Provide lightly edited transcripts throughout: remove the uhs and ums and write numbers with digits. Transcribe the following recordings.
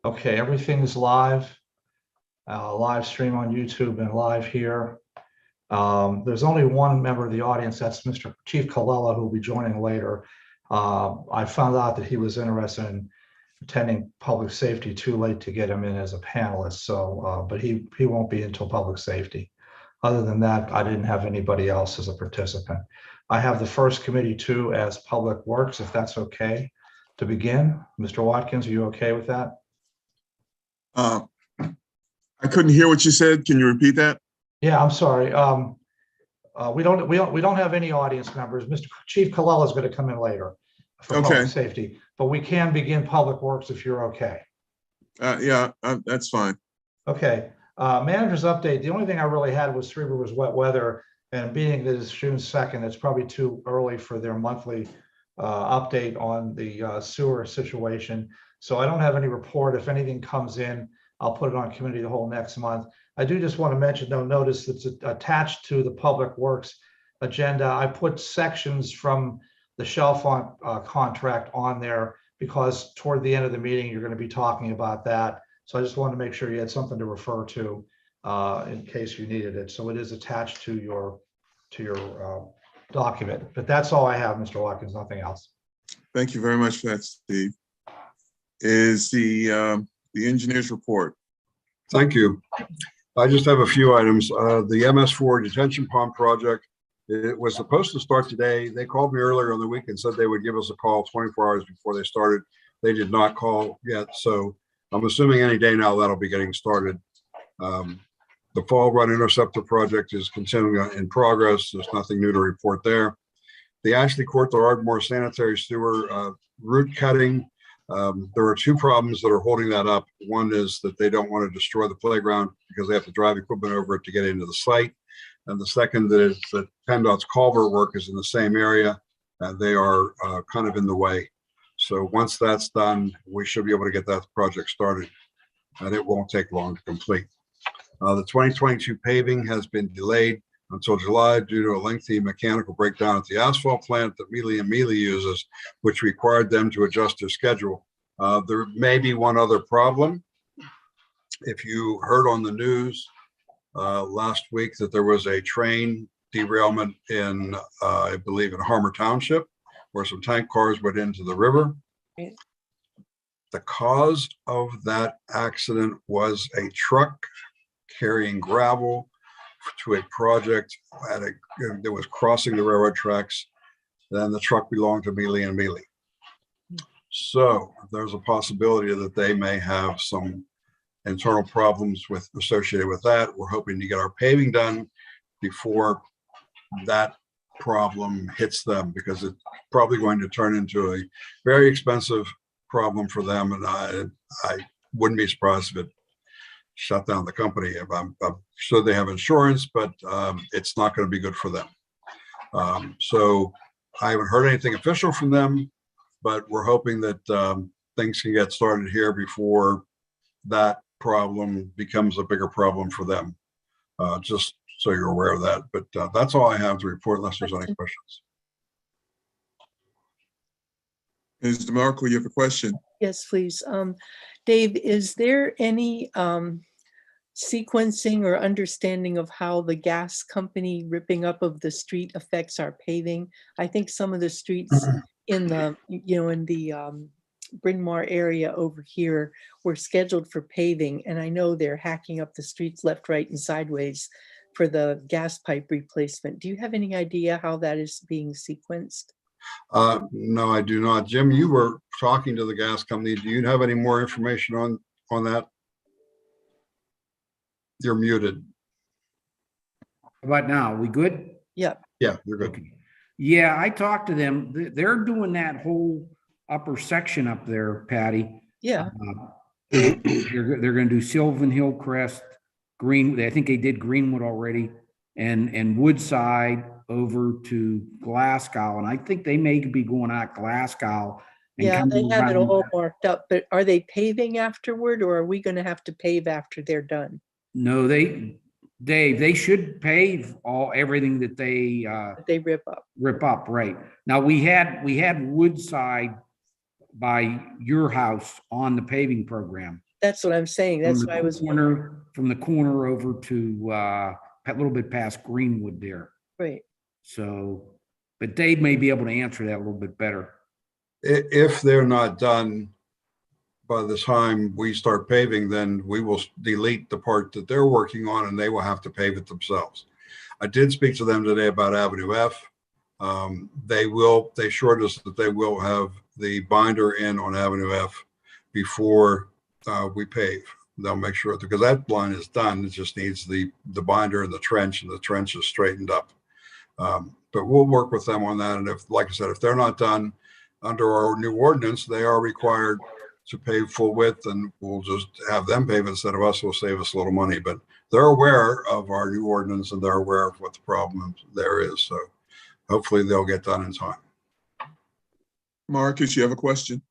Okay, everything is live. Live stream on YouTube and live here. There's only one member of the audience, that's Mr. Chief Colella, who will be joining later. I found out that he was interested in attending public safety, too late to get him in as a panelist. So, but he won't be until public safety. Other than that, I didn't have anybody else as a participant. I have the first committee too as Public Works, if that's okay to begin. Mr. Watkins, are you okay with that? I couldn't hear what you said. Can you repeat that? Yeah, I'm sorry. We don't have any audience members. Mr. Chief Colella is going to come in later for public safety, but we can begin Public Works if you're okay. Yeah, that's fine. Okay. Manager's update. The only thing I really had was Three Rivers wet weather, and being that it's June 2nd, it's probably too early for their monthly update on the sewer situation. So I don't have any report. If anything comes in, I'll put it on committee the whole next month. I do just want to mention, though, notice that's attached to the Public Works agenda. I put sections from the Chalfont contract on there because toward the end of the meeting, you're going to be talking about that. So I just wanted to make sure you had something to refer to in case you needed it. So it is attached to your document. But that's all I have, Mr. Watkins, nothing else. Thank you very much for that, Steve. Is the engineer's report? Thank you. I just have a few items. The MS4 detention pond project, it was supposed to start today. They called me earlier on the week and said they would give us a call 24 hours before they started. They did not call yet. So I'm assuming any day now that'll be getting started. The Fall Run Interceptor project is continuing in progress. There's nothing new to report there. The Ashley Court to Ardmore sanitary sewer root cutting. There are two problems that are holding that up. One is that they don't want to destroy the playground because they have to drive equipment over it to get into the site. And the second is that PennDOT's culvert work is in the same area and they are kind of in the way. So once that's done, we should be able to get that project started and it won't take long to complete. The 2022 paving has been delayed until July due to a lengthy mechanical breakdown at the asphalt plant that Mealy & Mealy uses, which required them to adjust their schedule. There may be one other problem. If you heard on the news last week that there was a train derailment in, I believe, in Harmer Township, where some tank cars went into the river. The cause of that accident was a truck carrying gravel to a project that was crossing the railroad tracks. Then the truck belonged to Mealy & Mealy. So there's a possibility that they may have some internal problems associated with that. We're hoping to get our paving done before that problem hits them, because it's probably going to turn into a very expensive problem for them. And I wouldn't be surprised if it shut down the company. I'm sure they have insurance, but it's not going to be good for them. So I haven't heard anything official from them, but we're hoping that things can get started here before that problem becomes a bigger problem for them. Just so you're aware of that. But that's all I have to report unless there's any questions. Ms. DeMarco, you have a question? Yes, please. Dave, is there any sequencing or understanding of how the gas company ripping up of the street affects our paving? I think some of the streets in the, in the Bryn Mawr area over here were scheduled for paving, and I know they're hacking up the streets left, right, and sideways for the gas pipe replacement. Do you have any idea how that is being sequenced? No, I do not. Jim, you were talking to the gas company. Do you have any more information on that? You're muted. How about now? We good? Yeah. Yeah, you're good. Okay. Yeah, I talked to them. They're doing that whole upper section up there, Patty. Yeah. They're going to do Sylvan Hill Crest, I think they did Greenwood already, and Woodside over to Glasgow. And I think they may be going out Glasgow. and Yeah, they coming have it around. all marked up, but are they paving afterward or are we gonna have to pave after they're done? No, Dave, they should pave everything that they, They rip up? rip up, right? Now, we had Woodside by your house on the paving program. That's what I'm saying. That's why I was wondering. From the corner over to, a little bit past Greenwood there. Right. So, but Dave may be able to answer that a little bit better. If they're not done by the time we start paving, then we will delete the part that they're working on and they will have to pave it themselves. I did speak to them today about Avenue F. They assured us that they will have the binder in on Avenue F before we pave. They'll make sure, because that line is done. It just needs the binder and the trench is straightened up. But we'll work with them on that. And if, like I said, if they're not done under our new ordinance, they are required to pave full width, and we'll just have them pave instead of us. Will save us a little money, but they're aware of our new ordinance and they're aware of what the problem there is. So hopefully they'll get done in time. Marcus, you have a question?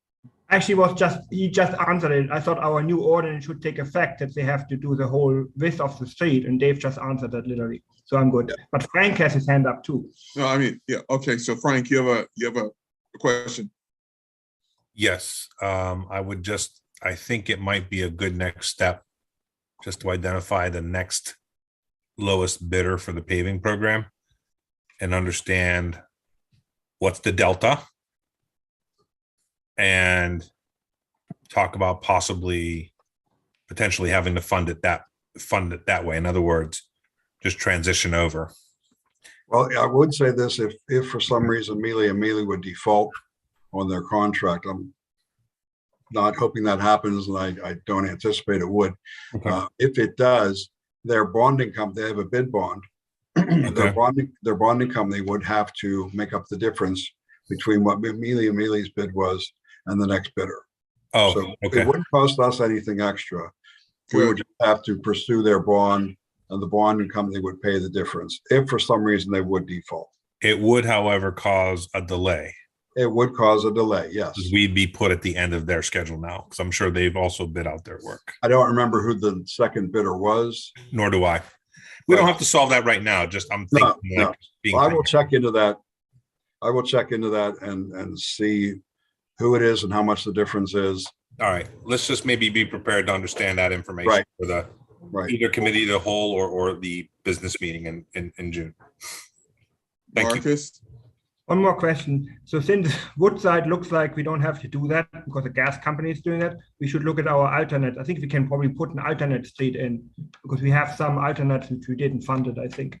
Actually, he just answered it. I thought our new ordinance should take effect that they have to do the whole width of the street, and Dave just answered that literally. So I'm good. But Frank has his hand up too. No, I mean, yeah, okay, so Frank, you have a question? Yes, I think it might be a good next step just to identify the next lowest bidder for the paving program and understand what's the delta and talk about potentially having to fund it that way. In other words, just transition over. Well, I would say this, if for some reason Mealy would default on their contract, I'm not hoping that happens, and I don't anticipate it would. Okay. If it does, their bonding company, they have a bid bond. Okay. Their bonding company would have to make up the difference between what Mealy's bid was and the next bidder. Oh, So okay. it wouldn't cost us anything extra. We would just have to pursue their bond, and the bonding company would pay the difference if for some reason they would default. It would, however, cause a delay. It would cause a delay, yes. We'd be put at the end of their schedule now, because I'm sure they've also bid out their work. I don't remember who the second bidder was. Nor do I. We don't have to solve that right now. Just I'm thinking No. like being. Well, I will check into that. I will check into that and see who it is and how much the difference is. All right, let's just maybe be prepared to understand that information Right. for the Right. either committee of the whole or the business meeting in June. Thank you. Marcus? One more question. So since Woodside looks like we don't have to do that because the gas company is doing that, we should look at our alternate. I think we can probably put an alternate street in because we have some alternates which we didn't fund it, I think.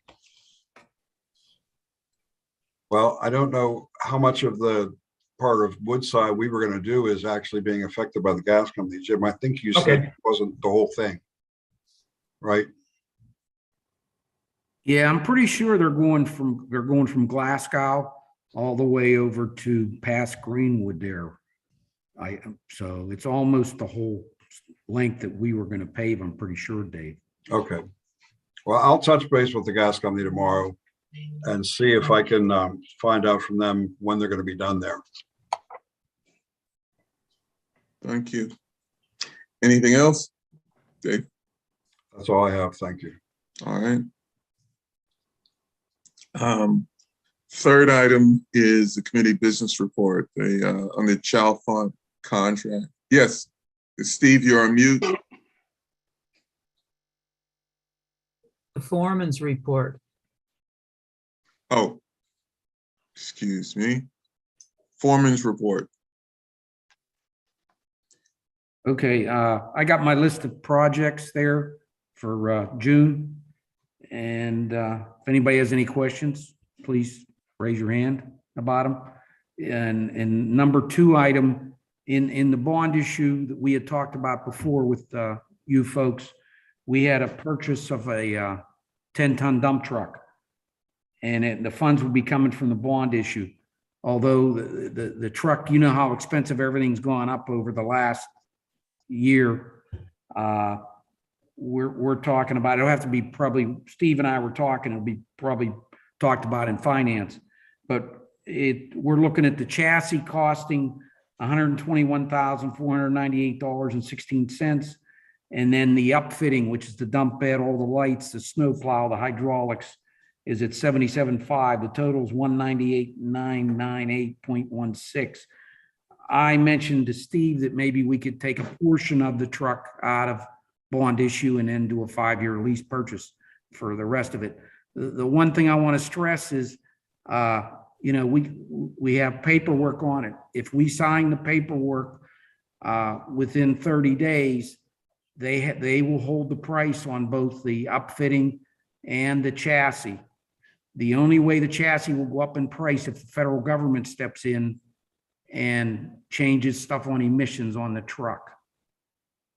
Well, I don't know how much of the part of Woodside we were going to do is actually being affected by the gas company. Jim, I think you said it wasn't the whole thing, right? Yeah, I'm pretty sure they're going from Glasgow all the way over to past Greenwood there. So it's almost the whole length that we were going to pave, I'm pretty sure, Dave. Okay. Well, I'll touch base with the gas company tomorrow and see if I can find out from them when they're going to be done there. Thank you. Anything else? Dave? That's all I have. Thank you. All right. Third item is the committee business report, on the child fund contract. Yes, Steve, you're on mute. The foreman's report. Oh, excuse me. Foreman's report. Okay, I got my list of projects there for June. And if anybody has any questions, please raise your hand at the bottom. And number 2 item in the bond issue that we had talked about before with you folks, we had a purchase of a 10-ton dump truck. And the funds would be coming from the bond issue. Although the truck, you know how expensive everything's gone up over the last year. we're talking about, it'll have to be probably, Steve and I were talking, it'll be probably talked about in finance. But we're looking at the chassis costing $121,498.16. And then the upfitting, which is the dump bed, all the lights, the snow plow, the hydraulics, is at 77.5. The total is 198,998.16. I mentioned to Steve that maybe we could take a portion of the truck out of bond issue and then do a 5-year lease purchase for the rest of it. The one thing I want to stress is, we have paperwork on it. If we sign the paperwork within 30 days, they will hold the price on both the upfitting and the chassis. The only way the chassis will go up in price if the federal government steps in and changes stuff on emissions on the truck.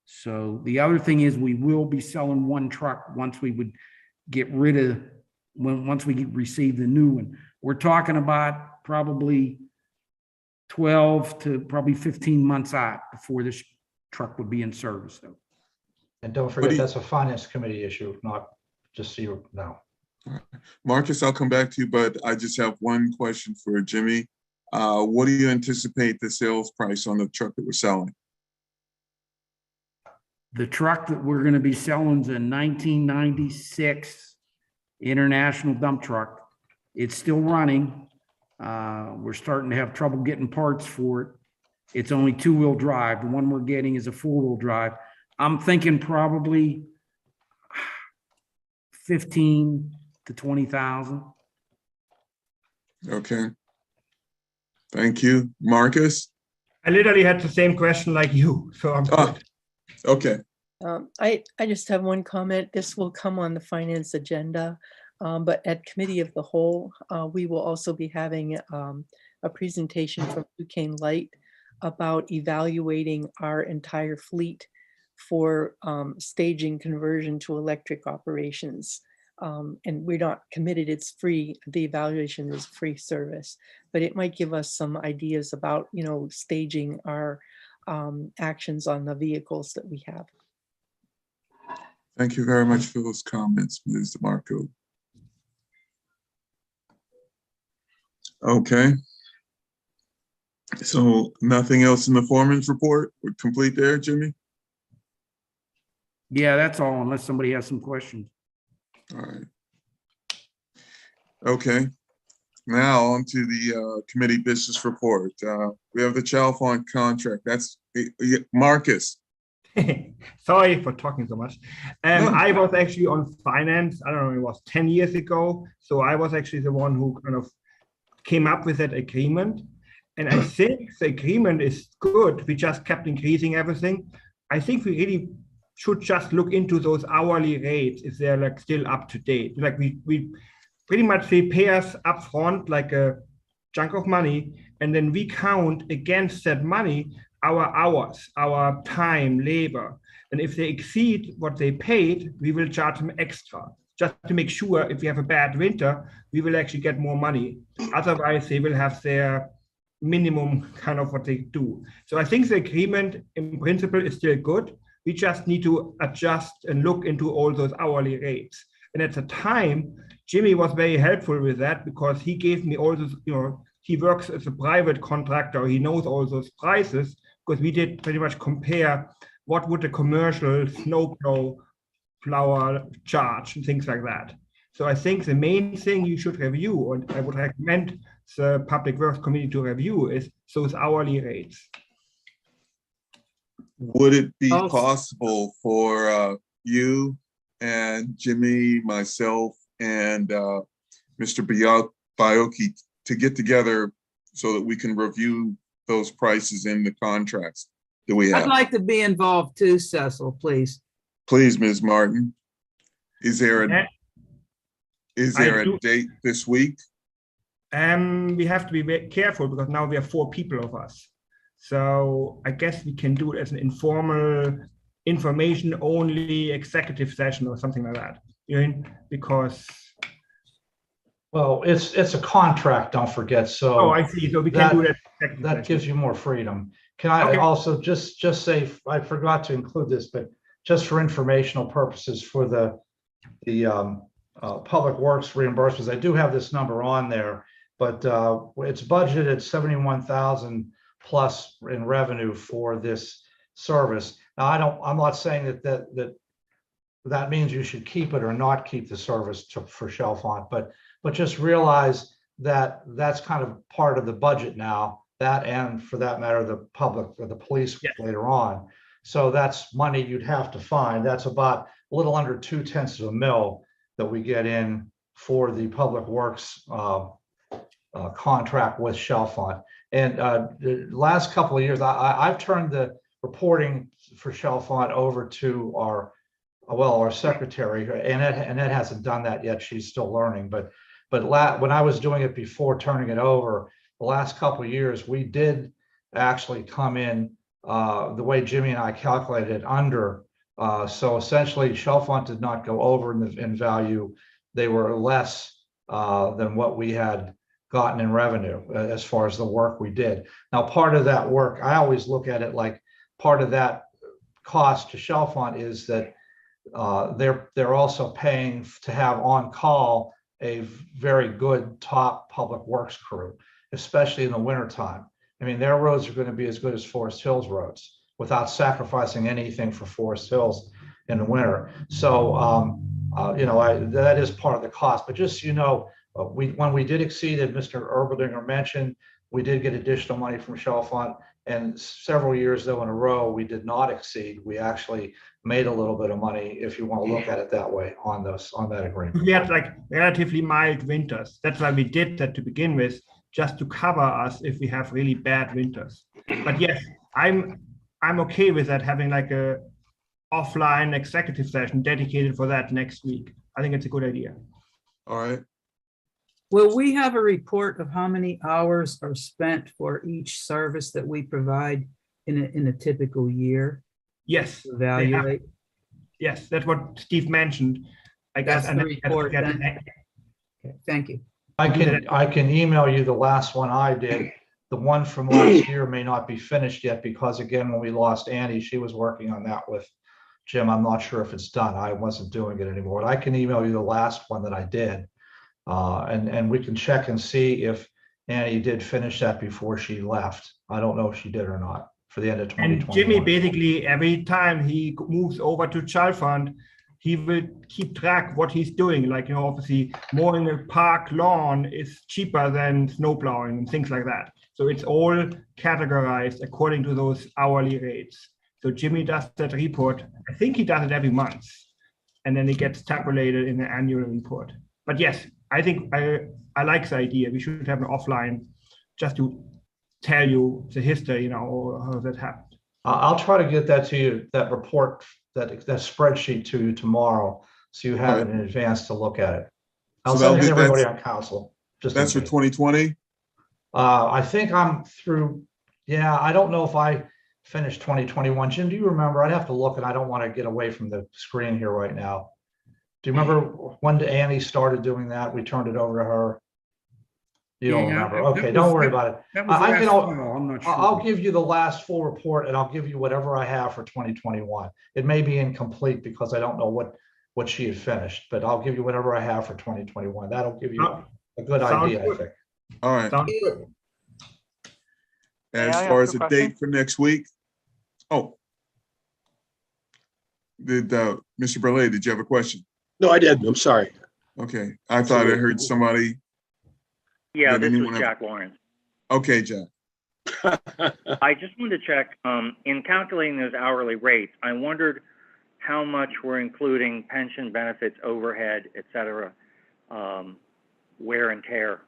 So the other thing is we will be selling one truck once we would get rid of, once we receive the new one. We're talking about probably 12 to probably 15 months out before this truck would be in service though. And don't forget, that's a finance committee issue, not just so you know. Marcus, I'll come back to you, but I just have one question for Jimmy. What do you anticipate the sales price on the truck that we're selling? The truck that we're going to be selling is a 1996 International dump truck. It's still running. We're starting to have trouble getting parts for it. It's only 2-wheel drive. The one we're getting is a 4-wheel drive. I'm thinking probably 15 to 20,000. Okay. Thank you. Marcus? I literally had the same question like you, so I'm good. Okay. I just have one comment. This will come on the finance agenda, but at committee of the whole, we will also be having a presentation from Duquesne Light about evaluating our entire fleet for staging conversion to electric operations. And we're not committed, it's free. The evaluation is free service, but it might give us some ideas about, staging our actions on the vehicles that we have. Thank you very much for those comments, Ms. DeMarco. Okay. So nothing else in the foreman's report? We're complete there, Jimmy? Yeah, that's all, unless somebody has some questions. All right. Okay. Now on to the committee business report. We have the Chalfont contract. That's Marcus. Sorry for talking so much. I was actually on finance, I don't know, it was 10 years ago. So I was actually the one who kind of came up with that agreement. And I think the agreement is good. We just kept increasing everything. I think we really should just look into those hourly rates if they're like still up to date. Like we pretty much, they pay us upfront like a chunk of money, and then we count against that money our hours, our time, labor. And if they exceed what they paid, we will charge them extra, just to make sure if we have a bad winter, we will actually get more money. Otherwise, they will have their minimum kind of what they do. So I think the agreement in principle is still good. We just need to adjust and look into all those hourly rates. And at the time, Jimmy was very helpful with that because he gave me all those, he works as a private contractor. He knows all those prices because we did pretty much compare what would a commercial snowplow plower charge and things like that. So I think the main thing you should review, and I would recommend the Public Works Committee to review, is those hourly rates. Would it be Oh. possible for you and Jimmy, myself, and Mr. Baiocchi to get together so that we can review those prices in the contracts that we I'd have? like to be involved too, Cecil, please. Please, Ms. Martin. Is there Yeah. a date this week? We have to be very careful because now we have 4 people of us. So I guess we can do it as an informal, information only executive session or something like that. Because Well, it's a contract, don't forget, so I see. So we can do that. that gives you more freedom. Can I Okay. also just say, I forgot to include this, but just for informational purposes for the Public Works reimbursements, I do have this number on there, but it's budgeted at 71,000 plus in revenue for this service. Now, I'm not saying that means you should keep it or not keep the service for Chalfont, but just realize that that's kind of part of the budget now, that, and for that matter, the public or the police later on. So that's money you'd have to find. That's about a little under 0.2 of a mil that we get in for the Public Works contract with Chalfont. And the last couple of years, I've turned the reporting for Chalfont over to our secretary, and Ed hasn't done that yet. She's still learning. But when I was doing it before turning it over, the last couple of years, we did actually come in the way Jimmy and I calculated under. So essentially, Chalfont did not go over in value. They were less than what we had gotten in revenue as far as the work we did. Now, part of that work, I always look at it like part of that cost to Chalfont is that they're also paying to have on call a very good top public works crew, especially in the wintertime. I mean, their roads are going to be as good as Forest Hills roads without sacrificing anything for Forest Hills in the winter. So, that is part of the cost. But just, when we did exceed, as Mr. Erberdinger mentioned, we did get additional money from Chalfont. And several years, though, in a row, we did not exceed. We actually made a little bit of money, if you want to look at it that way, on that agreement. We had like relatively mild winters. That's why we did that to begin with, just to cover us if we have really bad winters. But yes, I'm okay with that, having like a offline executive session dedicated for that next week. I think it's a good idea. All right. Will we have a report of how many hours are spent for each service that we provide in a typical year? Yes. to Evaluate. Yes, that's what Steve mentioned. I guess. That's the report then. Okay, thank you. I can email you the last one I did. The one from last year may not be finished yet because, again, when we lost Annie, she was working on that with Jim. I'm not sure if it's done. I wasn't doing it anymore. But I can email you the last one that I did. And we can check and see if Annie did finish that before she left. I don't know if she did or not for the end of 2021. And Jimmy, basically, every time he moves over to Chalfont, he will keep track what he's doing. Like, obviously mowing a park lawn is cheaper than snow plowing and things like that. So it's all categorized according to those hourly rates. So Jimmy does that report. I think he does it every month. And then it gets tabulated in the annual report. But yes, I think I like the idea. We should have an offline just to tell you the history, or how that happened. I'll try to get that to you, that report, that spreadsheet to you tomorrow, so you have it in advance to look at it. I'll So send it to everybody on council. That's for 2020? I think I'm through. Yeah, I don't know if I finished 2021. Jim, do you remember? I'd have to look, and I don't want to get away from the screen here right now. Do you remember when Annie started doing that? We turned it over to her. You don't remember? Okay, don't worry about it. That was I last can. fall, I'm not sure. I'll give you the last full report, and I'll give you whatever I have for 2021. It may be incomplete because I don't know what she had finished, but I'll give you whatever I have for 2021. That'll give you a good idea, I think. All right. Sounds good. As May I far ask as a the question? date for next week? Oh. Did Mr. Burley, did you have a question? No, I did. I'm sorry. Okay, I thought I heard somebody. Yeah, Did this anyone was have- Jack Lawrence. Okay, Jack. I just wanted to check, in calculating those hourly rates, I wondered how much we're including pension benefits, overhead, et cetera, wear and tear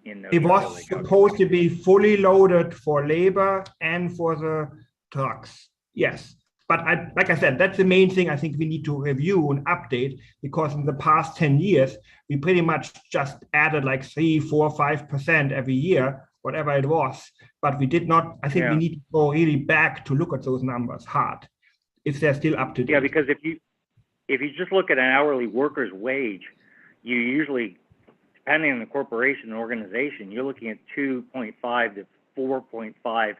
in those. It was hourly supposed to be fully loaded for labor and for the trucks. Yes. But like I said, that's the main thing I think we need to review and update, because in the past 10 years, we pretty much just added like 3, 4, 5% every year, whatever it was. But we did not, I think we need to go really back to look at those numbers hard, if they're still up to date. Yeah, because if you just look at an hourly worker's wage, you usually, depending on the corporation and organization, you're looking at 2.5 to 4.5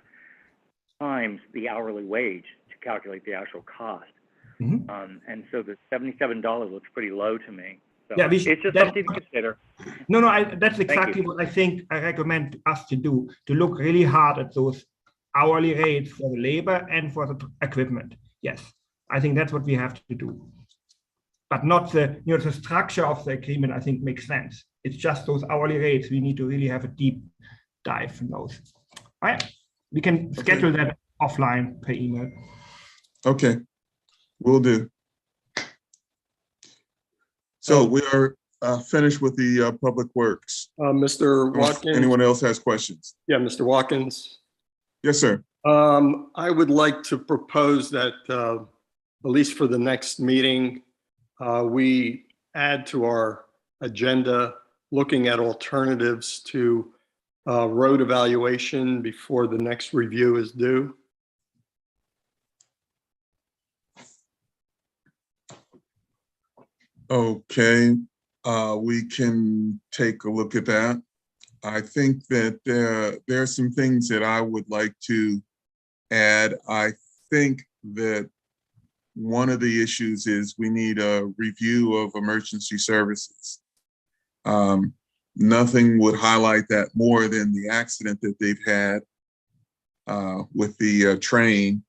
times the hourly wage to calculate the actual cost. And so the $77 looks pretty low to me. So Yeah, it's just something to consider. No, that's you. exactly what I think I recommend us to do, to look really hard at those hourly rates for the labor and for the equipment. Yes, I think that's what we have to do. But not the structure of the agreement, I think makes sense. It's just those hourly rates. We need to really have a deep dive in those. All right, we can schedule that offline per email. Okay, will do. So we are finished with the Public Works. Mr. Unless Watkins, anyone else has questions? yeah, Mr. Watkins. Yes, sir. I would like to propose that, at least for the next meeting, we add to our agenda looking at alternatives to road evaluation before the next review is due. Okay, we can take a look at that. I think that there are some things that I would like to add. I think that one of the issues is we need a review of emergency services. Nothing would highlight that more than the accident that they've had with the train.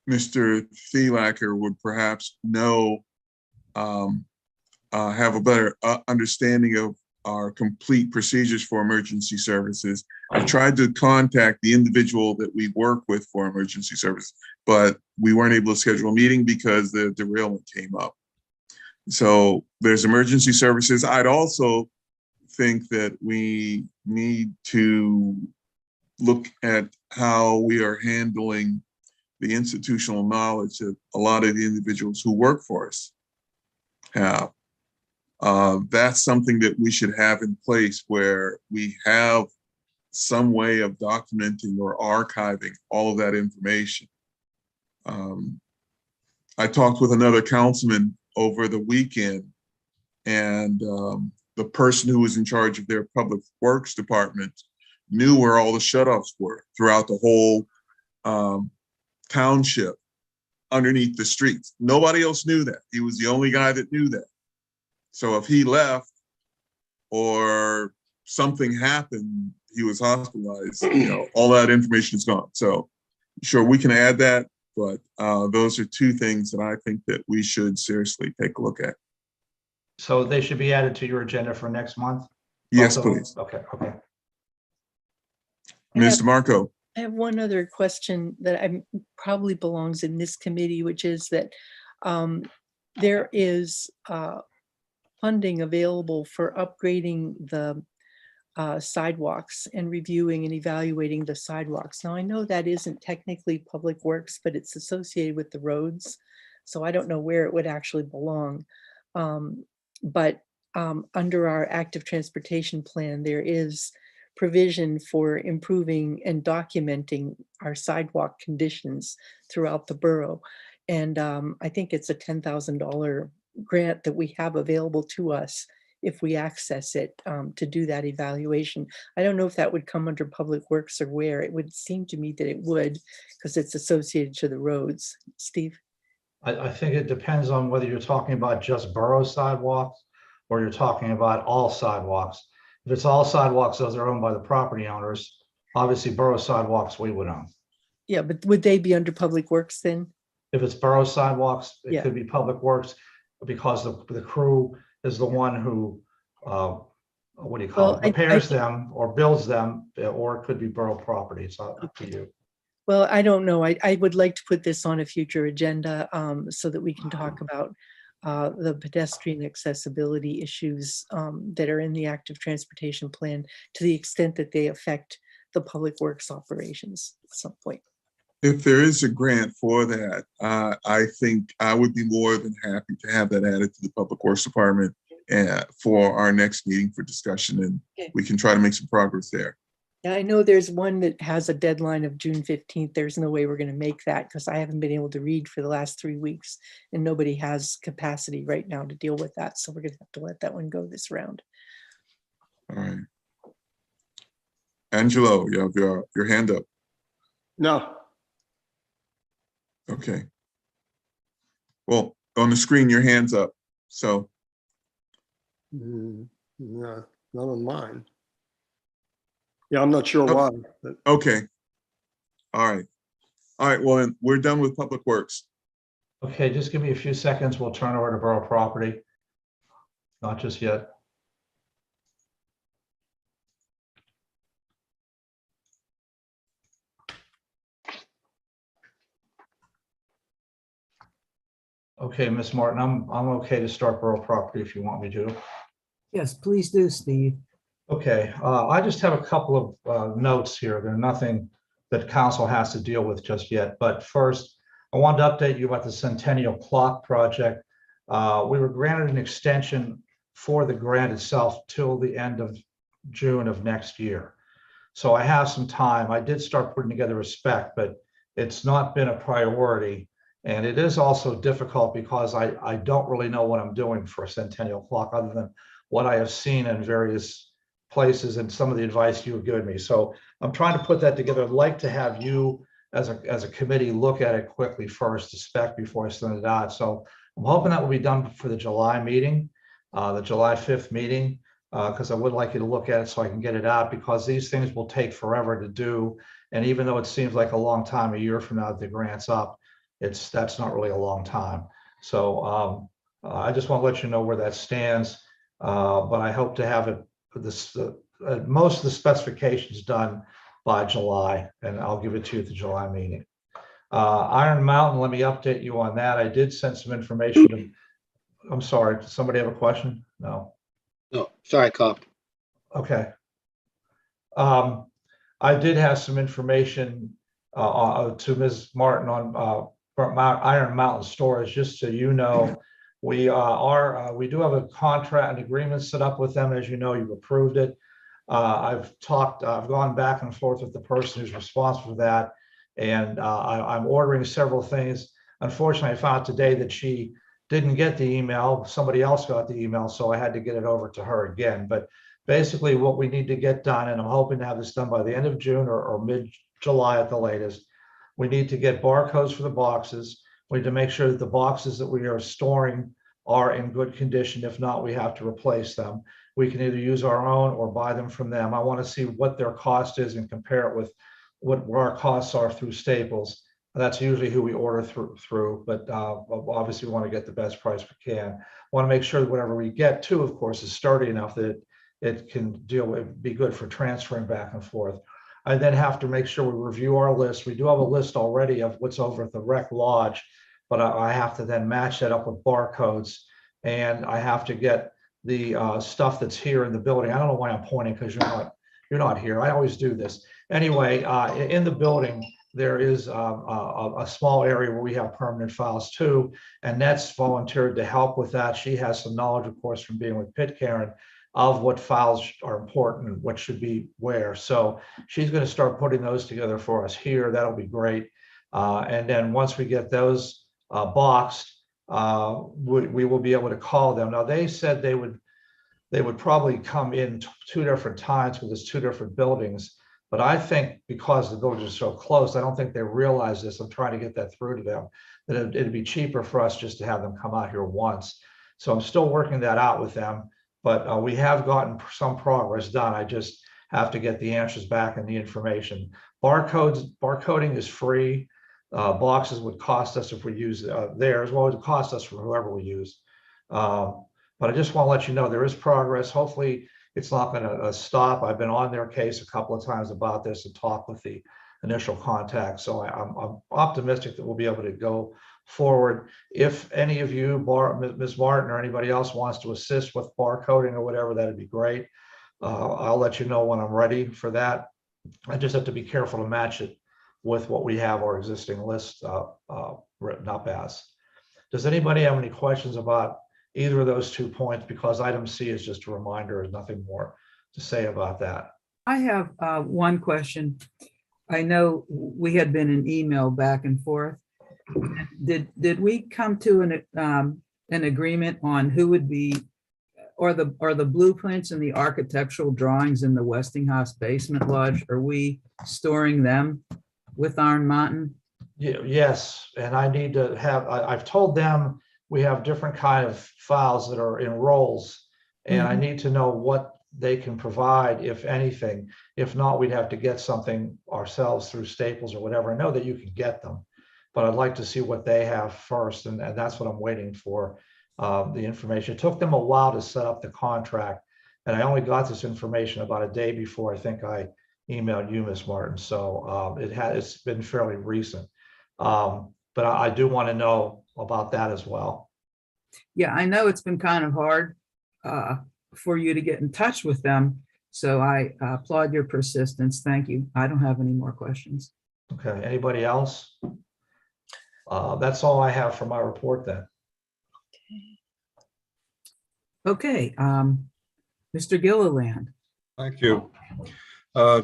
Mr. Thielacker would perhaps know, have a better understanding of our complete procedures for emergency services. I've tried to contact the individual that we work with for emergency service, but we weren't able to schedule a meeting because the derailment came up. So there's emergency services. I'd also think that we need to look at how we are handling the institutional knowledge that a lot of the individuals who work for us have. That's something that we should have in place, where we have some way of documenting or archiving all of that information. I talked with another councilman over the weekend, and the person who was in charge of their public works department knew where all the shutoffs were throughout the whole township underneath the streets. Nobody else knew that. He was the only guy that knew that. So if he left or something happened, he was hospitalized, all that information is gone. So sure, we can add that, but those are two things that I think that we should seriously take a look at. So they should be added to your agenda for next month? Yes, Also? please. Okay. Mr. Marco. I have one other question that probably belongs in this committee, which is that there is funding available for upgrading the sidewalks and reviewing and evaluating the sidewalks. Now, I know that isn't technically public works, but it's associated with the roads. So I don't know where it would actually belong. But under our active transportation plan, there is provision for improving and documenting our sidewalk conditions throughout the borough. And I think it's a $10,000 grant that we have available to us if we access it to do that evaluation. I don't know if that would come under public works or where. It would seem to me that it would, because it's associated to the roads. Steve? I think it depends on whether you're talking about just borough sidewalks or you're talking about all sidewalks. If it's all sidewalks, those are owned by the property owners. Obviously, borough sidewalks we would own. Yeah, but would they be under public works then? If it's borough sidewalks, it Yeah. could be public works because the crew is the one who, what do you call Well, it, repairs them or builds them, or it could be borough property. It's up to you. Well, I don't know. I would like to put this on a future agenda so that we can talk about the pedestrian accessibility issues that are in the active transportation plan to the extent that they affect the public works operations at some point. If there is a grant for that, I think I would be more than happy to have that added to the Public Works Department for our next meeting for discussion, and we can try to make some progress there. Yeah, I know there's one that has a deadline of June 15th. There's no way we're going to make that because I haven't been able to read for the last 3 weeks and nobody has capacity right now to deal with that. So we're going to have to let that one go this round. All right. Angelo, you have your hand up. No, Okay. Well, on the screen, your hand's up. So, No, not on mine. Yeah, I'm not sure why. But okay. All right. All right, well, then we're done with Public Works. Okay, just give me a few seconds. We'll turn over to Borough Property. Not just yet. Okay, Miss Martin, I'm okay to start Borough Property if you want me to. Yes, please do, Steve. Okay, I just have a couple of notes here. They're nothing that council has to deal with just yet. But first, I wanted to update you about the Centennial Clock project. We were granted an extension for the grant itself till the end of June of next year. So I have some time. I did start putting together a spec, but it's not been a priority. And it is also difficult because I don't really know what I'm doing for a Centennial Clock other than what I have seen in various places and some of the advice you have given me. So I'm trying to put that together. I'd like to have you as a committee look at it quickly first, the spec, before I send it out. So I'm hoping that will be done for the July meeting, the July 5th meeting, because I would like you to look at it so I can get it out, because these things will take forever to do. And even though it seems like a long time, a year from now, that the grant's up, that's not really a long time. So I just want to let you know where that stands. But I hope to have it most of the specifications done by July, and I'll give it to you at the July meeting. Iron Mountain, let me update you on that. I did send some information. I'm sorry, does somebody have a question? No. No, sorry, Carl. Okay. I did have some information to Ms. Martin on Iron Mountain Storage, just so you know. We do have a contract and agreement set up with them. As you know, you've approved it. I've gone back and forth with the person who's responsible for that. And I'm ordering several things. Unfortunately, I found out today that she didn't get the email. Somebody else got the email, so I had to get it over to her again. But basically what we need to get done, and I'm hoping to have this done by the end of June or mid-July at the latest, we need to get barcodes for the boxes. We need to make sure that the boxes that we are storing are in good condition. If not, we have to replace them. We can either use our own or buy them from them. I want to see what their cost is and compare it with what our costs are through Staples. That's usually who we order through, but obviously we want to get the best price we can. Want to make sure that whatever we get too, of course, is sturdy enough that it can be good for transferring back and forth. I then have to make sure we review our list. We do have a list already of what's over at the Rec Lodge, but I have to then match that up with barcodes, and I have to get the stuff that's here in the building. I don't know why I'm pointing, because you're not here. I always do this. Anyway, in the building, there is a small area where we have permanent files too, and Net's volunteered to help with that. She has some knowledge, of course, from being with Pitcairn, of what files are important and what should be where. So she's going to start putting those together for us here. That'll be great. And then once we get those boxed, we will be able to call them. Now, they said they would probably come in two different times because there's two different buildings. But I think because the buildings are so close, I don't think they realize this. I'm trying to get that through to them, that it'd be cheaper for us just to have them come out here once. So I'm still working that out with them, but we have gotten some progress done. I just have to get the answers back and the information. Barcoding is free. Boxes would cost us if we use theirs. Well, it would cost us from whoever we use. But I just want to let you know there is progress. Hopefully it's not going to stop. I've been on their case a couple of times about this and talked with the initial contact. So I'm optimistic that we'll be able to go forward. If any of you, Ms. Martin or anybody else, wants to assist with barcoding or whatever, that'd be great. I'll let you know when I'm ready for that. I just have to be careful to match it with what we have our existing list written up as. Does anybody have any questions about either of those 2 points? Because item C is just a reminder, there's nothing more to say about that. I have one question. I know we had been in email back and forth. Did we come to an agreement on who would be, or the blueprints and the architectural drawings in the Westinghouse Basement Lodge? Are we storing them with Iron Mountain? Yes, and I need to have, I've told them we have different kind of files that are in rolls. And I need to know what they can provide, if anything. If not, we'd have to get something ourselves through Staples or whatever. I know that you can get them, but I'd like to see what they have first, and that's what I'm waiting for, the information. It took them a while to set up the contract, and I only got this information about a day before I think I emailed you, Ms. Martin. So it's been fairly recent. But I do want to know about that as well. Yeah, I know it's been kind of hard for you to get in touch with them. So I applaud your persistence. Thank you. I don't have any more questions. Okay, anybody else? That's all I have for my report then. Okay, Mr. Gilliland. Thank you.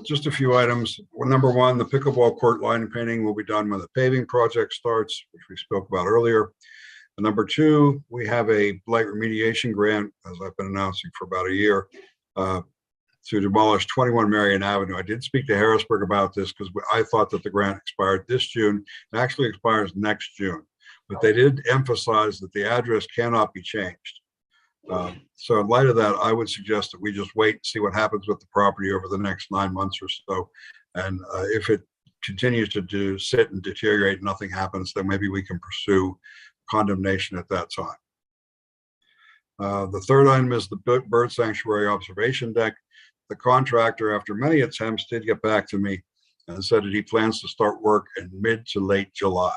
Just a few items. Well, number one, the pickleball court line painting will be done when the paving project starts, which we spoke about earlier. And number two, we have a blight remediation grant, as I've been announcing for about a year, to demolish 21 Marion Avenue. I did speak to Harrisburg about this because I thought that the grant expired this June. It actually expires next June, but they did emphasize that the address cannot be changed. So in light of that, I would suggest that we just wait and see what happens with the property over the next 9 months or so. And if it continues to sit and deteriorate, nothing happens, then maybe we can pursue condemnation at that time. The third item is the bird sanctuary observation deck. The contractor, after many attempts, did get back to me and said that he plans to start work in mid to late July.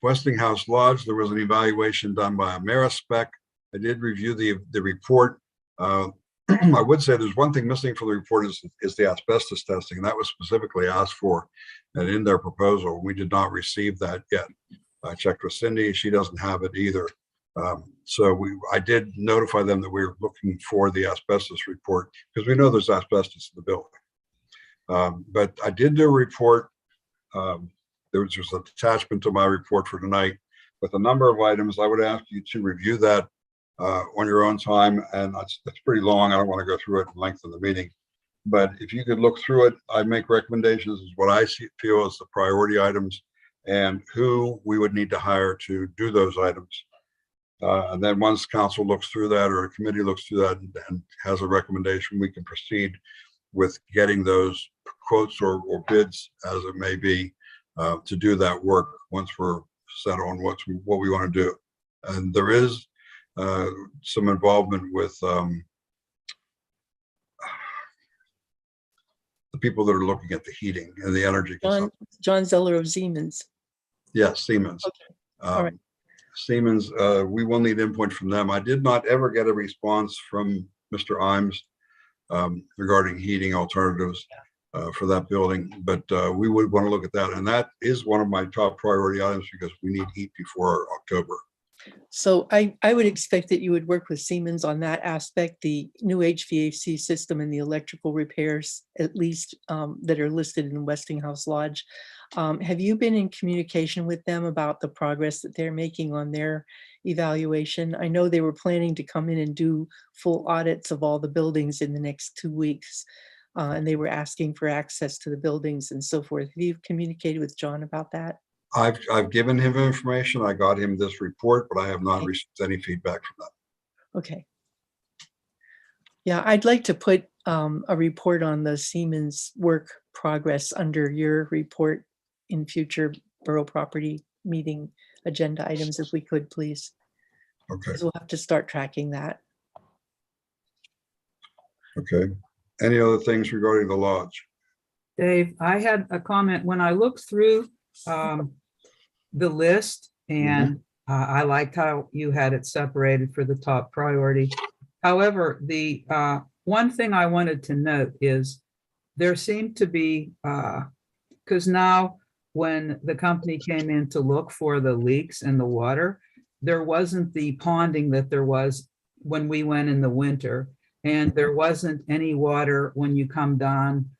Westinghouse Lodge, there was an evaluation done by Amerispec. I did review the report. I would say there's one thing missing from the report is the asbestos testing, and that was specifically asked for and in their proposal. We did not receive that yet. I checked with Cindy, she doesn't have it either. So I did notify them that we were looking for the asbestos report because we know there's asbestos in the building. But I did do a report. There was just an attachment to my report for tonight with a number of items. I would ask you to review that on your own time, and that's pretty long. I don't want to go through it in length of the meeting, but if you could look through it, I make recommendations as what I feel as the priority items and who we would need to hire to do those items. And then once council looks through that or a committee looks through that and has a recommendation, we can proceed with getting those quotes or bids, as it may be, to do that work once we're set on what we want to do. And there is some involvement with the people that are looking at the heating and the energy consumption. John Zeller of Siemens. Yes, Siemens. Okay. All right. Siemens, we will need input from them. I did not ever get a response from Mr. Imes regarding heating alternatives for that building, but we would want to look at that. And that is one of my top priority items because we need heat before October. So I would expect that you would work with Siemens on that aspect, the new HVAC system and the electrical repairs, at least that are listed in Westinghouse Lodge. Have you been in communication with them about the progress that they're making on their evaluation? I know they were planning to come in and do full audits of all the buildings in the next 2 weeks, and they were asking for access to the buildings and so forth. Have you communicated with John about that? I've given him information. I got him this report, but I have not received any feedback from them. Okay. Yeah, I'd like to put a report on the Siemens work progress under your report in future borough property meeting agenda items, if we could, please. Okay. Because we'll have to start tracking that. Okay. Any other things regarding the lodge? Dave, I had a comment when I looked through the list, and I liked how you had it separated for the top priority. However, the one thing I wanted to note is there seemed to be, because now when the company came in to look for the leaks in the water, there wasn't the ponding that there was when we went in the winter, and there wasn't any water when you come down.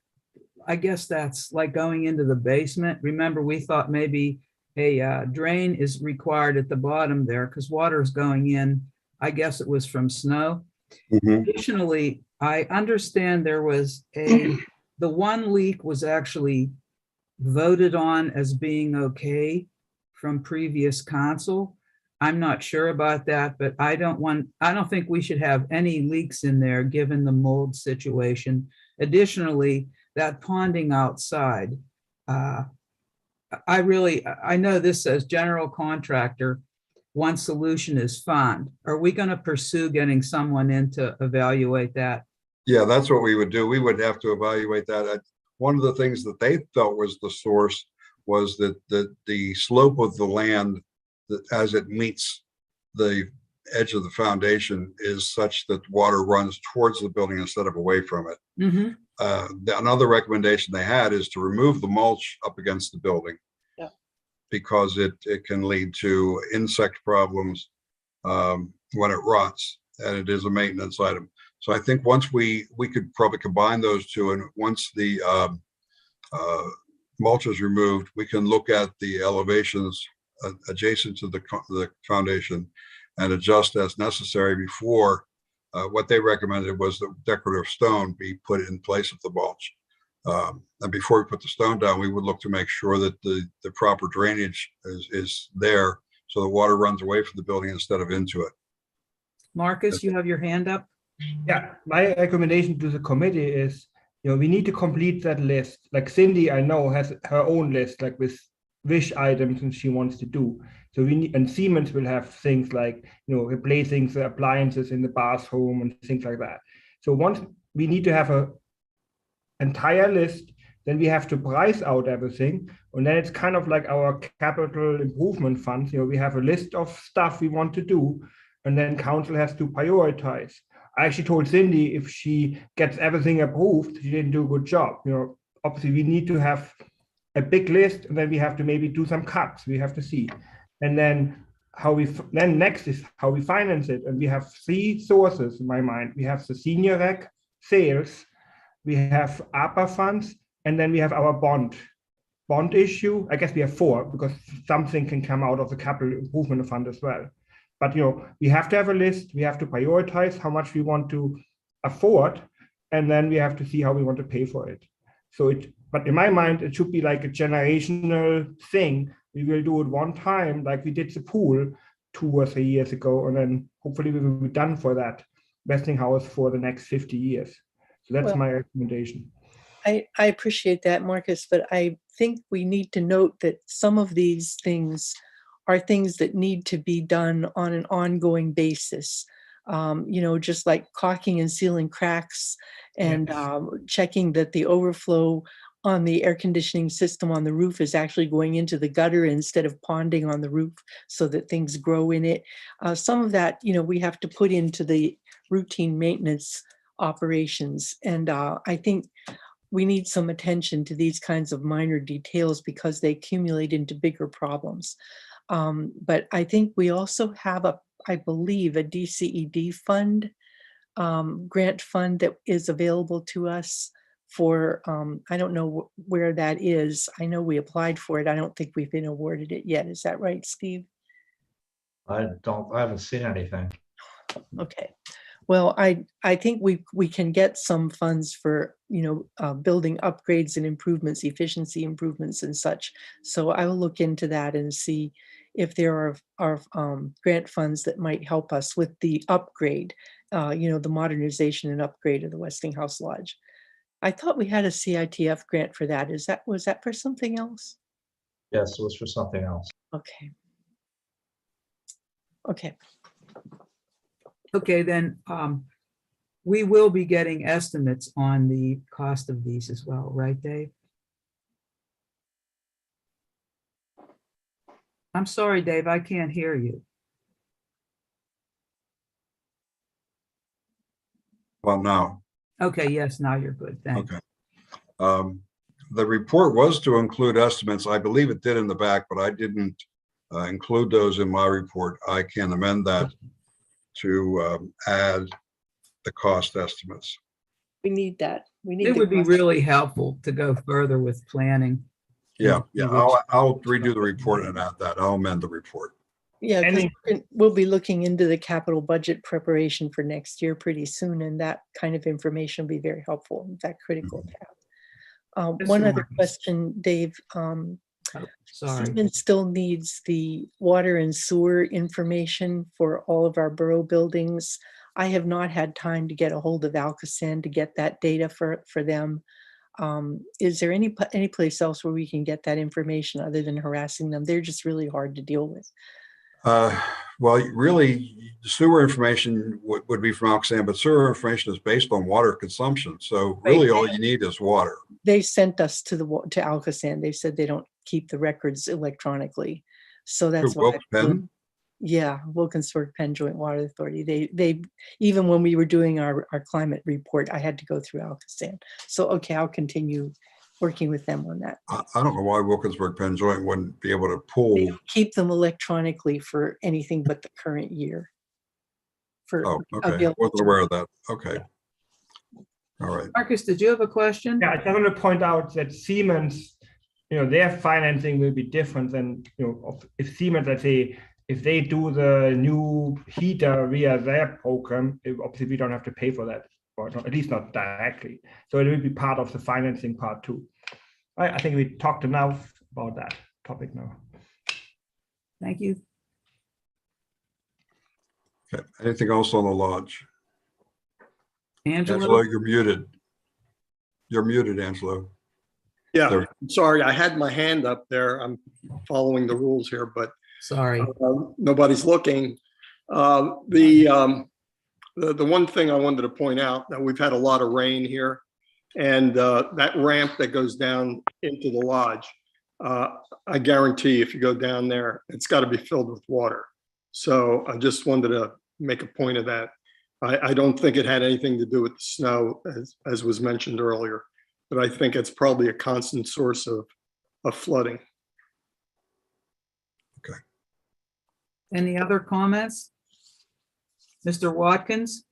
I guess that's like going into the basement. Remember, we thought maybe a drain is required at the bottom there because water is going in. I guess it was from snow. Additionally, I understand there was the one leak was actually voted on as being okay from previous council. I'm not sure about that, but I don't think we should have any leaks in there, given the mold situation. Additionally, that ponding outside, I know this says general contractor, one solution is fund. Are we going to pursue getting someone in to evaluate that? Yeah, that's what we would do. We would have to evaluate that. One of the things that they felt was the source was that the slope of the land, that as it meets the edge of the foundation, is such that water runs towards the building instead of away from it. Mhm. Another recommendation they had is to remove the mulch up against the building. Yeah. Because it can lead to insect problems when it rots, and it is a maintenance item. So I think once we could probably combine those two, and once the mulch is removed, we can look at the elevations adjacent to the foundation and adjust as necessary before. What they recommended was that decorative stone be put in place of the mulch. And before we put the stone down, we would look to make sure that the proper drainage is there, so the water runs away from the building instead of into it. Marcus, you have your hand up? Yeah, my recommendation to the committee is, we need to complete that list. Like Cindy, I know, has her own list, like with wish items and she wants to do. So we need, and Siemens will have things like, replacing the appliances in the bathroom and things like that. So once we need to have a entire list, then we have to price out everything. And then it's kind of like our capital improvement funds. We have a list of stuff we want to do, and then council has to prioritize. I actually told Cindy if she gets everything approved, she didn't do a good job. Obviously we need to have a big list, and then we have to maybe do some cuts. We have to see. And then next is how we finance it. And we have 3 sources in my mind. We have the senior rec sales, we have ARPA funds, and then we have our bond issue. I guess we have 4, because something can come out of the capital improvement fund as well. But we have to have a list. We have to prioritize how much we want to afford, and then we have to see how we want to pay for it. But in my mind, it should be like a generational thing. We will do it one time, like we did the pool 2 or 3 years ago, and then hopefully we will be done for that Westinghouse for the next 50 years. So that's my recommendation. I appreciate that, Marcus, but I think we need to note that some of these things are things that need to be done on an ongoing basis. Just like caulking and sealing cracks, and checking that the overflow on the air conditioning system on the roof is actually going into the gutter instead of ponding on the roof, so that things grow in it. Some of that, we have to put into the routine maintenance operations. And I think we need some attention to these kinds of minor details, because they accumulate into bigger problems. But I think we also have I believe, a DCED fund, grant fund that is available to us for, I don't know where that is. I know we applied for it. I don't think we've been awarded it yet. Is that right, Steve? I haven't seen anything. Okay. Well, I think we can get some funds for, building upgrades and improvements, efficiency improvements and such. So I will look into that and see if there are grant funds that might help us with the upgrade, the modernization and upgrade of the Westinghouse Lodge. I thought we had a CITF grant for that. Was that for something else? Yes, it was for something else. Okay. Okay. Okay, then we will be getting estimates on the cost of these as well, right, Dave? I'm sorry, Dave, I can't hear you. Well, now. Okay, yes, now you're good. Thanks. Okay. The report was to include estimates. I believe it did in the back, but I didn't include those in my report. I can amend that to add the cost estimates. We need that. It would be really helpful to go further with planning. Yeah. I'll redo the report and add that. I'll amend the report. Yeah, because we'll be looking into the capital budget preparation for next year pretty soon, and that kind of information will be very helpful. That critical to Yes, One sir, other Marcus. question, Dave. Sorry. Siemens still needs the water and sewer information for all of our borough buildings. I have not had time to get a hold of Alcoasand to get that data for them. Is there any place else where we can get that information other than harassing them? They're just really hard to deal with. Well, really, sewer information would be from Alcoasand, but sewer information is based on water consumption. So really all you need is water. They sent us to Alcoasand. They said they don't keep the records electronically. So that's why. Penn? Yeah, Wilkinsburg Penn Joint Water Authority. They even when we were doing our climate report, I had to go through Alcoasand. So, okay, I'll continue working with them on that. I don't know why Wilkinsburg Penn Joint wouldn't be able to They pull. don't keep them electronically for anything but the current year. Oh, okay. available Wasn't to- aware of that. Okay. All right. Marcus, did you have a question? Yeah, I just want to point out that Siemens, their financing will be different than, if Siemens, let's say, if they do the new heater via their program, obviously we don't have to pay for that, or at least not directly. So it will be part of the financing part too. I think we talked enough about that topic now. Thank you. Okay. Anything else on the lodge? Angelo, Angelo? you're muted. You're muted, Angelo. Yeah, There. sorry, I had my hand up there. I'm following the rules here, but Sorry. nobody's looking. The one thing I wanted to point out, that we've had a lot of rain here, and that ramp that goes down into the lodge, I guarantee if you go down there, it's got to be filled with water. So I just wanted to make a point of that. I don't think it had anything to do with the snow, as was mentioned earlier, but I think it's probably a constant source of flooding. Any other comments? Mr. Watkins?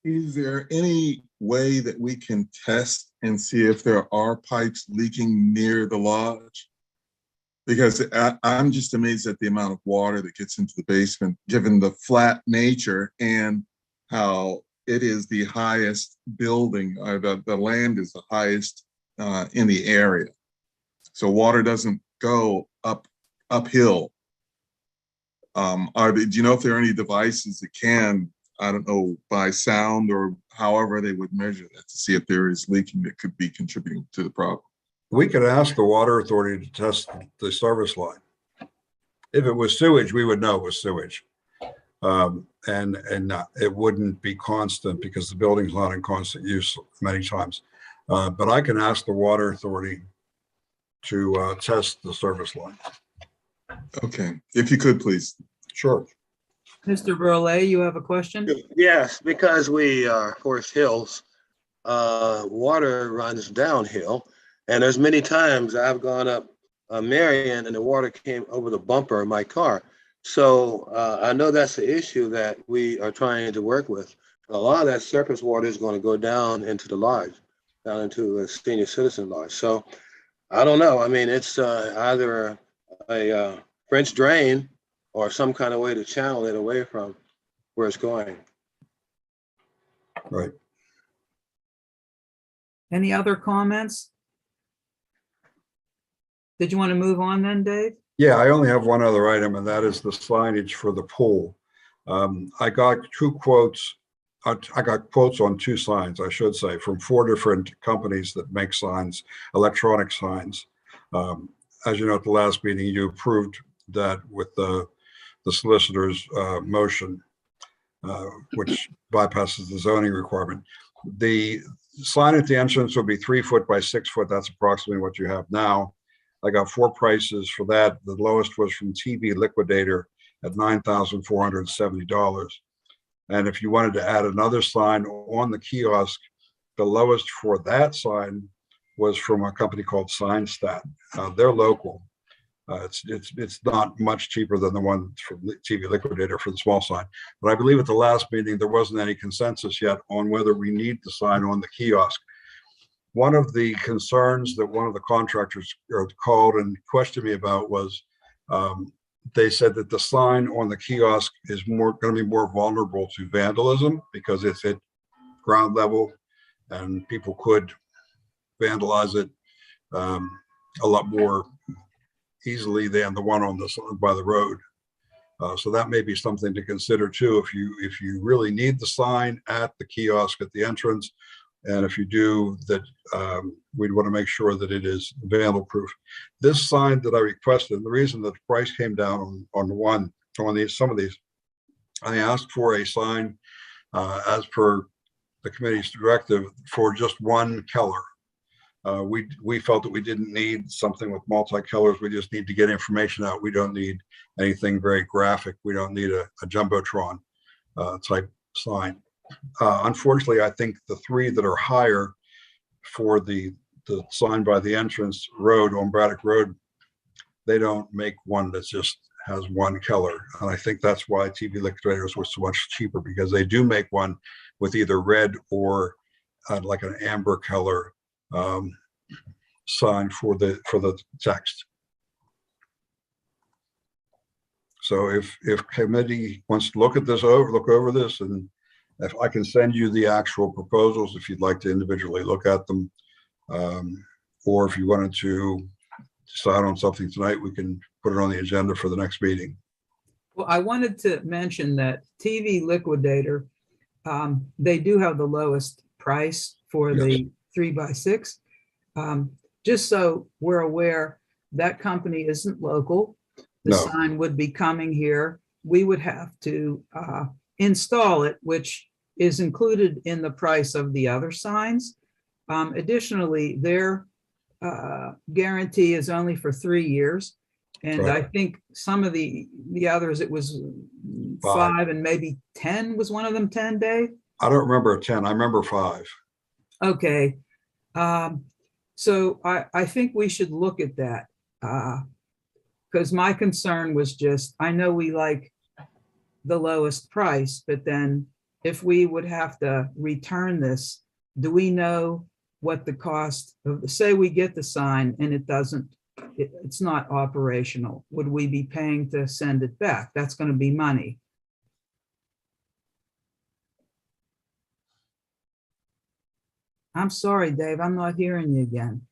Is there any way that we can test and see if there are pipes leaking near the lodge? Because I'm just amazed at the amount of water that gets into the basement, given the flat nature and how it is the highest building, the land is the highest in the area. So water doesn't go uphill. Do you know if there are any devices that can, I don't know, by sound or however they would measure that to see if there is leaking that could be contributing to the problem? We could ask the water authority to test the service line. If it was sewage, we would know it was sewage. And it wouldn't be constant because the building's not in constant use many times. But I can ask the water authority to test the service line. Okay, if you could, please. Sure. Mr. Burley, you have a question? Yes, because we are Forest Hills, water runs downhill. And there's many times I've gone up Marion and the water came over the bumper of my car. So I know that's the issue that we are trying to work with. A lot of that surface water is going to go down into the lodge, down into a senior citizen lodge. So I don't know. I mean, it's either a French drain or some kind of way to channel it away from where it's going. Right. Any other comments? Did you want to move on then, Dave? Yeah, I only have one other item, and that is the signage for the pool. I got two quotes. I got quotes on two signs, I should say, from 4 different companies that make signs, electronic signs. As you know, at the last meeting, you approved that with the solicitor's motion, which bypasses the zoning requirement. The sign at the entrance will be 3 foot by 6 foot. That's approximately what you have now. I got 4 prices for that. The lowest was from TV Liquidator at $9,470. And if you wanted to add another sign on the kiosk, the lowest for that sign was from a company called SignStat. They're local. It's not much cheaper than the one from TV Liquidator for the small sign. But I believe at the last meeting, there wasn't any consensus yet on whether we need the sign on the kiosk. One of the concerns that one of the contractors called and questioned me about was they said that the sign on the kiosk is going to be more vulnerable to vandalism because it's at ground level, and people could vandalize it a lot more easily than the one on by the road. So that may be something to consider too. If you really need the sign at the kiosk at the entrance, and if you do, that we'd want to make sure that it is vandal proof. This sign that I requested, and the reason that the price came down on some of these, I asked for a sign as per the committee's directive for just one color. We felt that we didn't need something with multi-colors. We just need to get information out. We don't need anything very graphic. We don't need a Jumbotron type sign. Unfortunately, I think the three that are higher for the sign by the entrance road on Braddock Road, they don't make one that just has one color. And I think that's why TV Liquidators was so much cheaper, because they do make one with either red or like an amber color sign for the text. So if committee wants to look over this, and if I can send you the actual proposals, if you'd like to individually look at them, or if you wanted to decide on something tonight, we can put it on the agenda for the next meeting. Well, I wanted to mention that TV Liquidator, they do have the lowest price for the 3x6. Just so we're aware, that company isn't local. The No. sign would be coming here. We would have to install it, which is included in the price of the other signs. Additionally, their guarantee is only for 3 years. And Right. I think some of the others, it was 5 and maybe 10. Was one of them 10, Dave? I don't remember a 10. I remember 5. Okay. So I think we should look at that. Because my concern was just, I know we like the lowest price, but then if we would have to return this, do we know what the cost of, say we get the sign and it's not operational, would we be paying to send it back? That's going to be money. I'm sorry, Dave, I'm not hearing you again.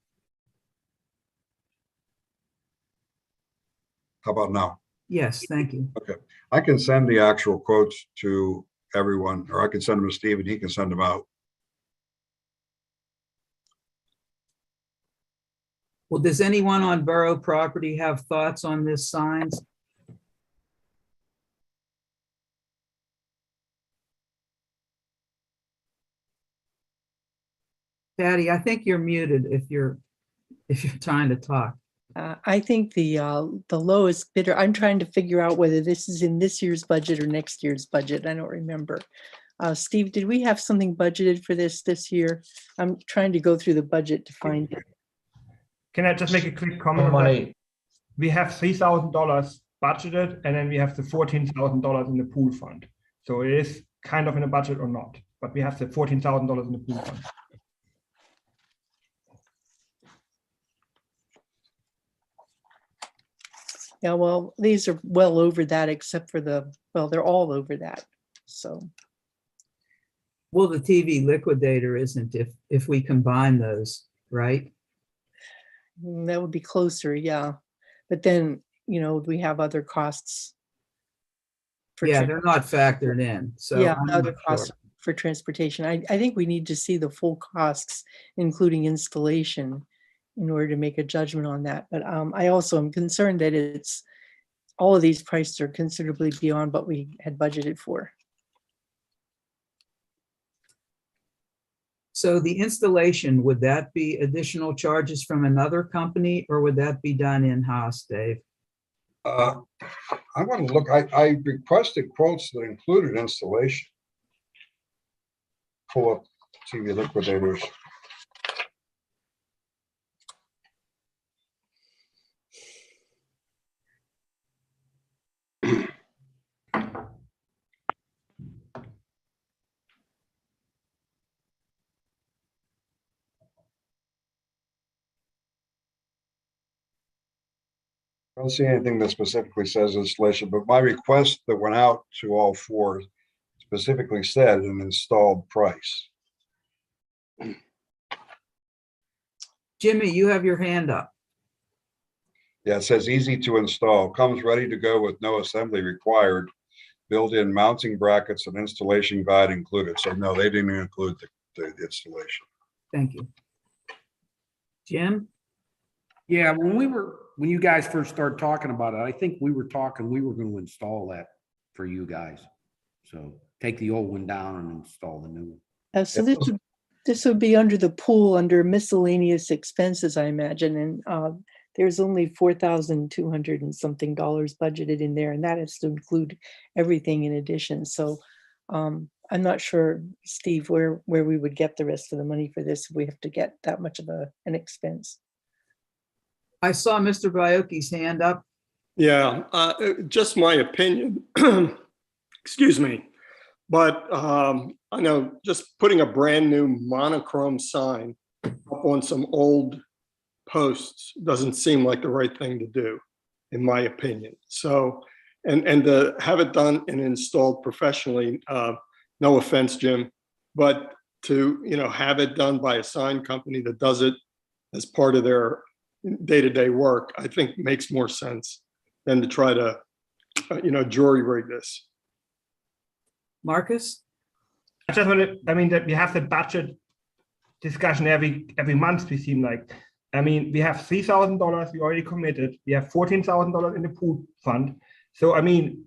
How about now? Yes, thank you. Okay, I can send the actual quotes to everyone, or I can send them to Steve and he can send them out. Well, does anyone on borough property have thoughts on this signs? Patty, I think you're muted if you're trying to talk. I think the lowest bidder, I'm trying to figure out whether this is in this year's budget or next year's budget. I don't remember. Steve, did we have something budgeted for this year? I'm trying to go through the budget to find it. Can I just make a quick comment on that? Money, We have $3,000 budgeted, and then we have the $14,000 in the pool fund. So it is kind of in a budget or not, but we have the $14,000 in the pool fund. Yeah, well, these are well over that, except for well, they're all over that. So, Well, the TV Liquidator isn't if we combine those, right? that would be closer, yeah. But then, we have other costs. for Yeah, tran- they're not factored in, so. Yeah, I'm other not costs sure. for transportation. I think we need to see the full costs, including installation, in order to make a judgment on that. But I also am concerned that all of these prices are considerably beyond what we had budgeted for. So the installation, would that be additional charges from another company, or would that be done in-house, Dave? I want to look, I requested quotes that included installation. Pull up TV Liquidators. I don't see anything that specifically says installation, but my request that went out to all four specifically said an installed price. Jimmy, you have your hand up. Yeah, it says easy to install, comes ready to go with no assembly required. Built-in mounting brackets and installation guide included. So no, they didn't include the installation. Thank you. Jim? Yeah, when you guys first started talking about it, I think we were talking, we were going to install that for you guys. So take the old one down and install the new one. So this would be under the pool, under miscellaneous expenses, I imagine, and there's only $4,200 and something budgeted in there, and that has to include everything in addition. So I'm not sure, Steve, where we would get the rest of the money for this if we have to get that much of an expense. I saw Mr. Bioki's hand up. Yeah, just my opinion. Excuse me. But I know just putting a brand new monochrome sign up on some old posts doesn't seem like the right thing to do, in my opinion. So, and to have it done and installed professionally, no offense, Jim, but to, have it done by a sign company that does it as part of their day-to-day work, I think makes more sense than to try to, jury rig this. Marcus? I just want to, that we have the budget discussion every month, we seem like. We have $3,000 we already committed. We have $14,000 in the pool fund. So, I don't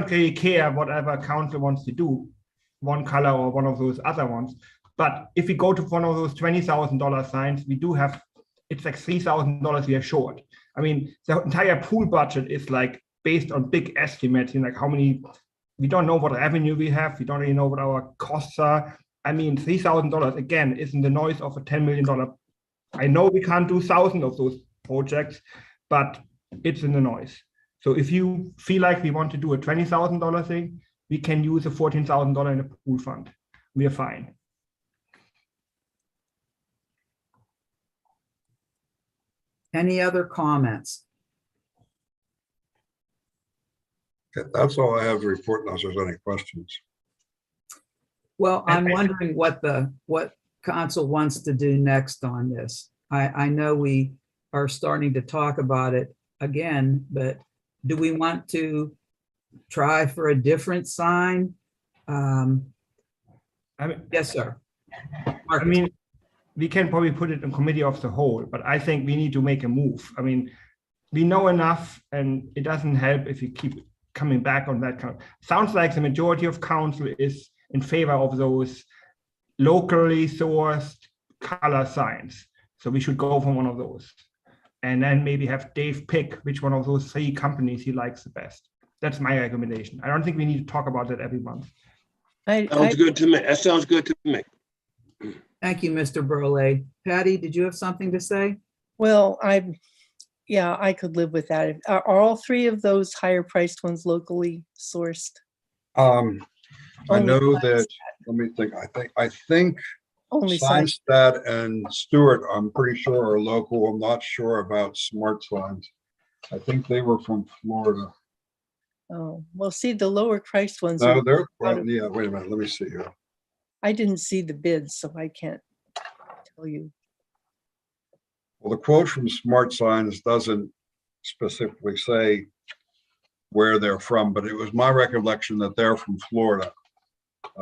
really care whatever council wants to do, one color or one of those other ones. But if we go to one of those $20,000 signs, we do have, it's like $3,000 we are short. The entire pool budget is like based on big estimates, like how many, we don't know what revenue we have. We don't really know what our costs are. $3,000 again isn't the noise of a $10 million. I know we can't do thousands of those projects, but it's in the noise. So if you feel like we want to do a $20,000 thing, we can use a $14,000 in a pool fund. We are fine. Any other comments? Okay, that's all I have to report unless there's any questions. Well, I'm wondering what council wants to do next on this. I know we are starting to talk about it again, but do we want to try for a different sign? Yes, sir. Marcus. We can probably put it in committee of the whole, but I think we need to make a move. We know enough, and it doesn't help if you keep coming back on that. Sounds like the majority of council is in favor of those locally sourced color signs. So we should go for one of those. And then maybe have Dave pick which one of those 3 companies he likes the best. That's my recommendation. I don't think we need to talk about that every month. Sounds good to me. That sounds good to me. Thank you, Mr. Burley. Patty, did you have something to say? Well, I could live with that. Are all 3 of those higher priced ones locally sourced? I know that, let me think, I think Only Signstad and Stewart, I'm pretty sure are local. I'm not sure about Smart Signs. I think they were from Florida. Oh, well, see, the lower priced ones. No, are they're, out of- yeah, wait a minute, let me see here. I didn't see the bids, so I can't tell you. Well, the quote from Smart Signs doesn't specifically say where they're from, but it was my recollection that they're from Florida.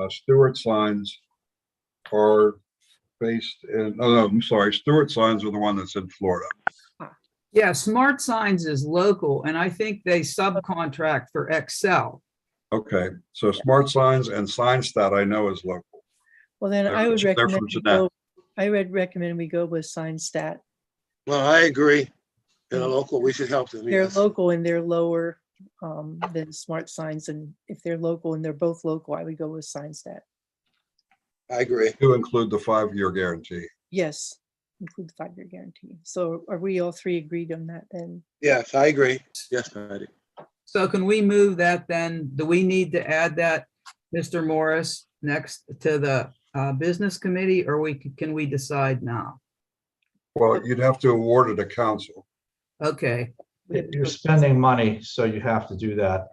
Stewart Signs are based in, no, I'm sorry, Stewart Signs are the one that's in Florida. Yeah, Smart Signs is local, and I think they subcontract for Excel. Okay, so Smart Signs and Signstad I know is local. Well, then They're I would from recommend Jeanette. recommend we go with Signstat. Well, I agree. In a local, we should help them. They're yes. local and they're lower than Smart Signs, and if they're local and they're both local, I would go with Signstat. I agree. To include the 5-year guarantee. Yes, include the 5-year guarantee. So are we all 3 agreed on that then? Yes, I agree. Yes, Patty. So can we move that then? Do we need to add that, Mr. Morris, next to the business committee, or can we decide now? Well, you'd have to award it to council. Okay. You're spending money, so you have to do that,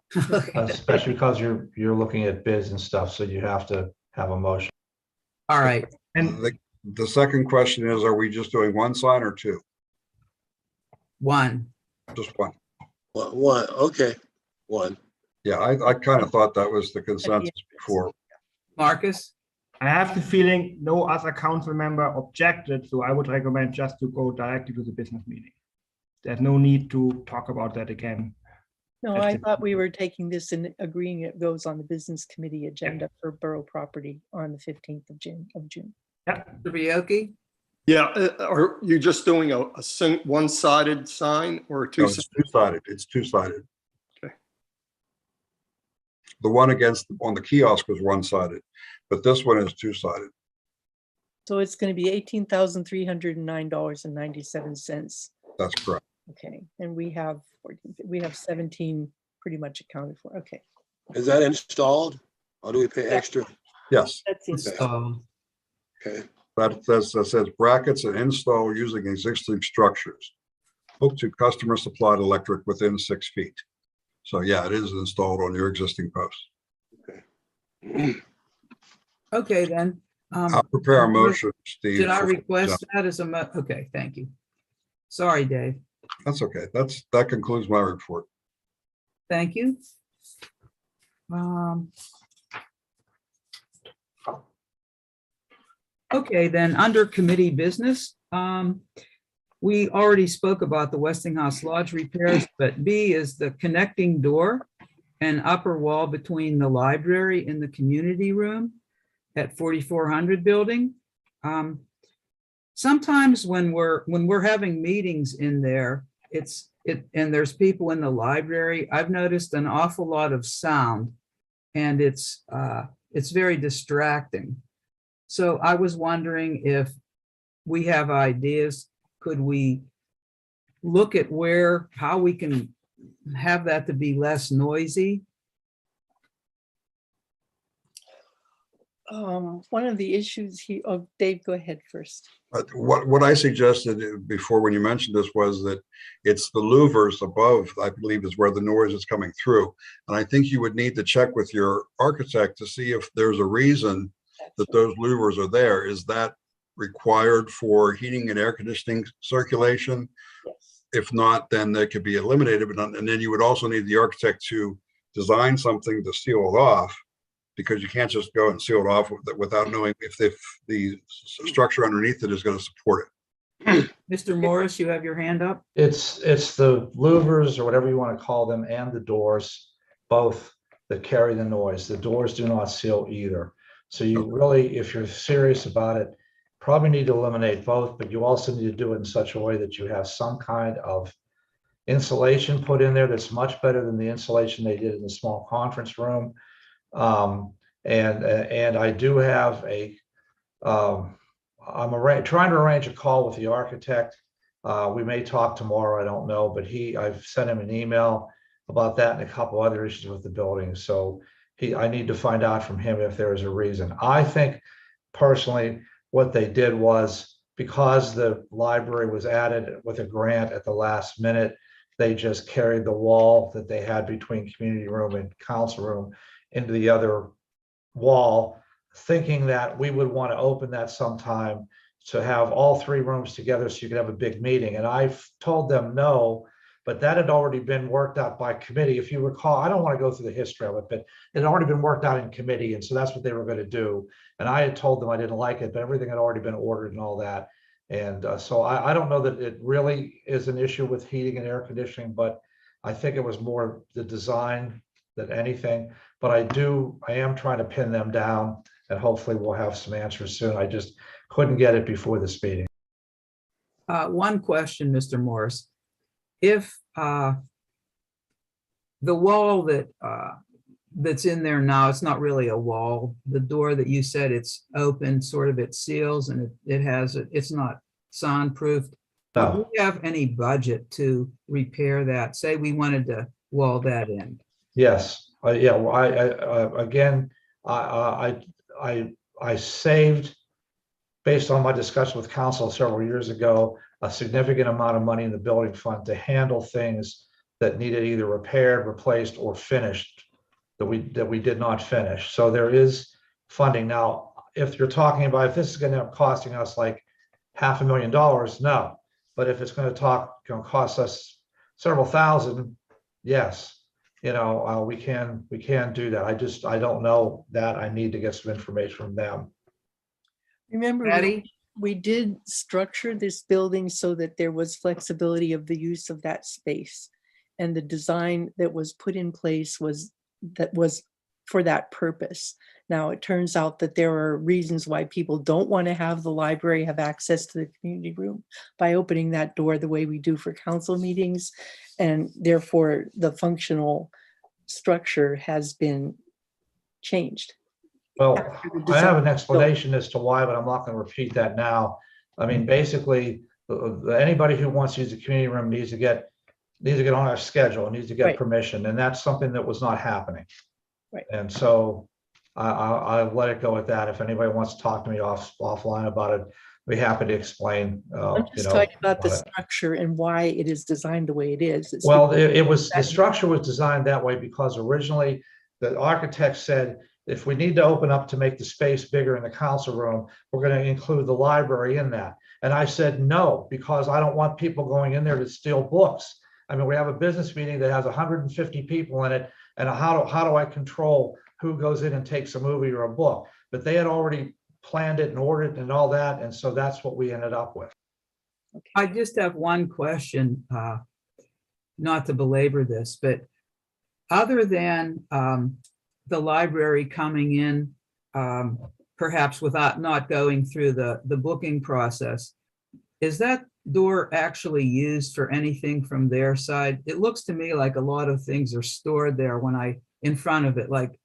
especially because you're looking at bids and stuff, so you have to have a motion. All right, And The second question is, are we just doing one sign or two? one. Just one. One, okay, one. Yeah, I kind of thought that was the consensus before. Marcus? I have the feeling no other council member objected, so I would recommend just to go directly to the business meeting. There's no need to talk about that again. No, That's I it. thought we were taking this and agreeing it goes on the business committee agenda for borough property on the 15th of June. Yeah, Mr. Bioki? Yeah, are you just doing a one-sided sign or a No, two? it's two-sided. It's two-sided. Okay. The one on the kiosk was one-sided, but this one is two-sided. So it's going to be $18,309.97. That's correct. Okay, and we have 17 pretty much accounted for. Okay. Is that installed or do we pay extra? Yes, That's it. Okay, that says brackets and install using existing structures. Hook to customer supplied electric within 6 feet. So yeah, it is installed on your existing post. Okay, then. I'll prepare a motion, Steve. Did I for- request that as a okay, thank you. Sorry, Dave. That's okay. That concludes my report. Thank you. Okay, then, under committee business, we already spoke about the Westinghouse Lodge repairs, but B is the connecting door and upper wall between the library and the community room at 4400 building. Sometimes when we're having meetings in there, and there's people in the library, I've noticed an awful lot of sound, and it's very distracting. So I was wondering if we have ideas, could we look at how we can have that to be less noisy? One of the issues Dave, go ahead first. What I suggested before when you mentioned this was that it's the louvers above, I believe, is where the noise is coming through. And I think you would need to check with your architect to see if there's a reason that those louvers are there. Is that required for heating and air conditioning circulation? Yes. If not, then they could be eliminated. And then you would also need the architect to design something to seal it off, because you can't just go and seal it off without knowing if the structure underneath it is going to support it. Mr. Morris, you have your hand up? It's the louvers or whatever you want to call them and the doors, both that carry the noise. The doors do not seal either. So you really, if you're serious about it, probably need to eliminate both, but you also need to do it in such a way that you have some kind of insulation put in there that's much better than the insulation they did in the small conference room. And I do have I'm trying to arrange a call with the architect. We may talk tomorrow, I don't know, but I've sent him an email about that and a couple other issues with the building. So I need to find out from him if there is a reason. I think personally, what they did was, because the library was added with a grant at the last minute, they just carried the wall that they had between community room and council room into the other wall, thinking that we would want to open that sometime to have all three rooms together so you could have a big meeting. And I've told them no, but that had already been worked out by committee. If you recall, I don't want to go through the history of it, but it had already been worked out in committee. And so that's what they were going to do. And I had told them I didn't like it, but everything had already been ordered and all that. And so I don't know that it really is an issue with heating and air conditioning, but I think it was more the design than anything. But I am trying to pin them down, and hopefully we'll have some answers soon. I just couldn't get it before this meeting. One question, Mr. Morris. If the wall that's in there now, it's not really a wall, the door that you said it's open, sort of, it seals, and it's not soundproofed. No. Do we have any budget to repair that? Say we wanted to wall that in. Yes, yeah. Well, I saved, based on my discussion with council several years ago, a significant amount of money in the building fund to handle things that needed either repaired, replaced, or finished that we did not finish. So there is funding now. if you're talking about if this is going to end up costing us like $500,000, no. But if it's going to cost us several thousand, yes. We can do that. I don't know that. I need to get some information from them. Remember, Patty? we did structure this building so that there was flexibility of the use of that space. And the design that was put in place was for that purpose. Now, it turns out that there are reasons why people don't want to have the library have access to the community room by opening that door the way we do for council meetings. And therefore, the functional structure has been changed. Well, After the I have design an explanation as to why, but I'm not going to repeat that now. I mean, basically, anybody who wants to use the community room needs to get on our schedule, needs to get Right. permission, and that's something that was not happening. Right. And so I'll let it go at that. If anybody wants to talk to me offline about it, I'd be happy to explain. I'm just talking about the structure and why it is designed the way it is. It's Well, because the structure was designed that way because originally the architect said, if we need to open up to make the space bigger in the council room, we're going to include the library in that. And I said, no, because I don't want people going in there to steal books. I mean, we have a business meeting that has 150 people in it. And how do I control who goes in and takes a movie or a book? But they had already planned it and ordered it and all that. And so that's what we ended up with. I just have one question, not to belabor this, but other than the library coming in, perhaps without not going through the booking process, is that door actually used for anything from their side? It looks to me like a lot of things are stored there in front of it, like,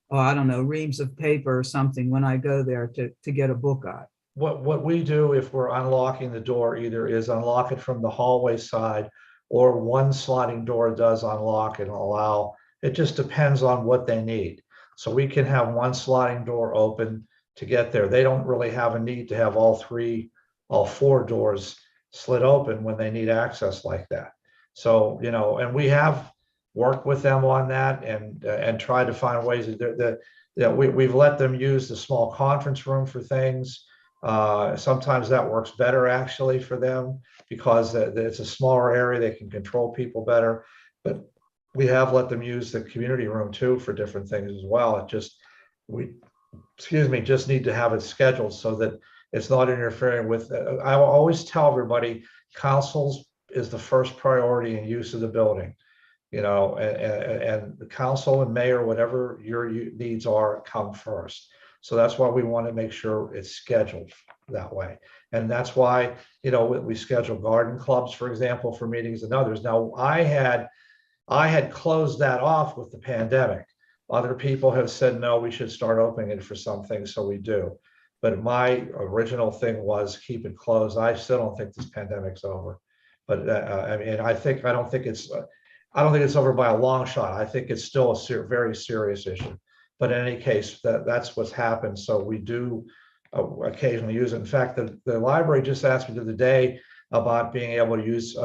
oh, I don't know, reams of paper or something when I go there to get a book out. What we do if we're unlocking the door either is unlock it from the hallway side, or one sliding door does unlock and allow. It just depends on what they need. So we can have one sliding door open to get there. They don't really have a need to have all four doors slid open when they need access like that. So, and we have worked with them on that and tried to find ways that we've let them use the small conference room for things. Sometimes that works better actually for them because it's a smaller area. They can control people better, but we have let them use the community room too for different things as well. We just need to have it scheduled so that it's not interfering with. I always tell everybody, councils is the first priority in use of the building, and the council and mayor, whatever your needs are, come first. So that's why we want to make sure it's scheduled that way. And that's why, we schedule garden clubs, for example, for meetings and others. Now, I had closed that off with the pandemic. Other people have said, no, we should start opening it for some things, so we do. But my original thing was keep it closed. I still don't think this pandemic's over. But I mean, I don't think it's over by a long shot. I think it's still a very serious issue. But in any case, that's what's happened. So we do occasionally use it. In fact, the library just asked me the other day about being able to use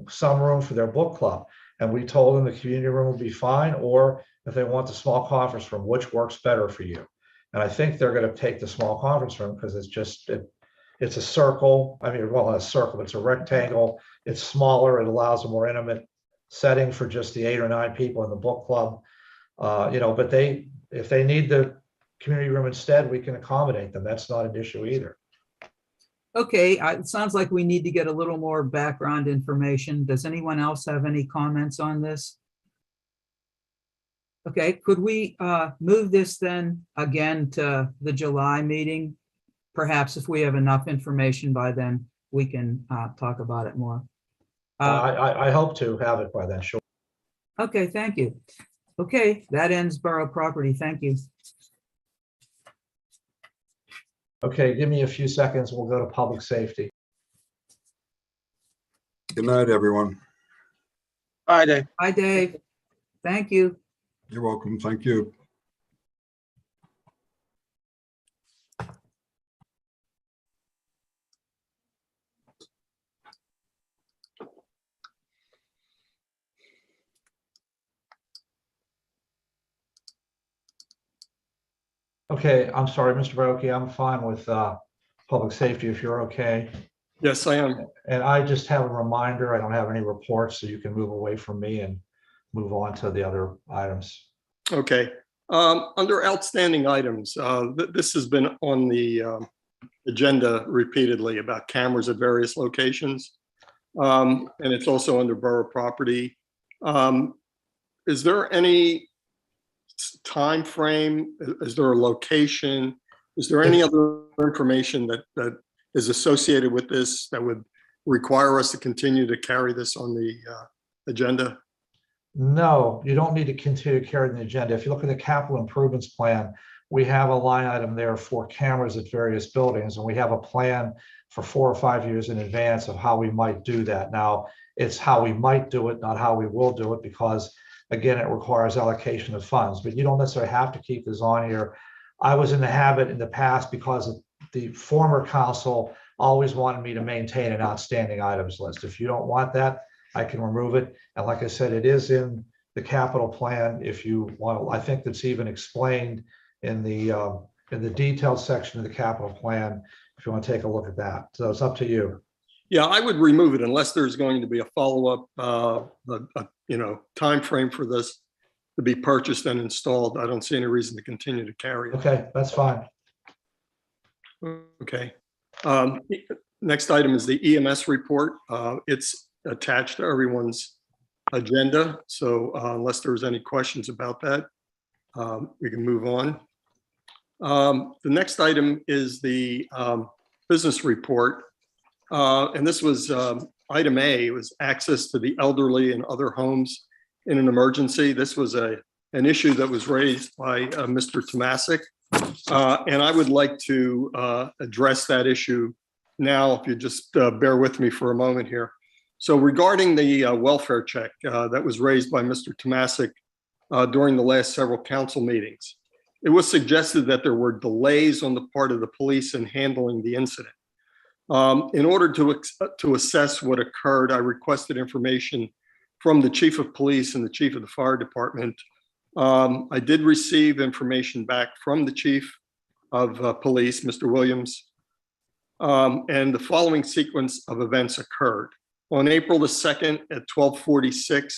some room for their book club. And we told them the community room would be fine, or if they want the small conference room, which works better for you. And I think they're going to take the small conference room because it's a circle. I mean, well, not a circle, but it's a rectangle. It's smaller. It allows a more intimate setting for just the 8 or 9 people in the book club. But if they need the community room instead, we can accommodate them. That's not an issue either. Okay, it sounds like we need to get a little more background information. Does anyone else have any comments on this? Okay, could we move this then again to the July meeting? Perhaps if we have enough information by then, we can talk about it more. I hope to have it by then, sure. Okay, thank you. Okay, that ends borough property. Thank you. Okay, give me a few seconds. We'll go to public safety. Good night, everyone. Hi, Dave. Hi, Dave. Thank you. You're welcome. Thank you. Okay, I'm sorry, Mr. Brokey, I'm fine with public safety if you're okay. Yes, I am. And I just have a reminder, I don't have any reports, so you can move away from me and move on to the other items. Okay. Under outstanding items, this has been on the agenda repeatedly about cameras at various locations. And it's also under borough property. Is there any time frame? Is there a location? Is there any other information that is associated with this that would require us to continue to carry this on the agenda? No, you don't need to continue to carry the agenda. If you look at the capital improvements plan, we have a line item there for cameras at various buildings, and we have a plan for 4 or 5 years in advance of how we might do that. Now, it's how we might do it, not how we will do it, because again, it requires allocation of funds, but you don't necessarily have to keep this on here. I was in the habit in the past because the former council always wanted me to maintain an outstanding items list. If you don't want that, I can remove it. And like I said, it is in the capital plan. If you want, I think that's even explained in the detailed section of the capital plan, if you want to take a look at that. So it's up to you. Yeah, I would remove it unless there's going to be a follow-up, time frame for this to be purchased and installed. I don't see any reason to continue to carry it. Okay, that's fine. Okay. Next item is the EMS report. It's attached to everyone's agenda. So unless there's any questions about that, we can move on. The next item is the business report. And this was item A, it was access to the elderly and other homes in an emergency. This was an issue that was raised by Mr. Tomasic. And I would like to address that issue now, if you just bear with me for a moment here. So regarding the welfare check that was raised by Mr. Tomasic during the last several council meetings, it was suggested that there were delays on the part of the police in handling the incident. In order to assess what occurred, I requested information from the chief of police and the chief of the fire department. I did receive information back from the chief of police, Mr. Williams, and the following sequence of events occurred. On April the 2nd at 12:46,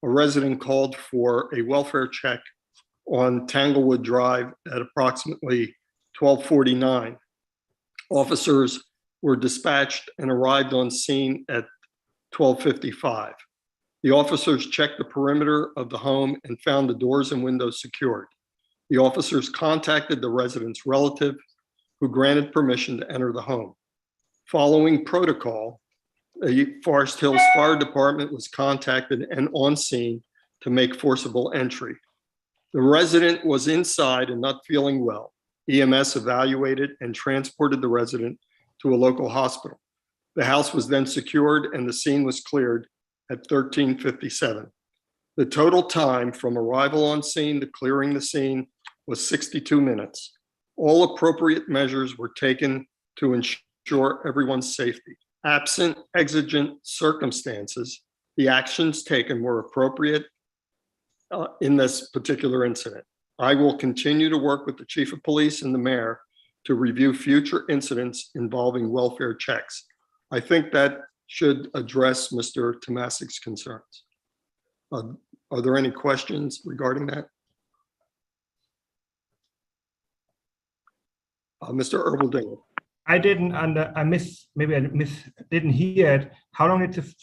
a resident called for a welfare check on Tanglewood Drive at approximately 12:49. Officers were dispatched and arrived on scene at 12:55. The officers checked the perimeter of the home and found the doors and windows secured. The officers contacted the resident's relative, who granted permission to enter the home. Following protocol, the Forest Hills Fire Department was contacted and on scene to make forcible entry. The resident was inside and not feeling well. EMS evaluated and transported the resident to a local hospital. The house was then secured and the scene was cleared at 13:57. The total time from arrival on scene to clearing the scene was 62 minutes. All appropriate measures were taken to ensure everyone's safety. Absent exigent circumstances, the actions taken were appropriate in this particular incident. I will continue to work with the chief of police and the mayor to review future incidents involving welfare checks. I think that should address Mr. Tomasic's concerns. Are there any questions regarding that? Mr. Erbelding. Didn't hear it. How long did the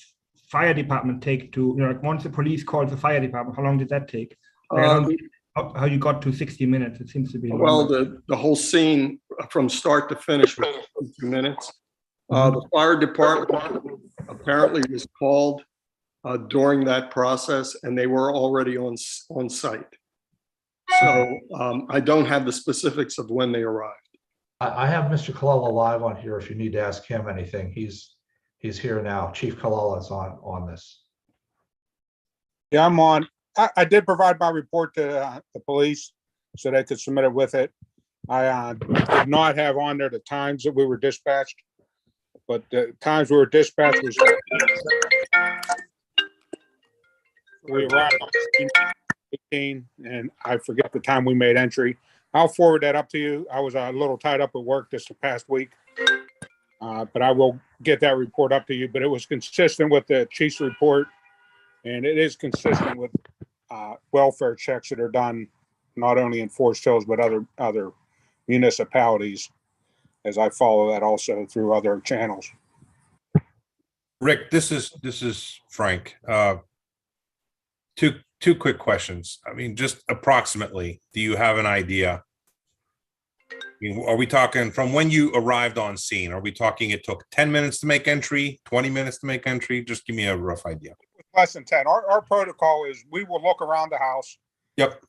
fire department take to, once the police called the fire department, how long did that take? How you got to 60 minutes? It seems to be. Well, the whole scene from start to finish was 2 minutes. The fire department apparently was called during that process, and they were already on site. So I don't have the specifics of when they arrived. I have Mr. Colella live on here if you need to ask him anything. He's here now. Chief Colella is on this. Yeah, I'm on. I did provide my report to the police so they could submit it with it. I did not have on there the times that we were dispatched, but the times we were dispatched was we arrived on 18, and I forget the time we made entry. I'll forward that up to you. I was a little tied up at work this past week. But I will get that report up to you, but it was consistent with the chief's report. And it is consistent with welfare checks that are done not only in Forest Hills, but other municipalities, as I follow that also through other channels. Rick, this is Frank. Two quick questions. I mean, just approximately, do you have an idea? I mean, are we talking from when you arrived on scene? Are we talking it took 10 minutes to make entry, 20 minutes to make entry? Just give me a rough idea. Less than 10. Our protocol is we will look around the house. Yep.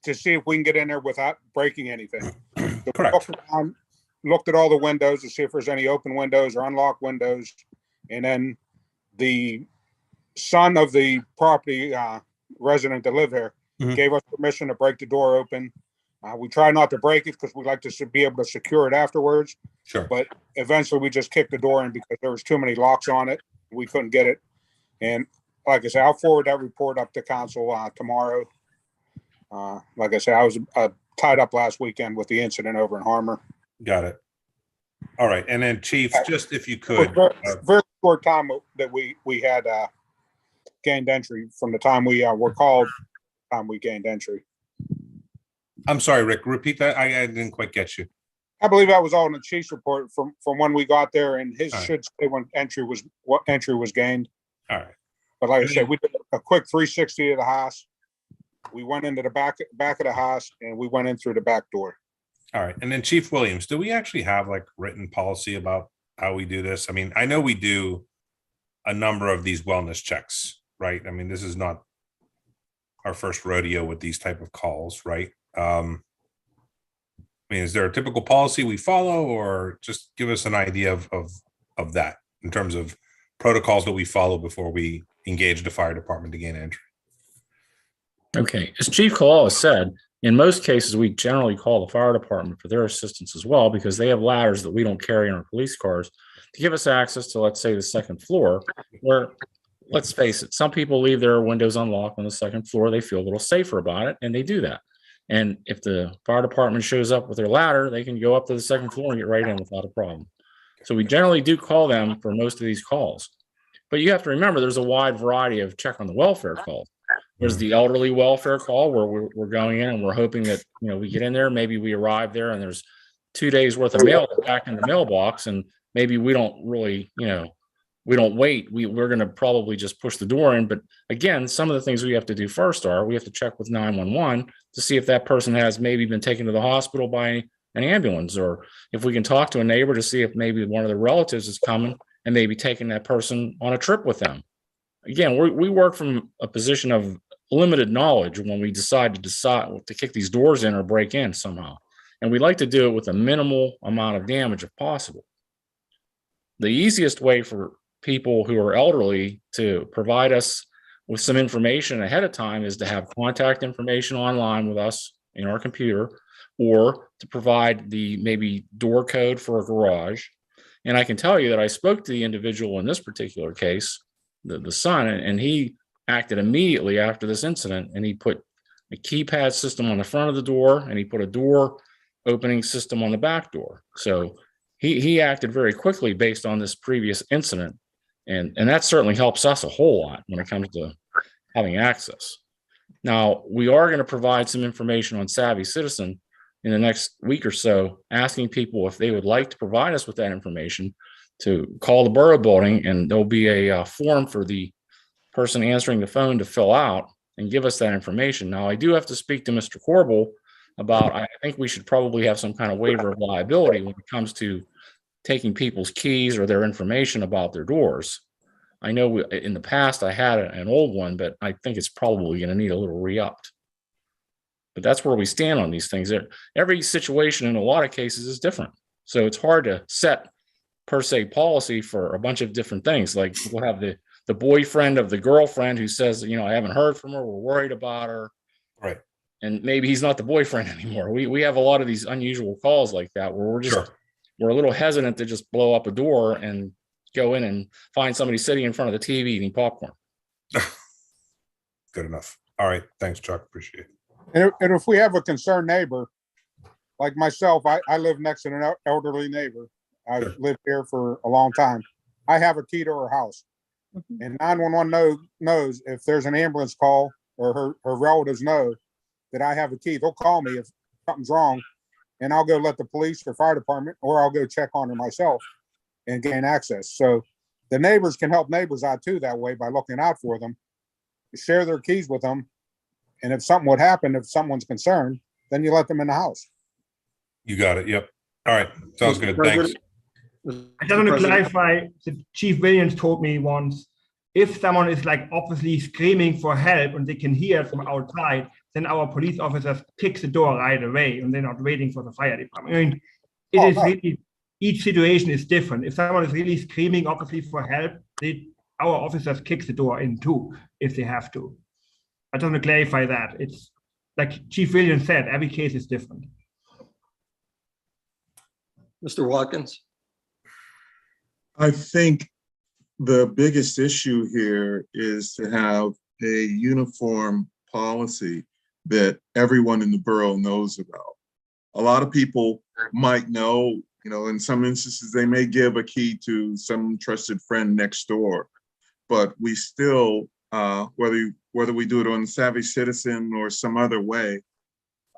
To see if we can get in there without breaking anything. So Correct. Looked at all the windows to see if there's any open windows or unlocked windows. And then the son of the property resident that live here gave us permission to break the door open. We try not to break it because we like to be able to secure it afterwards. Sure. But eventually we just kicked the door in because there was too many locks on it. We couldn't get it. And like I said, I'll forward that report up to council tomorrow. Like I said, I was tied up last weekend with the incident over in Harmer. Got it. All right. And then Chief, just if you could. Very short time that we had gained entry from the time we were called, time we gained entry. I'm sorry, Rick, repeat that. I didn't quite get you. I believe that was all in the chief's report from when we got there, and his All right. should say when entry was gained. All right. But like I said, we did a quick 360 of the house. We went into the back of the house and we went in through the back door. All right. And then Chief Williams, do we actually have like written policy about how we do this? I mean, I know we do a number of these wellness checks, right? I mean, this is not our first rodeo with these type of calls, right? I mean, is there a typical policy we follow, or just give us an idea of that in terms of protocols that we follow before we engage the fire department to gain entry? Okay, as Chief Kalala said, in most cases, we generally call the fire department for their assistance as well, because they have ladders that we don't carry in our police cars to give us access to, let's say, the second floor, where, let's face it, some people leave their windows unlocked on the second floor. They feel a little safer about it, and they do that. And if the fire department shows up with their ladder, they can go up to the second floor and get right in without a problem. So we generally do call them for most of these calls. But you have to remember, there's a wide variety of check on the welfare calls. There's the elderly welfare call where we're going in and we're hoping that, you know, we get in there, maybe we arrive there and there's 2 days worth of mail back in the mailbox, and maybe we don't really, you know, we don't wait. We're going to probably just push the door in. But again, some of the things we have to do first are we have to check with 911 to see if that person has maybe been taken to the hospital by an ambulance, or if we can talk to a neighbor to see if maybe one of the relatives is coming and maybe taking that person on a trip with them. Again, we work from a position of limited knowledge when we decide to kick these doors in or break in somehow. And we like to do it with a minimal amount of damage if possible. The easiest way for people who are elderly to provide us with some information ahead of time is to have contact information online with us in our computer, or to provide the maybe door code for a garage. And I can tell you that I spoke to the individual in this particular case, the son, and he acted immediately after this incident, and he put a keypad system on the front of the door, and he put a door opening system on the back door. So he acted very quickly based on this previous incident. And that certainly helps us a whole lot when it comes to having access. Now, we are going to provide some information on Savvy Citizen in the next week or so, asking people if they would like to provide us with that information to call the borough building, and there'll be a form for the person answering the phone to fill out and give us that information. Now, I do have to speak to Mr. Corbel about, I think we should probably have some kind of waiver of liability when it comes to taking people's keys or their information about their doors. I know in the past I had an old one, but I think it's probably going to need a little re-upped. But that's where we stand on these things. Every situation in a lot of cases is different. So it's hard to set per se policy for a bunch of different things. Like we'll have the boyfriend of the girlfriend who says, you know, I haven't heard from her, we're worried about her. Right. And maybe he's not the boyfriend anymore. We have a lot of these unusual calls like that where we're just, we're a little hesitant to just blow up a door and go in and find somebody sitting in front of the TV eating popcorn. Good enough. All right. Thanks, Chuck. Appreciate it. And if we have a concerned neighbor, like myself, I live next to an elderly neighbor. Sure. I've lived here for a long time. I have a key to her house. And 911 knows if there's an ambulance call or her relatives know that I have a key. They'll call me if something's wrong, and I'll go let the police or fire department, or I'll go check on her myself and gain access. So the neighbors can help neighbors out too that way by looking out for them, share their keys with them. And if something would happen, if someone's concerned, then you let them in the house. You got it. Yep. All right. Sounds good. Thanks. I just want to clarify that Chief Williams told me once, if someone is like obviously screaming for help and they can hear it from outside, then our police officers kick the door right away and they're not waiting for the fire department. I mean, really, each situation is different. If someone is really screaming obviously for help, our officers kick the door in too, if they have to. I just want to clarify that. It's like Chief Williams said, every case is different. Mr. Watkins? I think the biggest issue here is to have a uniform policy that everyone in the borough knows about. A lot of people might know, in some instances, they may give a key to some trusted friend next door, but we still, whether we do it on Savvy Citizen or some other way,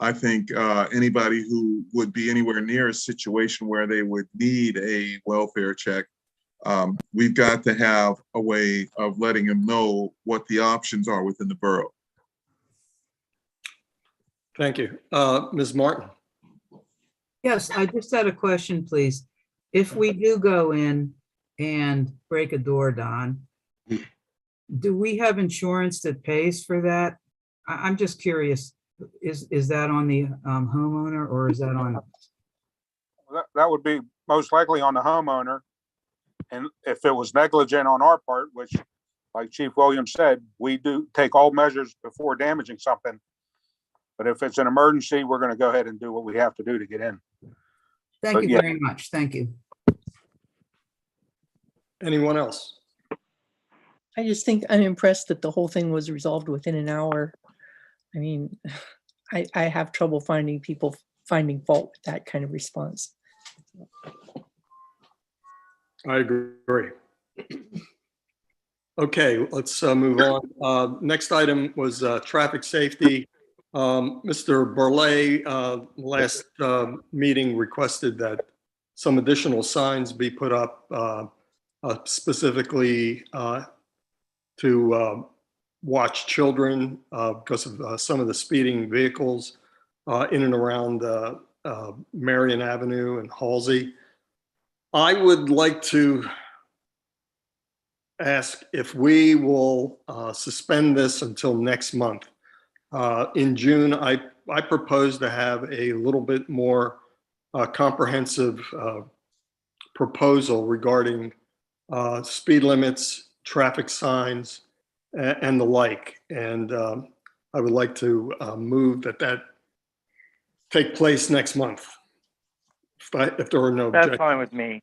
I think anybody who would be anywhere near a situation where they would need a welfare check, we've got to have a way of letting them know what the options are within the borough. Thank you. Ms. Martin? Yes, I just had a question, please. If we do go in and break a door, Don, do we have insurance that pays for that? I'm just curious, is that on the homeowner or is that on? That would be most likely on the homeowner. And if it was negligent on our part, which, like Chief Williams said, we do take all measures before damaging something. But if it's an emergency, we're going to go ahead and do what we have to do to get in. Thank you very much. Thank you. Anyone else? I just think I'm impressed that the whole thing was resolved within an hour. I mean, I have trouble finding people finding fault with that kind of response. I agree. Okay, let's move on. Next item was traffic safety. Mr. Burley, last meeting requested that some additional signs be put up specifically to watch children because of some of the speeding vehicles in and around Marion Avenue and Halsey. I would like to ask if we will suspend this until next month. In June, I propose to have a little bit more comprehensive proposal regarding speed limits, traffic signs, and the like. And I would like to move that take place next month. If there are no objections. That's fine with me.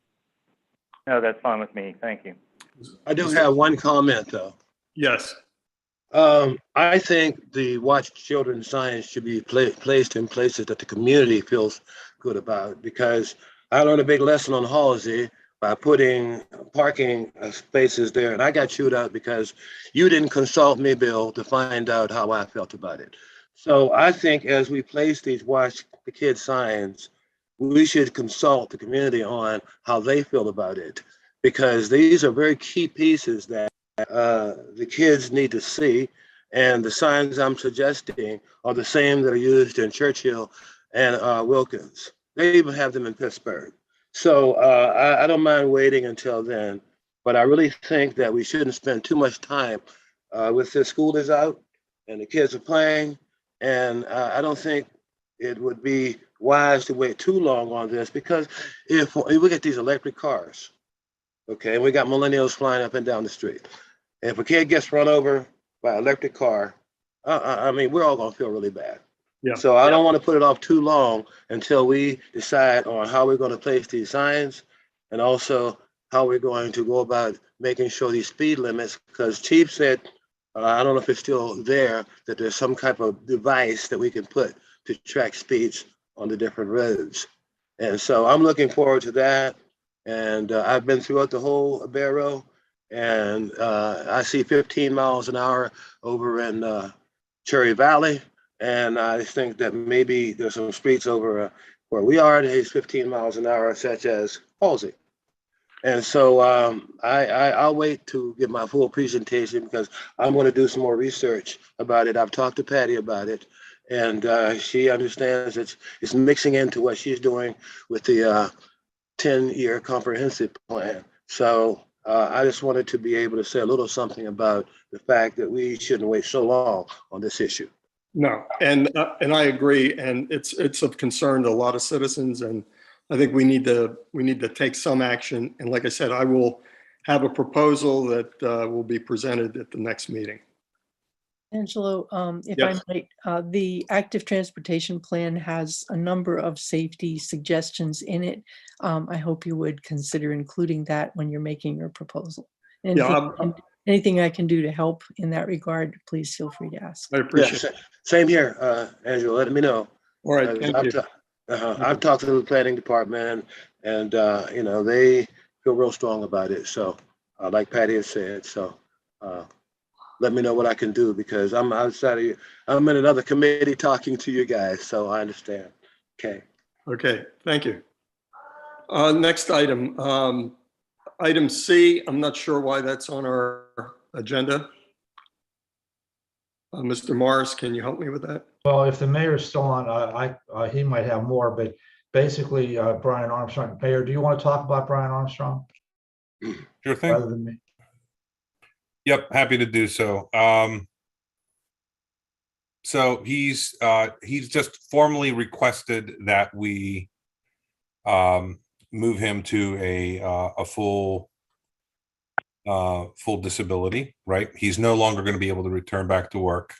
No, that's fine with me. Thank you. I do have one comment though. Yes. I think the watch children signs should be placed in places that the community feels good about, because I learned a big lesson on Halsey by putting parking spaces there, and I got chewed out because you didn't consult me, Bill, to find out how I felt about it. So I think as we place these watch the kids signs, we should consult the community on how they feel about it, because these are very key pieces that the kids need to see. And the signs I'm suggesting are the same that are used in Churchill and Wilkins. They even have them in Pittsburgh. So I don't mind waiting until then, but I really think that we shouldn't spend too much time with this. School is out and the kids are playing, and I don't think it would be wise to wait too long on this, because if we get these electric cars, okay, and we got millennials flying up and down the street, and if a kid gets run over by an electric car, I mean, we're all gonna feel really bad. Yeah. So I don't want to put it off too long until we decide on how we're going to place these signs, and also how we're going to go about making sure these speed limits, because Chief said, I don't know if it's still there, that there's some type of device that we can put to track speeds on the different roads. And so I'm looking forward to that. And I've been throughout the whole Barrow, and I see 15 miles an hour over in Cherry Valley. And I think that maybe there's some streets over where we are that is 15 miles an hour, such as Halsey. And so I'll wait to give my full presentation because I'm going to do some more research about it. I've talked to Patty about it, and she understands it's mixing into what she's doing with the 10-year comprehensive plan. So I just wanted to be able to say a little something about the fact that we shouldn't wait so long on this issue. No, and I agree, and it's of concern to a lot of citizens, and I think we need to take some action. And like I said, I will have a proposal that will be presented at the next meeting. Angelo, if Yes. I might, the active transportation plan has a number of safety suggestions in it. I hope you would consider including that when you're making your proposal. And Yeah, anything I can do to help in that regard, please feel free to ask. I appreciate it. Same here, Angela. Let me know. All right, thank you. I've talked to the planning department, and they feel real strong about it. So, like Patty has said, so let me know what I can do because I'm outside of you. I'm in another committee talking to you guys, so I understand. Okay. Okay, thank you. Next item, item C. I'm not sure why that's on our agenda. Mr. Morris, can you help me with that? Well, if the mayor's still on, he might have more, but basically, Brian Armstrong, Mayor, do you want to talk about Brian Armstrong Sure thing. rather than me? Yep, happy to do so. So he's just formally requested that we move him to a full disability, right? He's no longer going to be able to return back to work.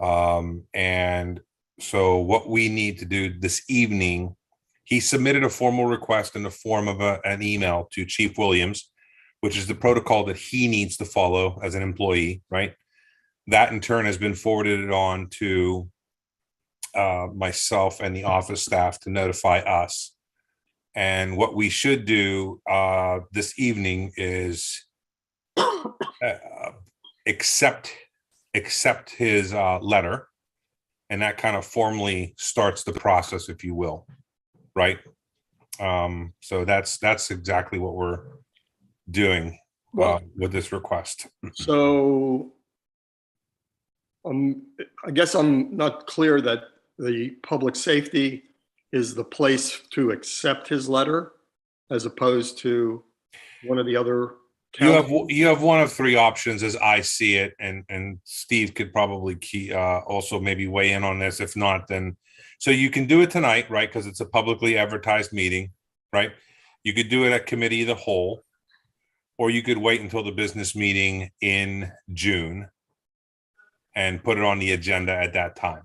And so what we need to do this evening, he submitted a formal request in the form of an email to Chief Williams, which is the protocol that he needs to follow as an employee, right? That in turn has been forwarded on to myself and the office staff to notify us. And what we should do this evening is accept his letter, and that kind of formally starts the process, if you will, right? So that's exactly what we're doing with this request. So I guess I'm not clear that the public safety is the place to accept his letter as opposed to one of the other. You have one of three options as I see it, and Steve could probably also maybe weigh in on this. If not, then so you can do it tonight, right? Because it's a publicly advertised meeting, right? You could do it at committee of the whole, or you could wait until the business meeting in June and put it on the agenda at that time.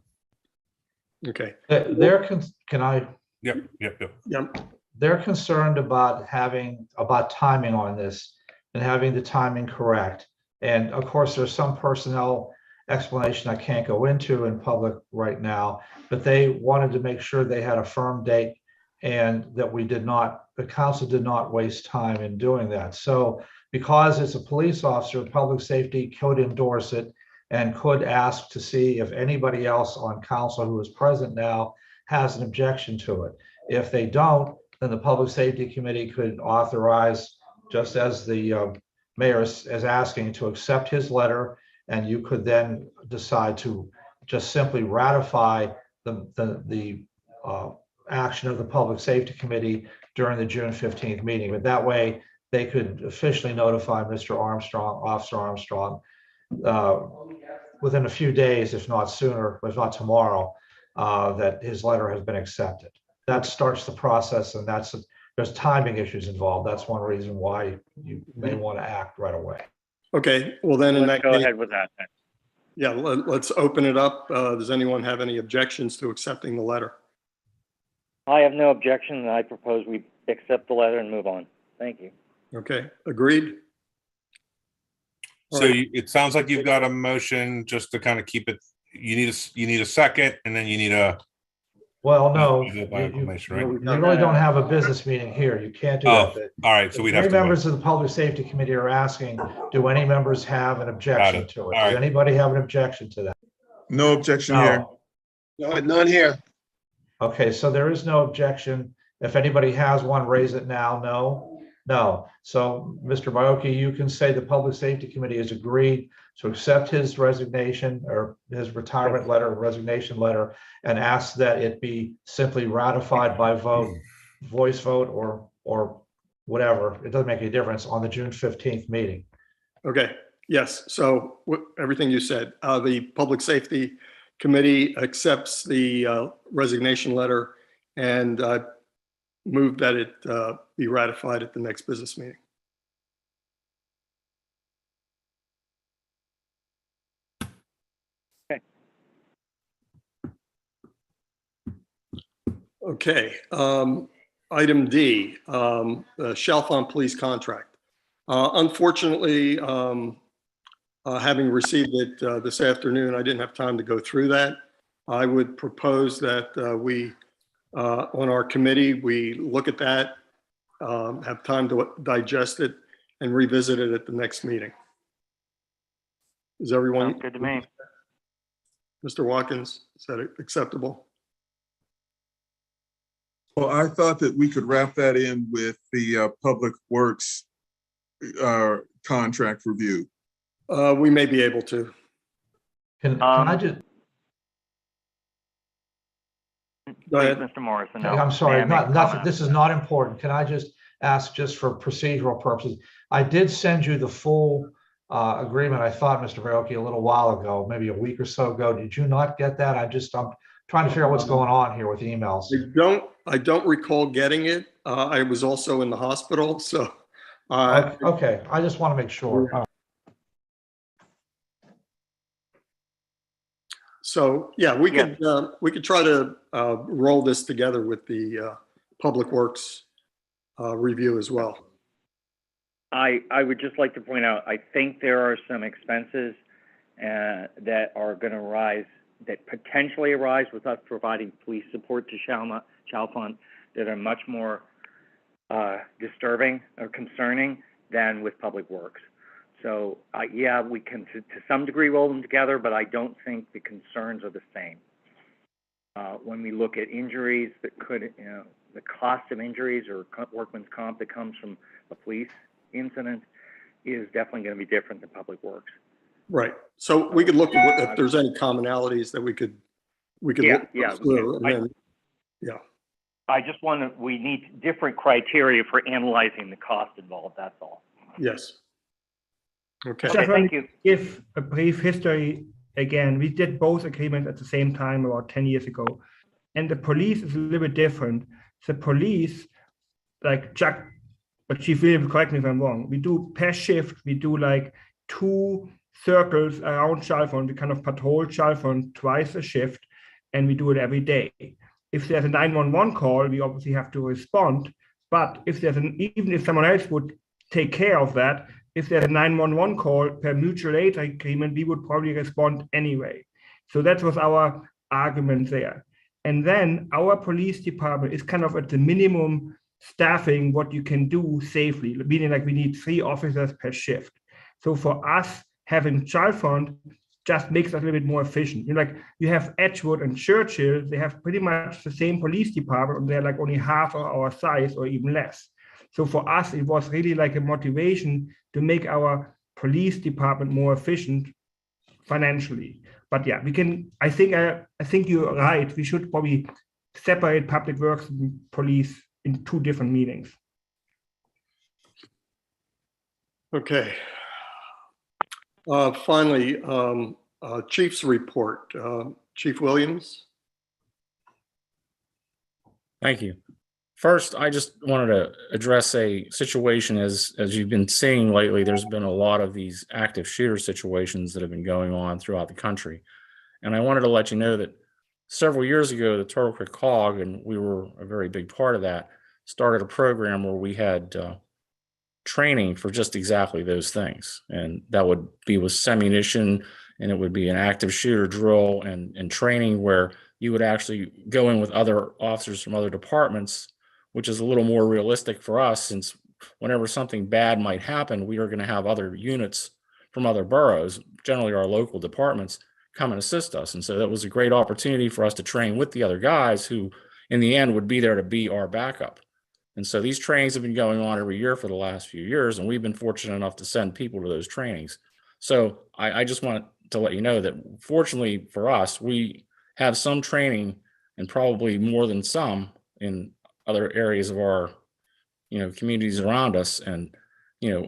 Okay. Can I? Yep. They're concerned about timing on this and having the timing correct. And of course, there's some personnel explanation I can't go into in public right now, but they wanted to make sure they had a firm date and that the council did not waste time in doing that. So because it's a police officer, public safety could endorse it and could ask to see if anybody else on council who is present now has an objection to it. If they don't, then the Public Safety Committee could authorize, just as the mayor is asking, to accept his letter, and you could then decide to just simply ratify the action of the Public Safety Committee during the June 15th meeting. But that way, they could officially notify Mr. Armstrong, Officer Armstrong, within a few days, if not sooner, if not tomorrow, that his letter has been accepted. That starts the process, and there's timing issues involved. That's one reason why you may want to act right away. Okay, well then in that Let's go case, ahead with that then. yeah, let's open it up. Does anyone have any objections to accepting the letter? I have no objection, and I propose we accept the letter and move on. Thank you. Okay, agreed? So it sounds like you've got a motion just to kind of keep it. You need a second, and then you need a Well, no, Review by you acclamation, right? really don't have a business meeting here. You can't do Oh, that. all right, so The we'd three have to wait. members of the Public Safety Committee are asking, do any members have an objection it. to it? All Does right. anybody have an objection to that? No objection here. No. No, none here. Okay, so there is no objection. If anybody has one, raise it now. No? No. So, Mr. Baoki, you can say the Public Safety Committee has agreed to accept his resignation or his retirement letter, resignation letter, and ask that it be simply ratified by vote, voice vote, or whatever. It doesn't make any difference on the June 15th meeting. Okay, yes, so everything you said, the Public Safety Committee accepts the resignation letter and move that it be ratified at the next business meeting. Okay, item D, the Chalfont Police contract. Unfortunately, having received it this afternoon, I didn't have time to go through that. I would propose that we, on our committee, we look at that, have time to digest it and revisit it at the next meeting. Is everyone? Sounds good to me. Mr. Watkins, is that acceptable? Well, I thought that we could wrap that in with the Public Works contract review. We may be able to. Can I just, Go ahead. Mr. Morrison. No. I'm sorry, May I make a nothing, comment? this is not important. Can I just ask, just for procedural purposes? I did send you the full agreement, I thought, Mr. Baoki, a little while ago, maybe a week or so ago. Did you not get that? I'm trying to figure out what's going on here with the emails. I don't recall getting it. I was also in the hospital, so. Okay, I just want to make sure. So, yeah, we could try to roll this together with the Public Works review as well. I would just like to point out, I think there are some expenses that are going to arise, that potentially arise with us providing police support to Chalfont that are much more disturbing or concerning than with Public Works. So, yeah, we can to some degree roll them together, but I don't think the concerns are the same. When we look at injuries that could, the cost of injuries or workman's comp that comes from a police incident is definitely going to be different than Public Works. Right. So we could look at if there's any commonalities that we could look through. And then, I just we need different criteria for analyzing the cost involved, that's all. Yes. Okay. Okay, thank you. Give a brief history again. We did both agreements at the same time about 10 years ago. And the police is a little bit different. The police, like Chuck, but Chief Williams, correct me if I'm wrong, we do per shift, we do like 2 circles around Chalfont. We kind of patrol Chalfont twice a shift, and we do it every day. If there's a 911 call, we obviously have to respond. But if there's even if someone else would take care of that, if there's a 911 call per mutual aid agreement, we would probably respond anyway. So that was our argument there. And then our police department is kind of at the minimum staffing what you can do safely, meaning like we need 3 officers per shift. So for us, having Chalfont just makes us a little bit more efficient. Like you have Edgewood and Churchill, they have pretty much the same police department, and they're like only half of our size or even less. So for us, it was really like a motivation to make our police department more efficient financially. But yeah, we can. I think you're right. We should probably separate Public Works and police in 2 different meetings. Okay. Finally, Chief's report. Chief Williams. Thank you. First, I just wanted to address a situation as you've been seeing lately, there's been a lot of these active shooter situations that have been going on throughout the country. And I wanted to let you know that several years ago, the Turtle Creek COG, and we were a very big part of that, started a program where we had training for just exactly those things. And that would be with semunition, and it would be an active shooter drill and training where you would actually go in with other officers from other departments, which is a little more realistic for us, since whenever something bad might happen, we are going to have other units from other boroughs, generally our local departments, come and assist us. And so that was a great opportunity for us to train with the other guys who, in the end, would be there to be our backup. And so these trainings have been going on every year for the last few years, and we've been fortunate enough to send people to those trainings. So I just want to let you know that fortunately for us, we have some training, and probably more than some in other areas of our, communities around us. And,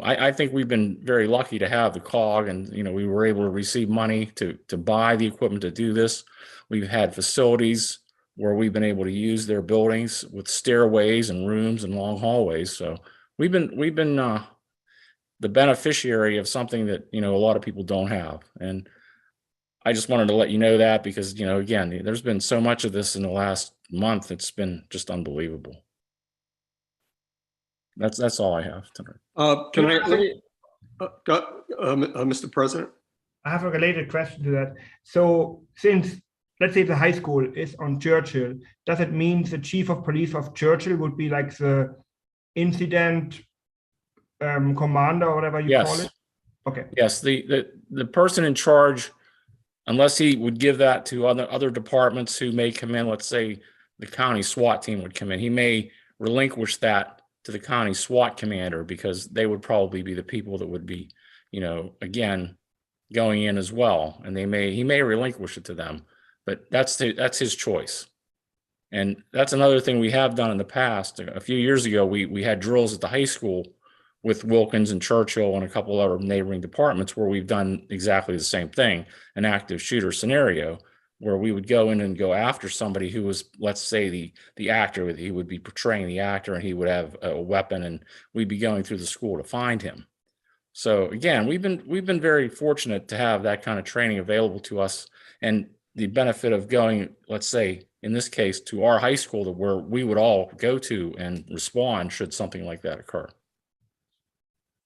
I think we've been very lucky to have the COG, and, we were able to receive money to buy the equipment to do this. We've had facilities where we've been able to use their buildings with stairways and rooms and long hallways. So we've been the beneficiary of something that, a lot of people don't have. And I just wanted to let you know that, because, again, there's been so much of this in the last month. It's been just unbelievable. That's all I have tonight. Can Mr. President? I have a related question to that. So since, let's say, the high school is on Churchill, does it mean the chief of police of Churchill would be like the incident commander or whatever you call it? Okay. Yes, the person in charge, unless he would give that to other departments who may come in, let's say the county SWAT team would come in, he may relinquish that to the county SWAT commander, because they would probably be the people that would be, again, going in as well. And he may relinquish it to them, but that's his choice. And that's another thing we have done in the past. A few years ago, we had drills at the high school with Wilkins and Churchill and a couple other neighboring departments, where we've done exactly the same thing, an active shooter scenario, where we would go in and go after somebody who was, let's say, the actor. He would be portraying the actor, and he would have a weapon, and we'd be going through the school to find him. So again, we've been very fortunate to have that kind of training available to us, and the benefit of going, let's say, in this case, to our high school, where we would all go to and respond should something like that occur.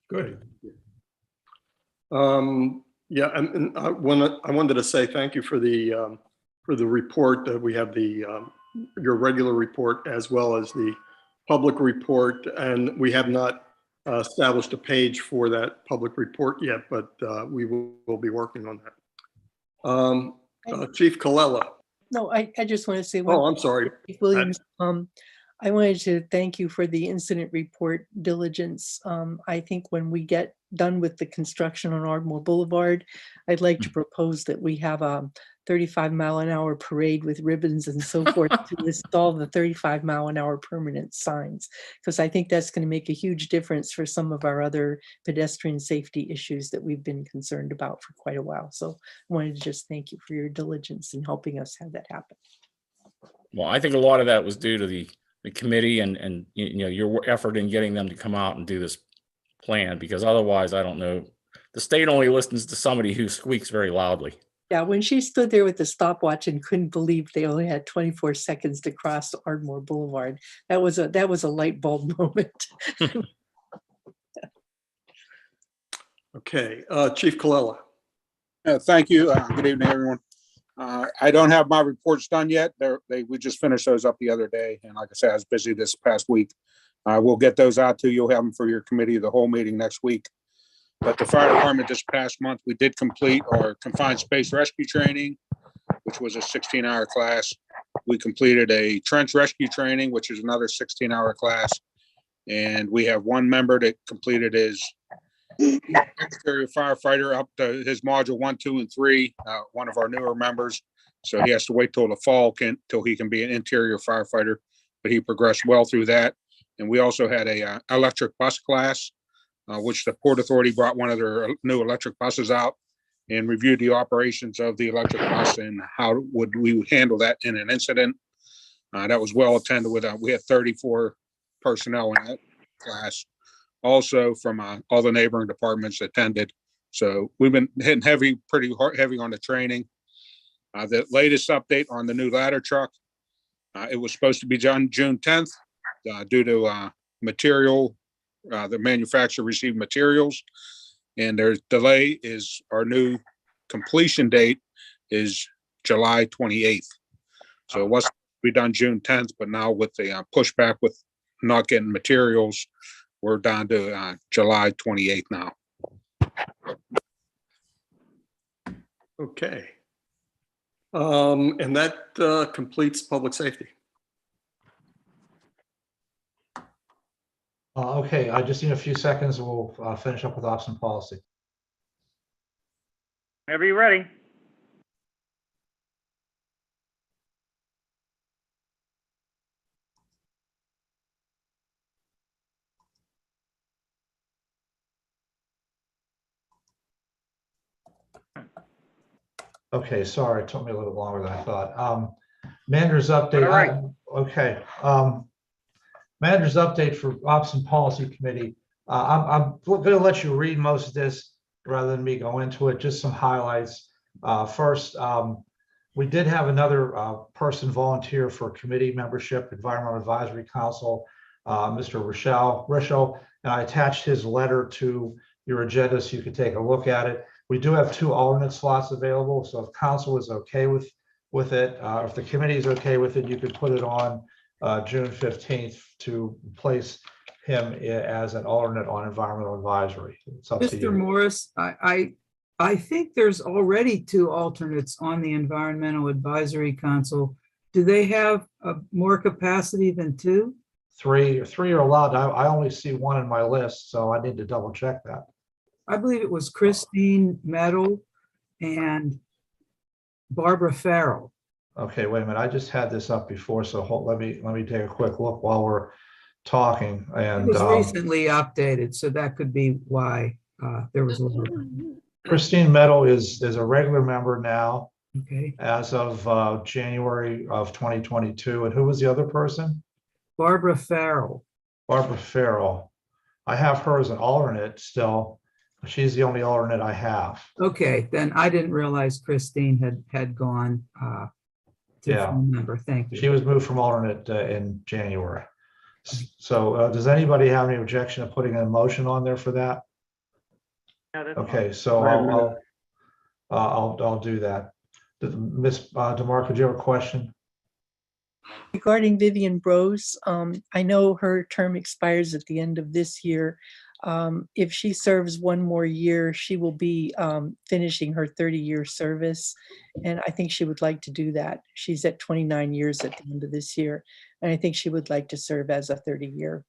Good. Yeah, and I wanted to say thank you for the report. That we have your regular report as well as the public report, and we have not established a page for that public report yet, but we will be working on that. Chief Colella. No, I just want to say. Oh, I'm sorry. Chief Williams, I wanted to thank you for the incident report diligence. I think when we get done with the construction on Ardmore Boulevard, I'd like to propose that we have a 35-mile-an-hour parade with ribbons and so forth to install the 35-mile-an-hour permanent signs, because I think that's going to make a huge difference for some of our other pedestrian safety issues that we've been concerned about for quite a while. So I wanted to just thank you for your diligence in helping us have that happen. Well, I think a lot of that was due to the committee and your effort in getting them to come out and do this plan, because otherwise, I don't know, the state only listens to somebody who squeaks very loudly. Yeah, when she stood there with the stopwatch and couldn't believe they only had 24 seconds to cross Ardmore Boulevard, that was a light bulb moment. Okay, Chief Colella. Thank you. Good evening, everyone. I don't have my reports done yet. We just finished those up the other day. And like I said, I was busy this past week. We'll get those out to you. You'll have them for your committee of the whole meeting next week. But the fire department this past month, we did complete our confined space rescue training, which was a 16-hour class. We completed a trench rescue training, which is another 16-hour class. And we have one member that completed his exterior firefighter up to his module 1, 2, and 3, one of our newer members. So he has to wait till the fall till he can be an interior firefighter, but he progressed well through that. And we also had a electric bus class, which the Port Authority brought one of their new electric buses out and reviewed the operations of the electric bus and how would we handle that in an incident. That was well attended with. We had 34 personnel in that class. Also from all the neighboring departments attended. So we've been hitting pretty heavy on the training. The latest update on the new ladder truck, it was supposed to be done June 10th due to material. The manufacturer received materials and their delay is our new completion date is July 28th. So it was to be done June 10th, but now with the pushback with not getting materials, we're down to July 28th now. Okay. And that completes public safety. Okay, I just need a few seconds. We'll finish up with ops and policy. Whenever you're ready. Okay, sorry, it took me a little longer than I thought. Manager's update. All right. Okay. Manager's update for Ops and Policy Committee. I'm going to let you read most of this rather than me go into it, just some highlights. First, we did have another person volunteer for committee membership, Environmental Advisory Council, Mr. Rischel, and I attached his letter to your agenda so you could take a look at it. We do have 2 alternate slots available, so if council is okay with it, if the committee is okay with it, you could put it on June 15th to place him as an alternate on environmental advisory. It's up to Mr. you. Morris, I think there's already 2 alternates on the Environmental Advisory Council. Do they have more capacity than 2? Three are allowed. I only see 1 in my list, so I need to double check that. I believe it was Christine Meadow and Barbara Farrell. Okay, wait a minute. I just had this up before, so let me take a quick look while we're talking. It And was recently updated, so that could be why there was a little. Christine Meadow is a regular member now Okay. as of January of 2022. And who was the other person? Barbara Farrell. Barbara Farrell. I have her as an alternate still. She's the only alternate I have. Okay, then I didn't realize Christine had gone to Yeah. full member. Thank She you. was moved from alternate in January. So does anybody have any objection to putting a motion on there for that? Yeah, that's fine. Okay, so I'll do that. Ms. DeMarco, do you have a question? Regarding Vivian Brose, I know her term expires at the end of this year. If she serves 1 more year, she will be finishing her 30-year service. And I think she would like to do that. She's at 29 years at the end of this year. And I think she would like to serve as a 30-year.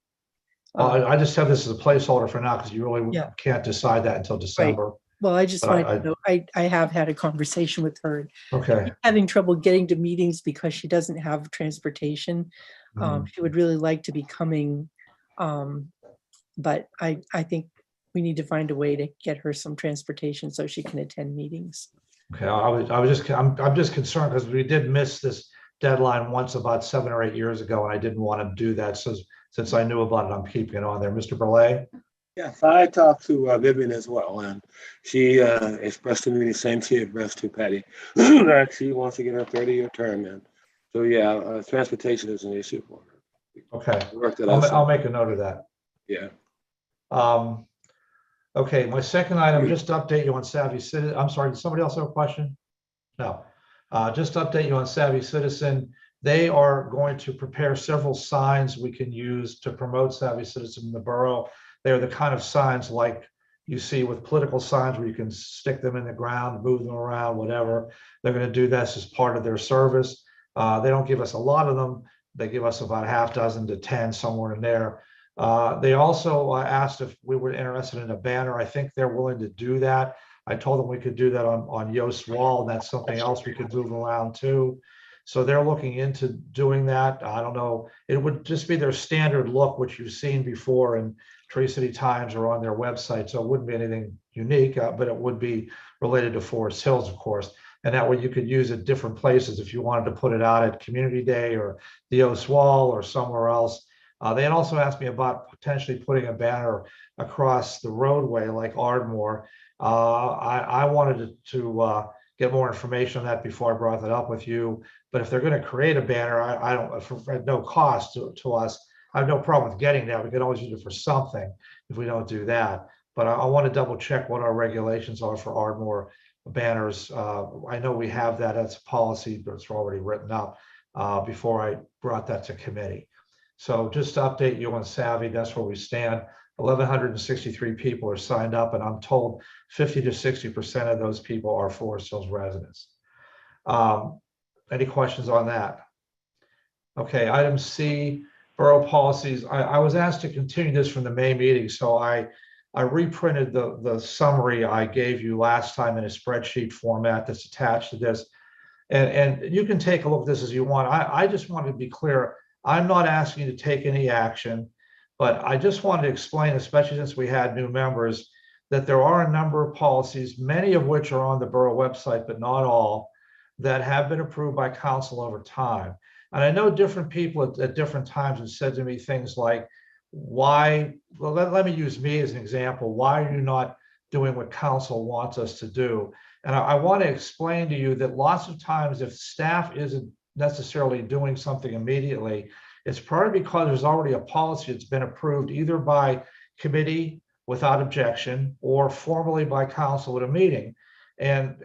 I just have this as a placeholder for now because you really Yeah. can't decide that until December. Well, I just But wanted I- to know, I have had a conversation with her. Okay. Having trouble getting to meetings because she doesn't have transportation. She would really like to be coming. But I think we need to find a way to get her some transportation so she can attend meetings. Okay, I'm just concerned because we did miss this deadline once about 7 or 8 years ago, and I didn't want to do that. So since I knew about it, I'm keeping it on there. Mr. Burley? Yes, I talked to Vivian as well, and she expressed to me the same she expressed to Patty, that she wants to get her 30-year term in. So yeah, transportation is an issue for her. Okay, Work that out. I'll make a note of that. Yeah. Okay, my second item, just to update you on Savvy Citizen. I'm sorry, did somebody else have a question? No. Just to update you on Savvy Citizen. They are going to prepare several signs we can use to promote Savvy Citizen in the borough. They're the kind of signs like you see with political signs where you can stick them in the ground, move them around, whatever. They're going to do this as part of their service. They don't give us a lot of them. They give us about 6 to 10, somewhere in there. They also asked if we were interested in a banner. I think they're willing to do that. I told them we could do that on Yost's wall, and that's something else we could move around too. So they're looking into doing that. I don't know. It would just be their standard look, which you've seen before in Tree City Times or on their website. So it wouldn't be anything unique, but it would be related to Forest Hills, of course. And that way you could use it different places if you wanted to put it out at Community Day or the Yost Wall or somewhere else. They had also asked me about potentially putting a banner across the roadway like Ardmore. I wanted to get more information on that before I brought that up with you. But if they're going to create a banner, I don't, at no cost to us, I have no problem with getting that. We can always use it for something if we don't do that. But I want to double check what our regulations are for Ardmore banners. I know we have that as a policy, but it's already written up. before I brought that to committee. So just to update you on Savvy, that's where we stand. 1,163 people are signed up, and I'm told 50 to 60% of those people are Forest Hills residents. Any questions on that? Okay, item C, borough policies. I was asked to continue this from the May meeting, so I reprinted the summary I gave you last time in a spreadsheet format that's attached to this. And you can take a look at this as you want. I just wanted to be clear. I'm not asking you to take any action, but I just wanted to explain, especially since we had new members, that there are a number of policies, many of which are on the borough website, but not all, that have been approved by council over time. And I know different people at different times have said to me things like, why, well, let me use me as an example. Why are you not doing what council wants us to do? And I want to explain to you that lots of times if staff isn't necessarily doing something immediately, it's probably because there's already a policy that's been approved either by committee without objection or formally by council at a meeting. And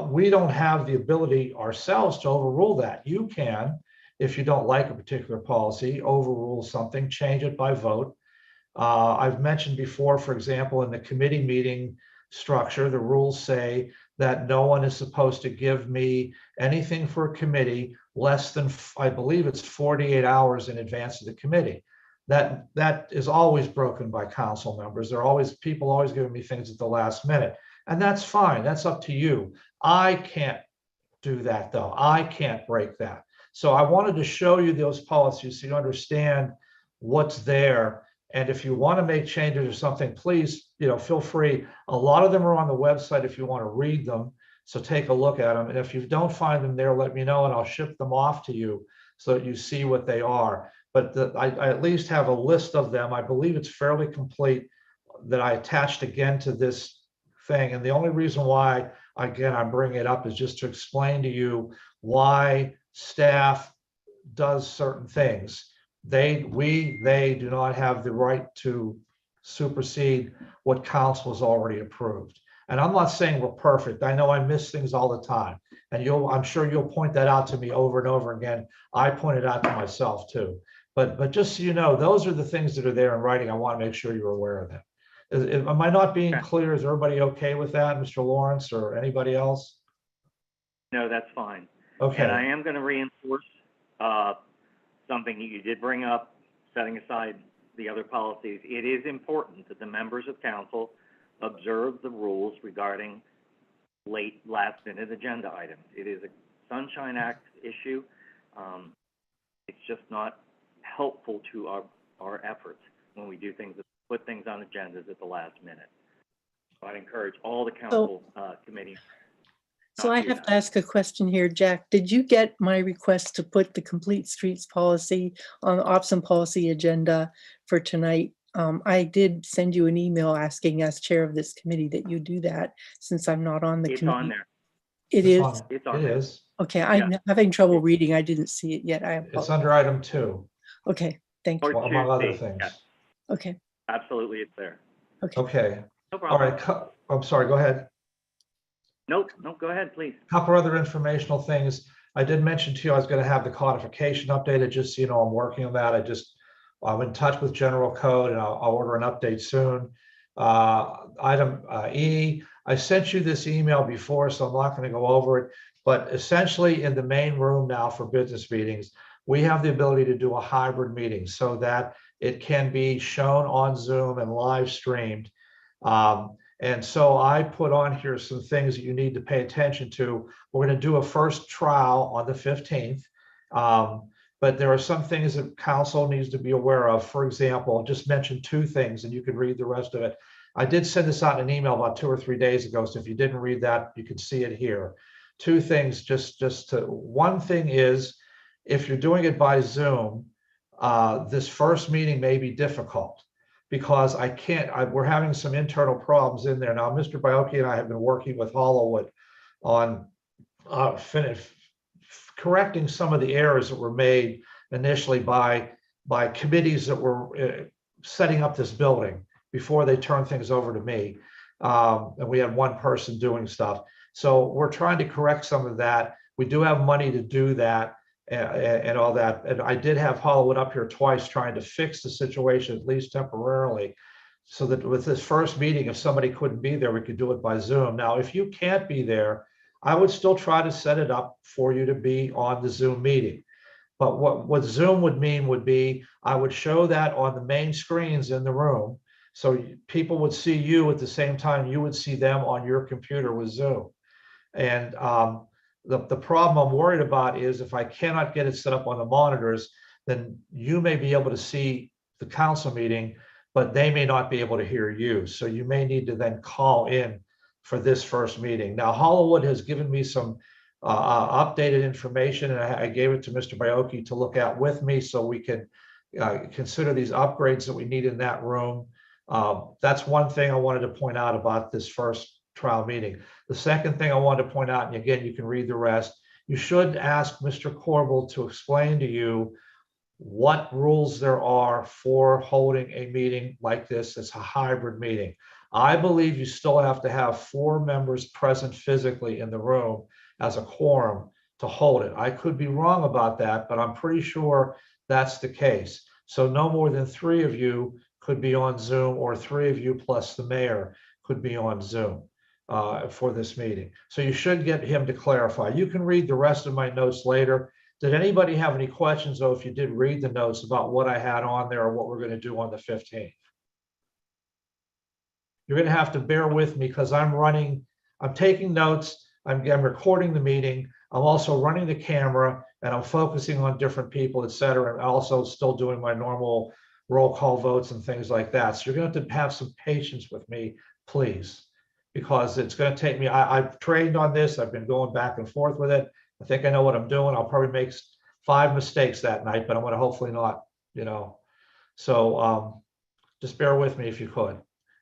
we don't have the ability ourselves to overrule that. You can, if you don't like a particular policy, overrule something, change it by vote. I've mentioned before, for example, in the committee meeting structure, the rules say that no one is supposed to give me anything for a committee less than, I believe it's 48 hours in advance of the committee. That is always broken by council members. There are always people always giving me things at the last minute. And that's fine. That's up to you. I can't do that, though. I can't break that. So I wanted to show you those policies so you understand what's there. And if you want to make changes or something, please, feel free. A lot of them are on the website if you want to read them. So take a look at them. And if you don't find them there, let me know and I'll ship them off to you so that you see what they are. But I at least have a list of them. I believe it's fairly complete that I attached again to this thing. And the only reason why, again, I'm bringing it up is just to explain to you why staff does certain things. They do not have the right to supersede what council has already approved. And I'm not saying we're perfect. I know I miss things all the time. And I'm sure you'll point that out to me over and over again. I point it out to myself too. But just so you know, those are the things that are there in writing. I want to make sure you're aware of them. Am I not being clear? Is everybody okay with that, Mr. Lawrence or anybody else? No, that's fine. Okay. And I am going to reinforce something you did bring up, setting aside the other policies. It is important that the members of council observe the rules regarding last-minute agenda items. It is a Sunshine Act issue. It's just not helpful to our efforts when we do things, put things on agendas at the last minute. So I'd encourage all the council committees. So I have to ask a question here, Jack. Did you get my request to put the complete streets policy on the ops and policy agenda for tonight? I did send you an email asking as chair of this committee that you do that since I'm not on the committee. It's on there. It is? It's on there. It is. Okay, I'm having trouble reading. I didn't see it yet. It's under item 2. Okay, thank you. Or Among other 2C, things. yes. Okay, Absolutely, it's there. Okay. No All problem. right. I'm sorry. Go ahead. Nope, go ahead, please. Couple other informational things. I did mention to you I was going to have the codification updated. Just so you know, I'm working on that. I'm in touch with General Code and I'll order an update soon. Item E, I sent you this email before, so I'm not going to go over it. But essentially, in the main room now for business meetings, we have the ability to do a hybrid meeting so that it can be shown on Zoom and live streamed. And so I put on here some things that you need to pay attention to. We're going to do a first trial on the 15th. But there are some things that council needs to be aware of. For example, I'll just mention 2 things and you can read the rest of it. I did send this out in an email about 2 or 3 days ago. So if you didn't read that, you can see it here. 2 things, one thing is, if you're doing it by Zoom, this first meeting may be difficult because we're having some internal problems in there. Now, Mr. Baiocchi and I have been working with Hollowwood on correcting some of the errors that were made initially by committees that were setting up this building before they turned things over to me. And we had one person doing stuff. So we're trying to correct some of that. We do have money to do that. and all that. And I did have Hollywood up here twice trying to fix the situation, at least temporarily, so that with this first meeting, if somebody couldn't be there, we could do it by Zoom. Now, if you can't be there, I would still try to set it up for you to be on the Zoom meeting. But what Zoom would mean would be, I would show that on the main screens in the room. So people would see you at the same time you would see them on your computer with Zoom. And the problem I'm worried about is if I cannot get it set up on the monitors, then you may be able to see the council meeting, but they may not be able to hear you. So you may need to then call in for this first meeting. Now, Hollywood has given me some updated information, and I gave it to Mr. Baiocchi to look at with me so we can consider these upgrades that we need in that room. That's one thing I wanted to point out about this first trial meeting. The second thing I wanted to point out, and again, you can read the rest, you should ask Mr. Corbel to explain to you what rules there are for holding a meeting like this. It's a hybrid meeting. I believe you still have to have 4 members present physically in the room as a quorum to hold it. I could be wrong about that, but I'm pretty sure that's the case. So no more than 3 of you could be on Zoom, or 3 of you plus the mayor could be on Zoom for this meeting. So you should get him to clarify. You can read the rest of my notes later. Did anybody have any questions, though, if you did read the notes about what I had on there or what we're going to do on the 15th? You're going to have to bear with me because I'm taking notes, I'm recording the meeting, I'm also running the camera, and I'm focusing on different people, et cetera, and also still doing my normal roll call votes and things like that. So you're going to have some patience with me, please, because it's going to take me, I've trained on this, I've been going back and forth with it. I think I know what I'm doing. I'll probably make 5 mistakes that night, but I'm going to hopefully not, So just bear with me if you could.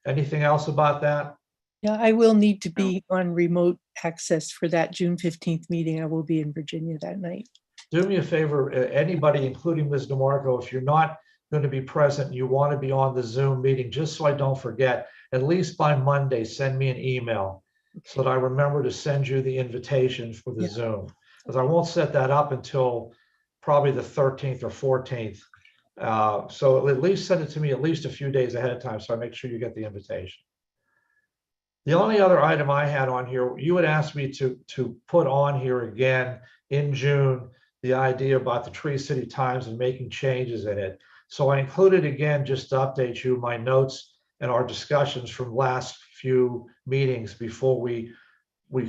Anything else about that? Yeah, I will need to be on remote access for that June 15th meeting. I will be in Virginia that night. Do me a favor, anybody, including Ms. DeMarco, if you're not going to be present, you want to be on the Zoom meeting, just so I don't forget, at least by Monday, send me an email so that I remember to send you the invitation for the Zoom. Because I won't set that up until probably the 13th or 14th. So at least send it to me at least a few days ahead of time so I make sure you get the invitation. The only other item I had on here, you had asked me to put on here again in June, the idea about the Tree City Times and making changes in it. So I included again, just to update you, my notes and our discussions from last few meetings before we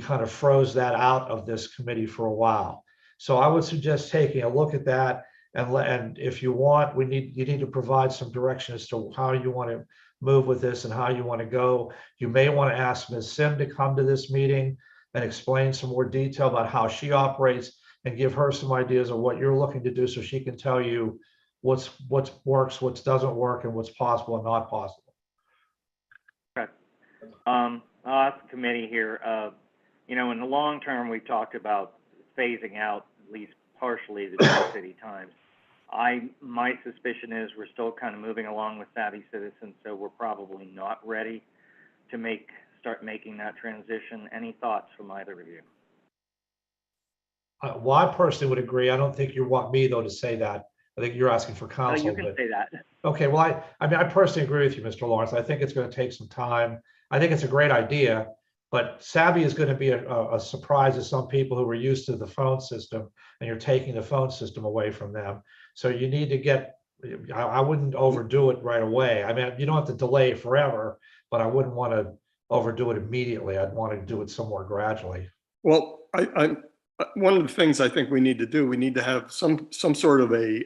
kind of froze that out of this committee for a while. So I would suggest taking a look at that, and if you want, you need to provide some direction as to how you want to move with this and how you want to go. You may want to ask Ms. Sim to come to this meeting and explain some more detail about how she operates and give her some ideas of what you're looking to do so she can tell you what works, what doesn't work, and what's possible and not possible. Okay. I'll ask the committee here. In the long term, we talked about phasing out at least partially the Tree City Times. My suspicion is we're still kind of moving along with Savvy Citizens, so we're probably not ready to start making that transition. Any thoughts from either of you? Well, I personally would agree. I don't think you want me, though, to say that. I think you're asking for counsel. You can say that. Okay, well, I personally agree with you, Mr. Lawrence. I think it's going to take some time. I think it's a great idea, but Savvy is going to be a surprise to some people who were used to the phone system, and you're taking the phone system away from them. So you need to I wouldn't overdo it right away. I mean, you don't have to delay forever, but I wouldn't want to overdo it immediately. I'd want to do it somewhere gradually. Well, one of the things I think we need to do, we need to have some sort of a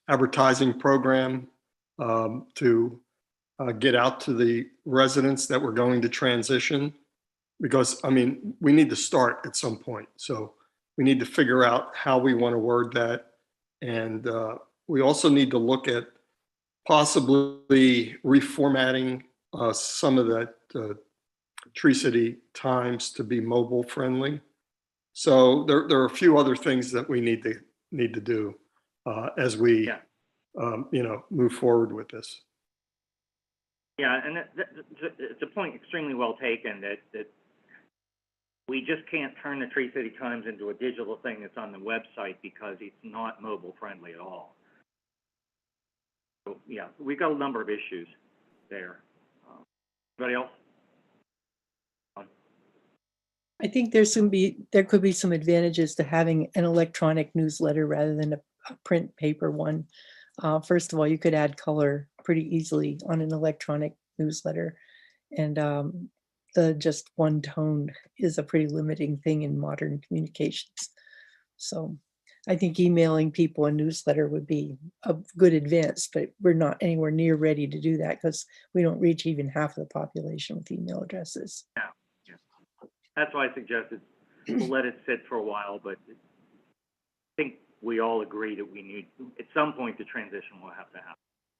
advertising program to get out to the residents that we're going to transition, because we need to start at some point. So we need to figure out how we want to word that, and we also need to look at possibly reformatting some of that Tree City Times to be mobile friendly. So there are a few other things that we need to do as we move forward with this. Yeah, and it's a point extremely well taken that we just can't turn the Tree City Times into a digital thing that's on the website because it's not mobile friendly at all. So, yeah, we've got a number of issues there. Anybody else? I think there could be some advantages to having an electronic newsletter rather than a print paper one. First of all, you could add color pretty easily on an electronic newsletter. And the just one tone is a pretty limiting thing in modern communications. So I think emailing people a newsletter would be a good advance, but we're not anywhere near ready to do that because we don't reach even half of the population with email addresses. Yeah. That's why I suggested we'll let it sit for a while, but I think we all agree that we need, at some point, the transition will have to happen.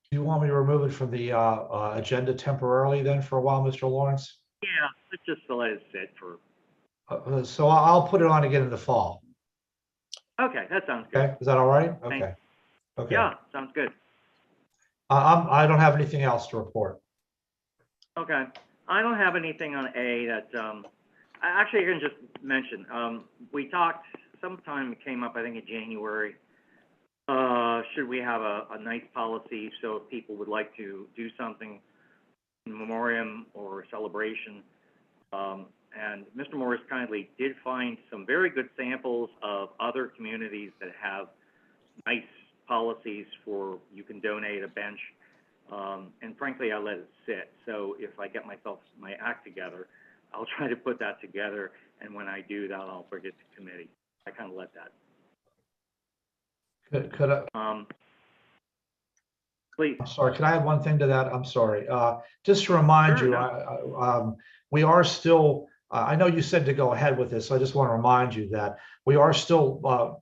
Do you want me to remove it from the agenda temporarily then for a while, Mr. Lawrence? Yeah, let's just let it sit for, So I'll put it on again in the fall. okay, that sounds good. Okay, is that all right? Thanks. Okay. Okay. Yeah, sounds good. I don't have anything else to report. Okay, I don't have anything on A that, actually, I can just mention, we talked, sometime it came up, I think in January, should we have a nice policy so if people would like to do something in memoriam or celebration, and Mr. Morris kindly did find some very good samples of other communities that have nice policies for, you can donate a bench, and frankly, I let it sit. So if I get my act together, I'll try to put that together, and when I do that, I'll bring it to committee. I kind of let that. Could I? Please. I'm sorry, can I add one thing to that? I'm sorry. Just to remind Sure, you, we are still, I know you said to go ahead with this, so I just want to remind you that we are still,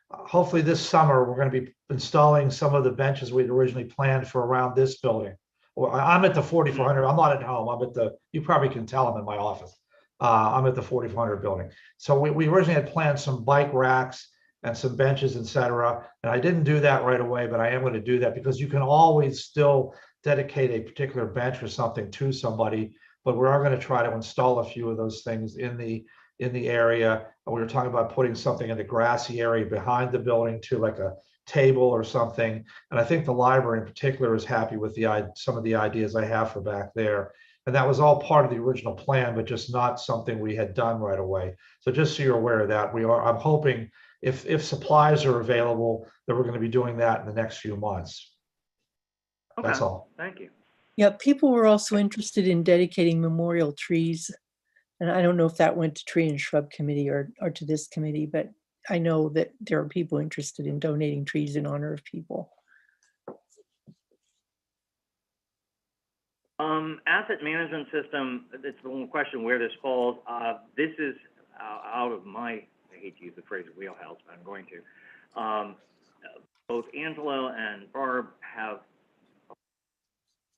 hopefully this summer, we're going to be installing some of the benches we'd originally planned for around this building. Well, I'm at the 4400. I'm not at home. I'm at you probably can tell I'm in my office. I'm at the 4400 building. So we originally had planned some bike racks and some benches, et cetera. And I didn't do that right away, but I am going to do that because you can always still dedicate a particular bench or something to somebody. But we are going to try to install a few of those things in the area. We were talking about putting something in the grassy area behind the building too, like a table or something. And I think the library in particular is happy with some of the ideas I have for back there. And that was all part of the original plan, but just not something we had done right away. So just so you're aware of that, I'm hoping if supplies are available, that we're going to be doing that in the next few months. Okay. That's all. Thank you. Yeah, people were also interested in dedicating memorial trees. And I don't know if that went to Tree and Shrub Committee or to this committee, but I know that there are people interested in donating trees in honor of people. Asset management system, it's the one question where this falls. This is out of my, I hate to use the phrase wheelhouse, but I'm going to. Both Angelo and Barb have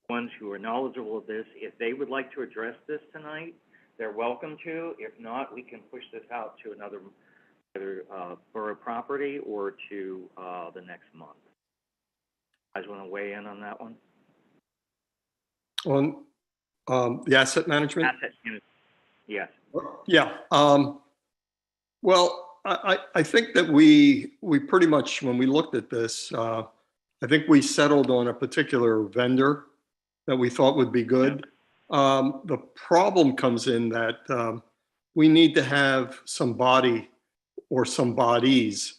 ones who are knowledgeable of this. If they would like to address this tonight, they're welcome to. If not, we can push this out to another either borough property or to the next month. You guys want to weigh in on that one? On the asset management? Asset management, yes. Yeah. Well, I think that we pretty much, when we looked at this, I think we settled on a particular vendor that we thought would be good. The problem comes in that we need to have somebody or some bodies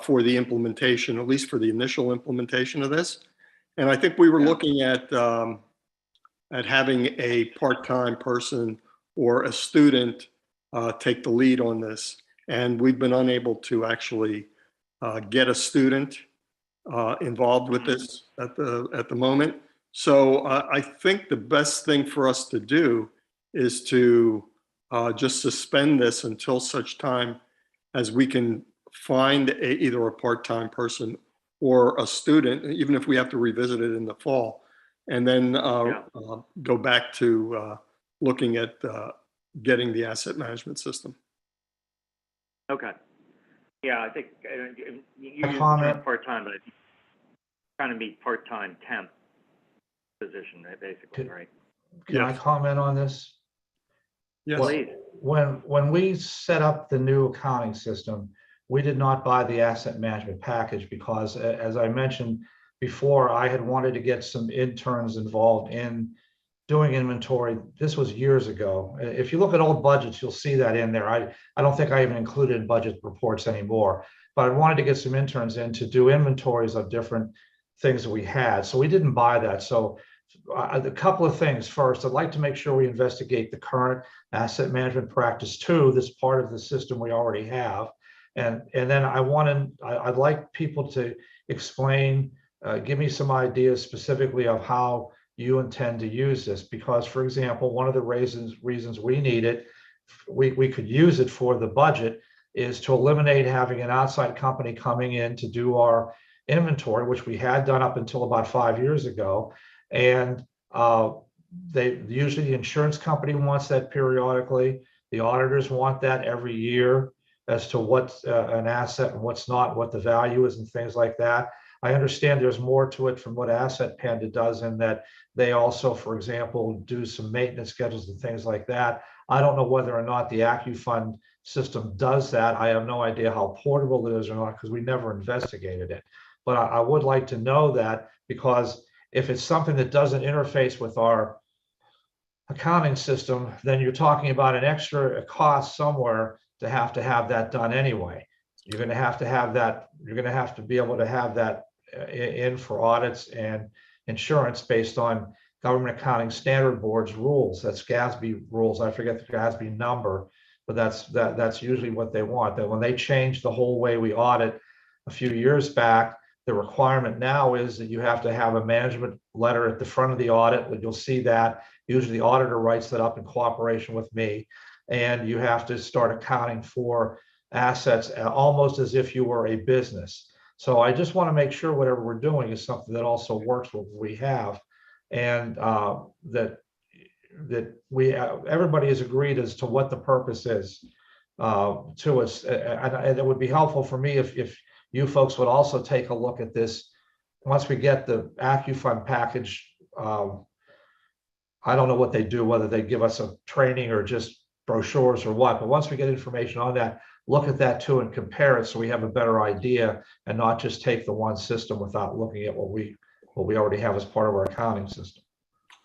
for the implementation, at least for the initial implementation of this. And I think we were looking at having a part-time person or a student take the lead on this. And we've been unable to actually get a student involved with this at the moment. So I think the best thing for us to do is to just suspend this until such time as we can find either a part-time person or a student, even if we have to revisit it in the fall, and then go back to looking at getting the asset management system. Okay. Yeah, I think you use comment? part-time, but it's trying to be part-time temp position, basically, right? Can I comment on this? Yes. Please. When we set up the new accounting system, we did not buy the asset management package because as I mentioned before, I had wanted to get some interns involved in doing inventory. This was years ago. If you look at old budgets, you'll see that in there. I don't think I even included budget reports anymore, but I wanted to get some interns in to do inventories of different things that we had. So we didn't buy that. So a couple of things. First, I'd like to make sure we investigate the current asset management practice too. This part of the system we already have. And then I'd like people to explain, give me some ideas specifically of how you intend to use this. Because, for example, one of the reasons we need it, we could use it for the budget, is to eliminate having an outside company coming in to do our inventory, which we had done up until about 5 years ago. And they usually, the insurance company wants that periodically. The auditors want that every year as to what's an asset and what's not, what the value is and things like that. I understand there's more to it from what Asset Panda does in that they also, for example, do some maintenance schedules and things like that. I don't know whether or not the AccuFund system does that. I have no idea how portable it is or not because we never investigated it. But I would like to know that, because if it's something that doesn't interface with our accounting system, then you're talking about an extra cost somewhere to have that done anyway. You're going to have that. You're going to have to be able to have that in for audits and insurance based on Government Accounting Standard Board's rules. That's GASB rules. I forget the GASB number, but that's usually what they want. That when they changed the whole way we audit a few years back, the requirement now is that you have to have a management letter at the front of the audit. You'll see that. Usually the auditor writes that up in cooperation with me. And you have to start accounting for assets almost as if you were a business. So I just want to make sure whatever we're doing is something that also works with what we have, and that everybody has agreed as to what the purpose is to us. And it would be helpful for me if you folks would also take a look at this once we get the AccuFund package. I don't know what they do, whether they give us a training or just brochures or what, but once we get information on that, look at that too and compare it so we have a better idea and not just take the one system without looking at what we already have as part of our accounting system.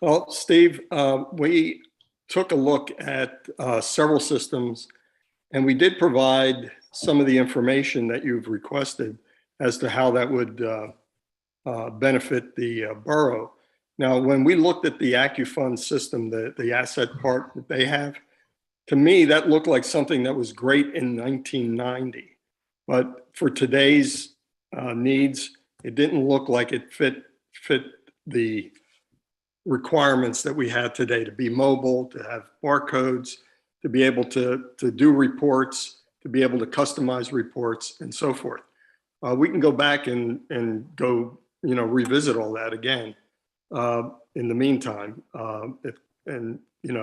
Well, Steve, we took a look at several systems, and we did provide some of the information that you've requested as to how that would benefit the borough. Now, when we looked at the AccuFund system, the asset part that they have, to me, that looked like something that was great in 1990. But for today's needs, it didn't look like it fit the requirements that we have today, to be mobile, to have barcodes, to be able to do reports, to be able to customize reports and so forth. We can go back and go, revisit all that again in the meantime,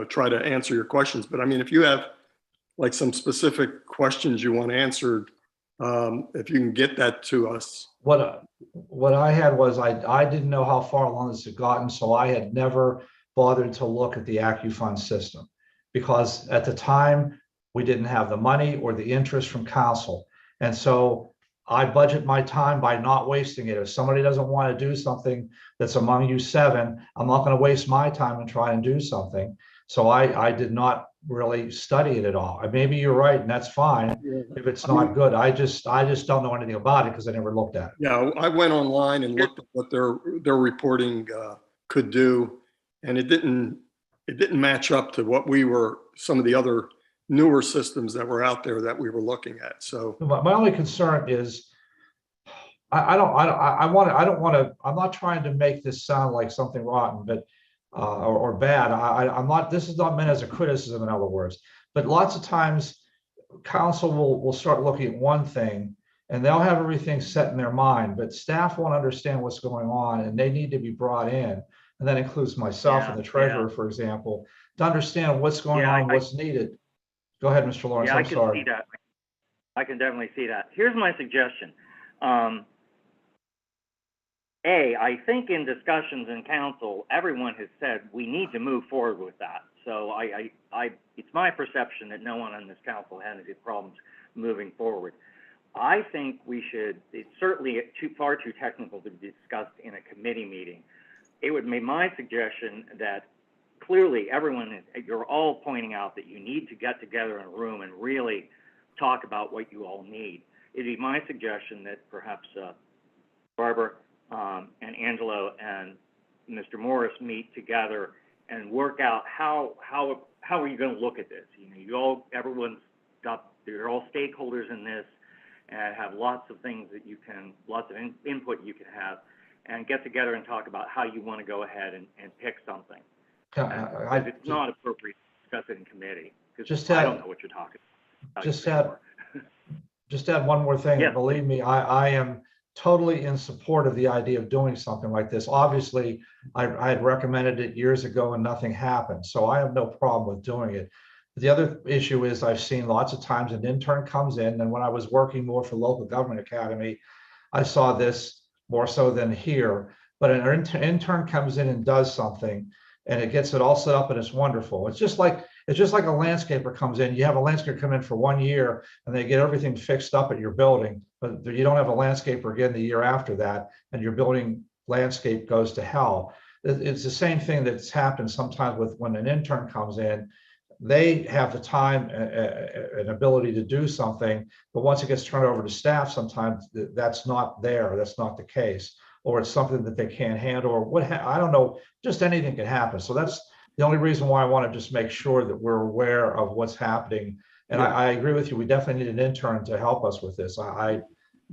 try to answer your questions. But I mean, if you have like some specific questions you want answered, if you can get that to us. What I had was I didn't know how far along this had gotten, so I had never bothered to look at the AccuFund system because at the time we didn't have the money or the interest from council. And so I budget my time by not wasting it. If somebody doesn't want to do something that's among you seven, I'm not going to waste my time and try and do something. So I did not really study it at all. Maybe you're right, and that's fine if it's not good. I just don't know anything about it because I never looked at it. Yeah, I went online and looked at what their reporting could do, and it didn't match up to what some of the other newer systems that were out there that we were looking at. So my only concern is I'm not trying to make this sound like something rotten, but or bad. I'm not. This is not meant as a criticism, in other words. But lots of times, council will start looking at one thing, and they'll have everything set in their mind, but staff won't understand what's going on, and they need to be brought in, and that includes myself and the treasurer, for example, to understand what's going on, what's needed. Go ahead, Mr. Lawrence. I'm sorry. I can see that. I can definitely see that. Here's my suggestion. I think in discussions in council, everyone has said we need to move forward with that. So it's my perception that no one on this council had any problems moving forward. I think it's certainly far too technical to be discussed in a committee meeting. It would be my suggestion that clearly you're all pointing out that you need to get together in a room and really talk about what you all need. It'd be my suggestion that perhaps Barbara and Angelo and Mr. Morris meet together and work out how are you going to look at this? You're all stakeholders in this, and have lots of things that lots of input you can have, and get together and talk about how you want to go ahead and pick something. Because it's not appropriate to discuss it in committee, because I don't know what you're talking about. Just add one more thing. Yeah. Believe me, I am totally in support of the idea of doing something like this. Obviously, I had recommended it years ago and nothing happened, so I have no problem with doing it. The other issue is I've seen lots of times an intern comes in, and when I was working more for Local Government Academy, I saw this more so than here, but an intern comes in and does something, and it gets it all set up and it's wonderful. It's just like a landscaper comes in. You have a landscaper come in for 1 year and they get everything fixed up at your building, but you don't have a landscaper again the year after that, and your building landscape goes to hell. It's the same thing that's happened sometimes with when an intern comes in. They have the time and ability to do something, but once it gets turned over to staff, sometimes that's not there. That's not the case, or it's something that they can't handle, or I don't know, just anything can happen. So that's the only reason why I want to just make sure that we're aware of what's happening. And I agree with you. We definitely need an intern to help us with this. I've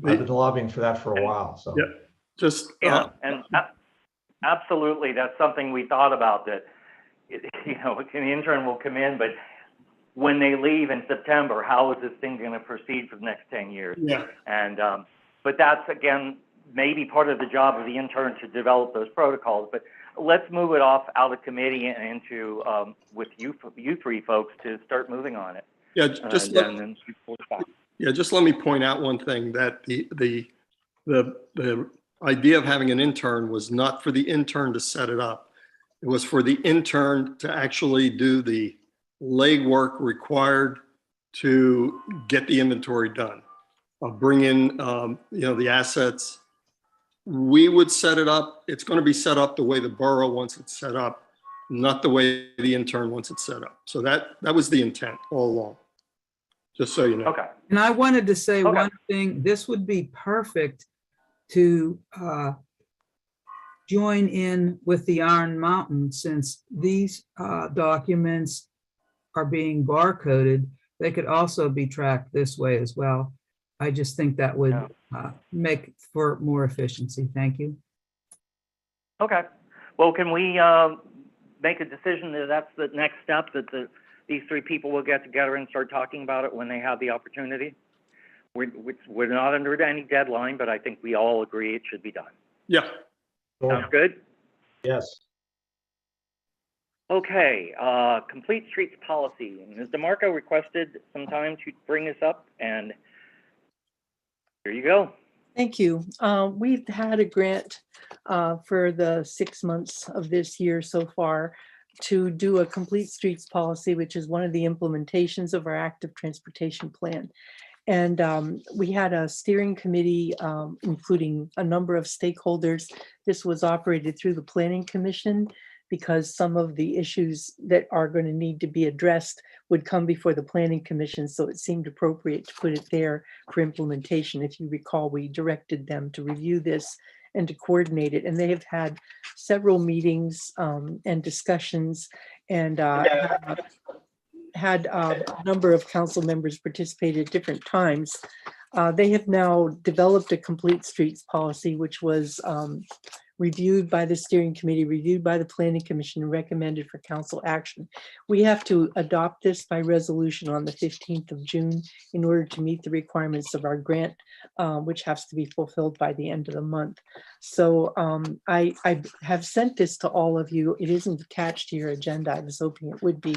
been lobbying for that for a while. So and absolutely, that's something we thought about, that an intern will come in, but when they leave in September, how is this thing going to proceed for the next 10 years? Yeah. And but that's, again, maybe part of the job of the intern to develop those protocols. But let's move it out of committee and into with you three folks to start moving on it. Yeah, just let me point out one thing, that the idea of having an intern was not for the intern to set it up. It was for the intern to actually do the legwork required to get the inventory done. Bring in, the assets. We would set it up. It's going to be set up the way the borough wants it set up, not the way the intern wants it set up. So that was the intent all along, just so you know. Okay. And I wanted to say one thing. This would be perfect to join in with the Iron Mountain, since these documents are being barcoded. They could also be tracked this way as well. I just think that would make for more efficiency. Thank you. Okay. Well, can we make a decision that that's the next step, that these three people will get together and start talking about it when they have the opportunity? We're not under any deadline, but I think we all agree it should be done. Yeah. Sounds good? Yes. Okay, complete streets policy. Ms. DeMarco requested some time to bring this up, and here you go. Thank you. We've had a grant for the 6 months of this year so far to do a complete streets policy, which is one of the implementations of our active transportation plan. And we had a steering committee, including a number of stakeholders. This was operated through the Planning Commission, because some of the issues that are going to need to be addressed would come before the Planning Commission. So it seemed appropriate to put it there for implementation. If you recall, we directed them to review this and to coordinate it. And they have had several meetings and discussions, and had a number of council members participate at different times. They have now developed a complete streets policy, which was reviewed by the steering committee, reviewed by the Planning Commission, and recommended for council action. We have to adopt this by resolution on the 15th of June in order to meet the requirements of our grant, which has to be fulfilled by the end of the month. So I have sent this to all of you. It isn't attached to your agenda. I was hoping it would be,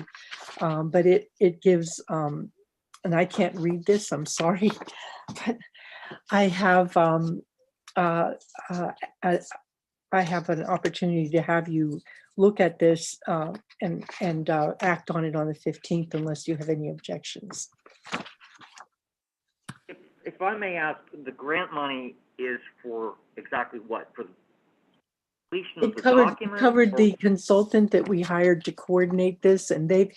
but it gives, and I can't read this, I'm sorry, but I have I have an opportunity to have you look at this and act on it on the 15th unless you have any objections. If I may ask, the grant money is for exactly what? For the completion of It the covered, document? covered or- the consultant that we hired to coordinate this, and they've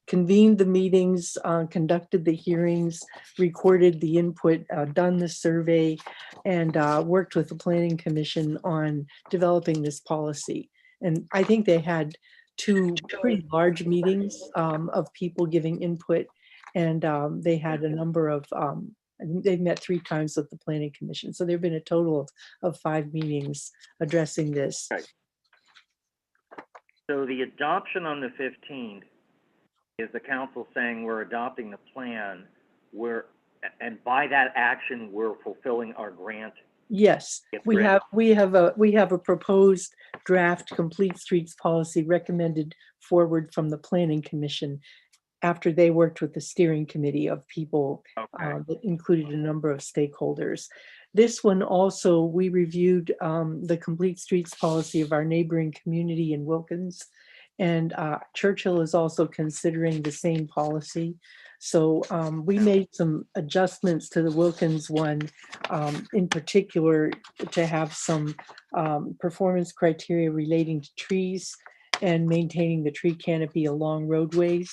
convened the meetings, conducted the hearings, recorded the input, done the survey, and worked with the planning commission on developing this policy. And I think they had two pretty large meetings of people giving input, and they had a number of, I think they've met 3 times with the planning commission. So there've been a total of 5 meetings addressing this. Right. So the adoption on the 15th is the council saying we're adopting the plan, and by that action, we're fulfilling our grant. Yes, It's we ready. have a proposed draft complete streets policy recommended forward from the planning commission after they worked with the steering committee of people that included a number of stakeholders. This one also, we reviewed the complete streets policy of our neighboring community in Wilkins. And Churchill is also considering the same policy. So we made some adjustments to the Wilkins one, in particular to have some performance criteria relating to trees and maintaining the tree canopy along roadways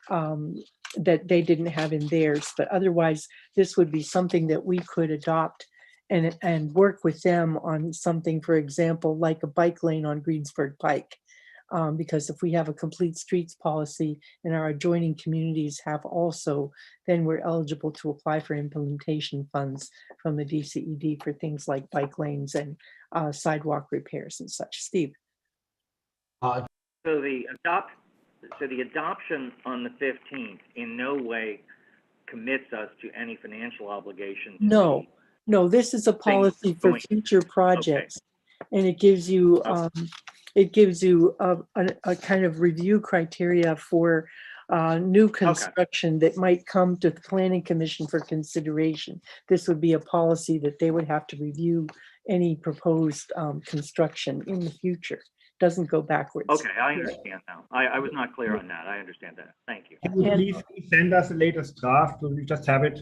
that they didn't have in theirs. But otherwise, this would be something that we could adopt and work with them on something, for example, like a bike lane on Greensburg Pike. Because if we have a complete streets policy and our adjoining communities have also, then we're eligible to apply for implementation funds from the DCED for things like bike lanes and sidewalk repairs and such. Steve? So the adoption on the 15th in no way commits us to any financial obligation. to No, no, this is a policy for going- future projects. And it gives you, a kind of review criteria for new construction that might come to the planning commission for consideration. This would be a policy that they would have to review any proposed construction in the future. Doesn't go backwards. Okay, I understand now. I was not clear on that. I understand that. Thank you. Can you please send us the latest draft? So we just have it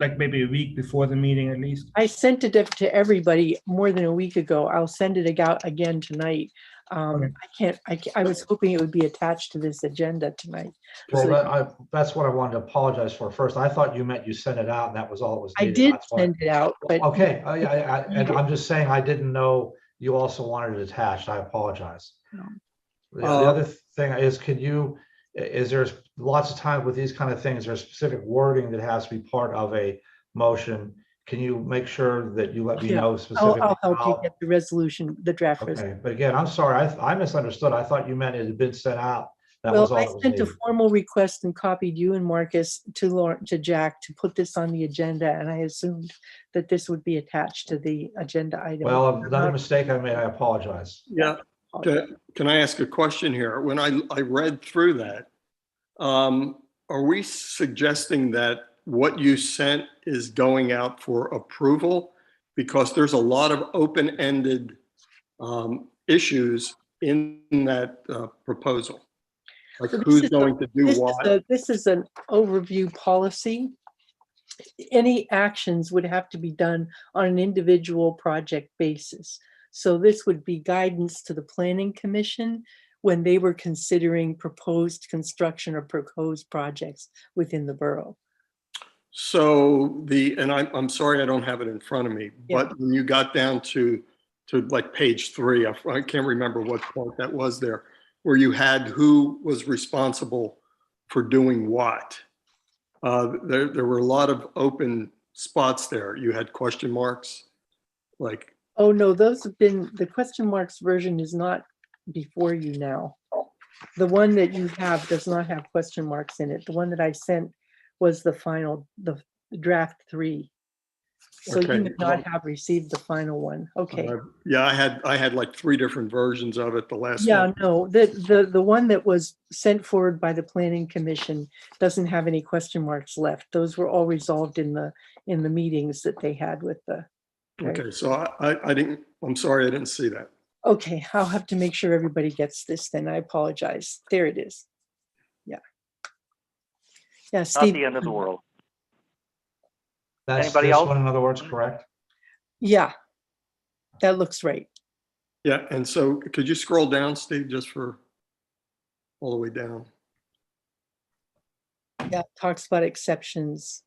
like maybe a week before the meeting at least. I sent it up to everybody more than a week ago. I'll send it out again tonight. I was hoping it would be attached to this agenda tonight. Well, So that- that's what I wanted to apologize for. First, I thought you meant you sent it out and that was all it was I needed. did That's why- send it out, but. Okay, and I'm just saying, I didn't know you also wanted it attached. I apologize. The other thing is, there's lots of times with these kind of things, there's specific wording that has to be part of a motion. Can you make sure that you let me Yeah, know specifically? I'll help you how- get the resolution, the draft resolution. Okay, but again, I'm sorry, I misunderstood. I thought you meant it had been sent out. That Well, was all I that was sent a needed. formal request and copied you and Marcus to Jack to put this on the agenda, and I assumed that this would be attached to the agenda item. Well, another mistake I made, I apologize. Yeah, can I ask a question here? When I read through that, are we suggesting that what you sent is going out for approval? Because there's a lot of open-ended issues in that proposal. Like So this who's is going to do This is what? This is an overview policy. Any actions would have to be done on an individual project basis. So this would be guidance to the planning commission when they were considering proposed construction or proposed projects within the borough. So and I'm sorry, I don't have it in front of me, Yeah. but when you got down to like page 3, I can't remember what part that was there, where you had who was responsible for doing what. There were a lot of open spots there. You had question marks, like, Oh, no, those have been, the question marks version is not before you now. The one that you have does not have question marks in it. The one that I sent was the final, the draft 3. So you Okay, may not have received the final one. Okay. yeah, I had like 3 different versions of it, the last Yeah, one. no, the one that was sent forward by the planning commission doesn't have any question marks left. Those were all resolved in the meetings that they had with the. Okay, so I'm sorry, I didn't see that. Okay, I'll have to make sure everybody gets this then. I apologize. There it is. Yeah. Yeah, Not Steve. the end of the world. That's Anybody this else? one, in other words, correct? Yeah, that looks right. Yeah, and so could you scroll down, Steve, just for all the way down? Yeah, talks about exceptions,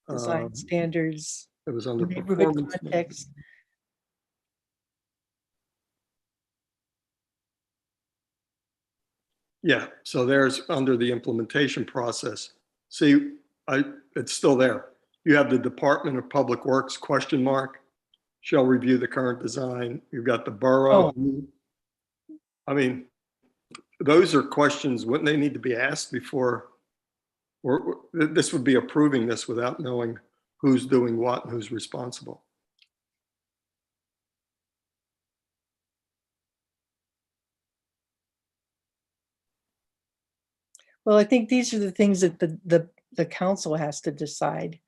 design Um, standards, It was under neighborhood performance. context. Yeah, so there's under the implementation process. See, it's still there. You have the Department of Public Works question mark, shall review the current design. You've got the borough. I mean, those are questions, wouldn't they need to be asked before? Or this would be approving this without knowing who's doing what and who's responsible. Well, I think these are the things that the council has to decide.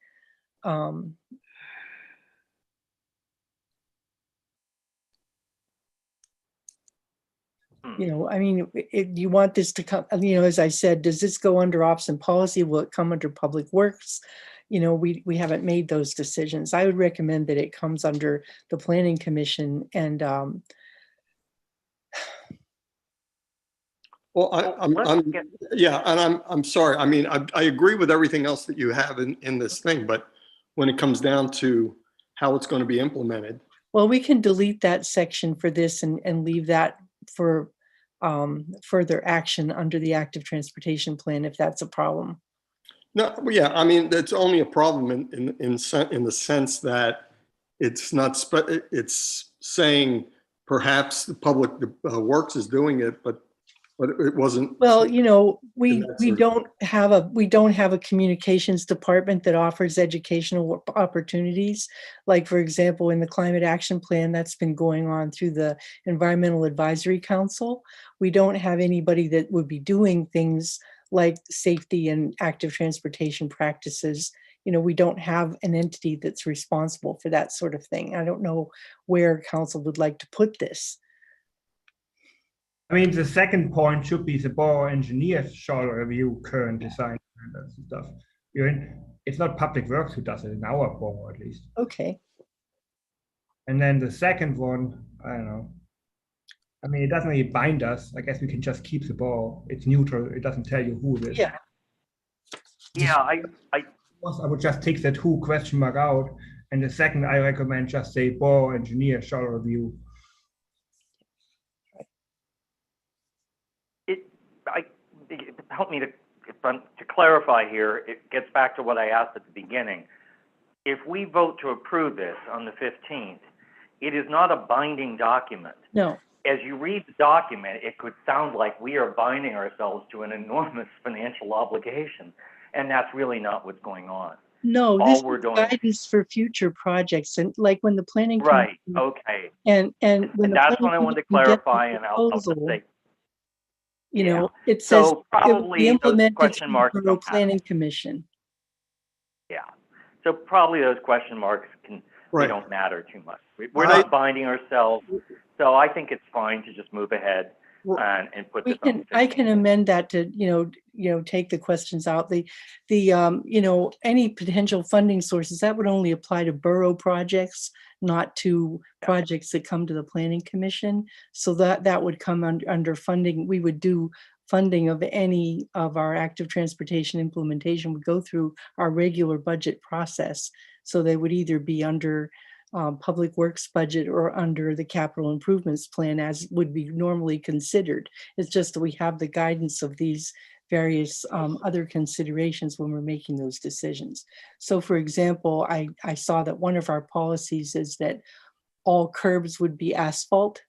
You know, I mean, you want this to come, you know, as I said, does this go under ops and policy? Will it come under public works? You know, we haven't made those decisions. I would recommend that it comes under the planning commission and Well, yeah, and I'm sorry. I mean, I agree with everything else that you have in this thing, but when it comes down to how it's going to be implemented. well, we can delete that section for this and leave that for further action under the active transportation plan, if that's a problem. No, yeah, I mean, that's only a problem in the sense that it's not, it's saying perhaps the public works is doing it, but it wasn't. Well, you know, we sort don't have a communications department that offers educational opportunities. Like, for example, in the climate action plan that's been going on through the Environmental Advisory Council, we don't have anybody that would be doing things like safety and active transportation practices. You know, we don't have an entity that's responsible for that sort of thing. I don't know where council would like to put this. I mean, the second point should be the borough engineers shall review current design standards and stuff. It's not public works who does it in our borough, at least. Okay. And then the second one, I don't know. I mean, it doesn't really bind us. I guess we can just keep the ball. It's neutral. It doesn't tell you who it is. Yeah. Yeah, I would just take that who question mark out. And the second, I recommend just say borough engineer shall review. Help me to clarify here. It gets back to what I asked at the beginning. If we vote to approve this on the 15th, it is not a binding document. No. As you read the document, it could sound like we are binding ourselves to an enormous financial obligation, and that's really not what's going on. No, All this we're is doing- guidance for future projects, and like when the planning. Right, commission- okay. And And when the that's planning what I wanted to commission gets the clarify, and I'll just proposal, say, you know, it So says it will probably be those implemented question through marks the don't matter. planning commission. yeah. So probably those question marks they Right. don't matter too much. We're not binding ourselves, so I think it's fine to just move ahead and put this on. I can amend that to, you know, take the questions out. You know, any potential funding sources, that would only apply to borough projects, not to projects that come to the planning commission. So that would come under funding. We would do funding of any of our active transportation implementation would go through our regular budget process. So they would either be under public works budget or under the capital improvements plan as would be normally considered. It's just that we have the guidance of these various other considerations when we're making those decisions. So for example, I saw that one of our policies is that all curbs would be asphalt.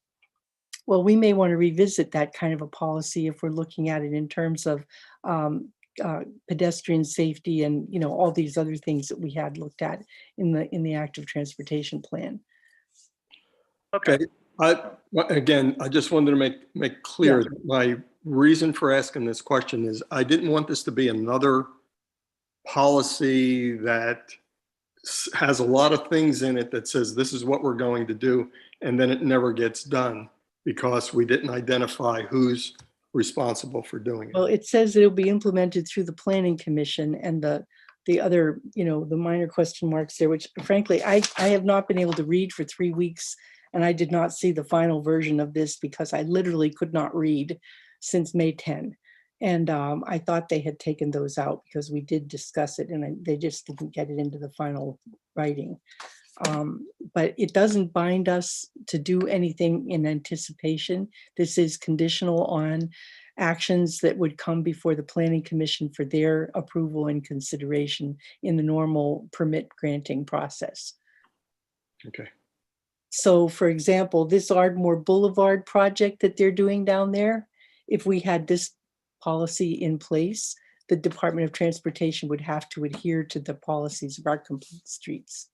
Well, we may want to revisit that kind of a policy if we're looking at it in terms of pedestrian safety and, you know, all these other things that we had looked at in the active transportation plan. Okay. Again, I just wanted to make clear that my reason for asking this question is I didn't want this to be another policy that has a lot of things in it that says this is what we're going to do, and then it never gets done because we didn't identify who's responsible for doing it. Well, it says it'll be implemented through the planning commission, and the other, the minor question marks there, which frankly, I have not been able to read for 3 weeks, and I did not see the final version of this because I literally could not read since May 10. And I thought they had taken those out because we did discuss it, and they just didn't get it into the final writing. But it doesn't bind us to do anything in anticipation. This is conditional on actions that would come before the planning commission for their approval and consideration in the normal permit granting process. Okay. So for example, this Ardmore Boulevard project that they're doing down there, if we had this policy in place, the Department of Transportation would have to adhere to the policies of our complete streets.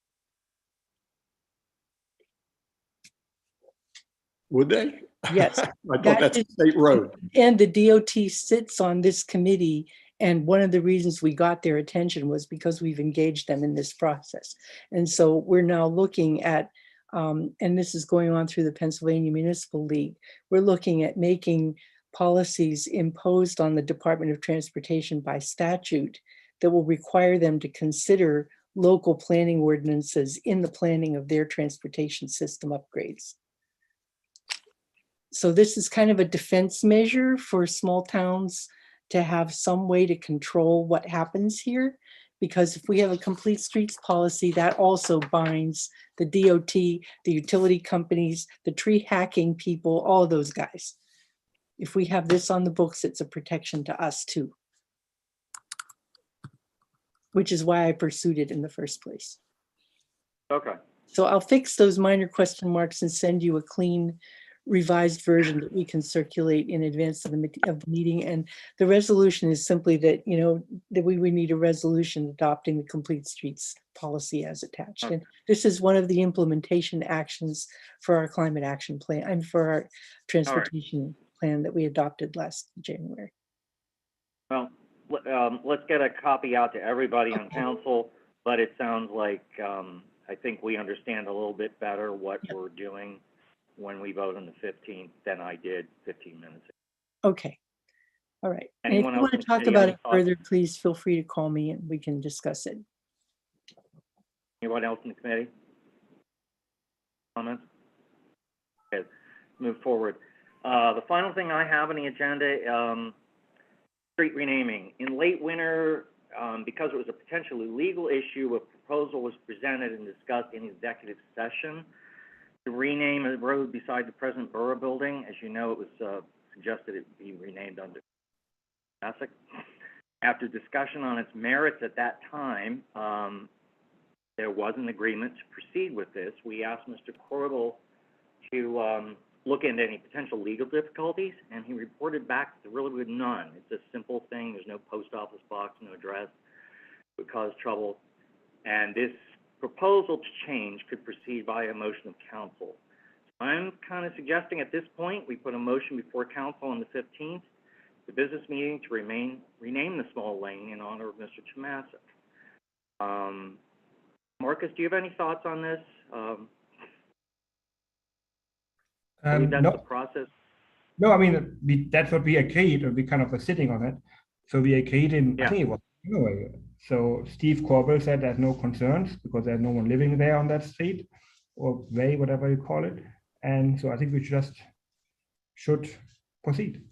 Would they? Yes. I thought that's a state road. And the DOT sits on this committee. And one of the reasons we got their attention was because we've engaged them in this process. And so we're now looking at, and this is going on through the Pennsylvania Municipal League, we're looking at making policies imposed on the Department of Transportation by statute that will require them to consider local planning ordinances in the planning of their transportation system upgrades. So this is kind of a defense measure for small towns to have some way to control what happens here. Because if we have a complete streets policy, that also binds the DOT, the utility companies, the tree hacking people, all of those guys. If we have this on the books, it's a protection to us too. Which is why I pursued it in the first place. Okay. So I'll fix those minor question marks and send you a clean revised version that we can circulate in advance of the meeting. And the resolution is simply that, that we would need a resolution adopting the complete streets policy as attached. And this is one of the implementation actions for our climate action plan and for our transportation plan that we adopted last January. Well, let's get a copy out to everybody on council, but it sounds like I think we understand a little bit better what we're doing when we vote on the 15th than I did 15 minutes ago. Okay. All right. And Anyone if you else want to in talk committee about have it any thoughts? further, please feel free to call me and we can discuss it. Anyone else in the committee? Comments? Okay, move forward. The final thing I have on the agenda, street renaming. In late winter, because it was a potentially legal issue, a proposal was presented and discussed in executive session to rename a road beside the present Borough Building. As you know, it was suggested it be renamed under Classic. After discussion on its merits at that time, there was an agreement to proceed with this. We asked Mr. Cordell to look into any potential legal difficulties, and he reported back that there really were none. It's a simple thing. There's no post office box, no address. It would cause trouble. And this proposal to change could proceed by a motion of council. So I'm kind of suggesting at this point, we put a motion before council on the 15th, the business meeting to rename the small lane in honor of Mr. Tomasic. Marcus, do you have any thoughts on this? I believe that's No. the process. No, I mean, that's what we agreed, and we kind of were sitting on it. So we agreed in, I think it was January. So Steve Corbell said there's no concerns because there's no one living there on that street or way, whatever you call it. And so I think we just should proceed.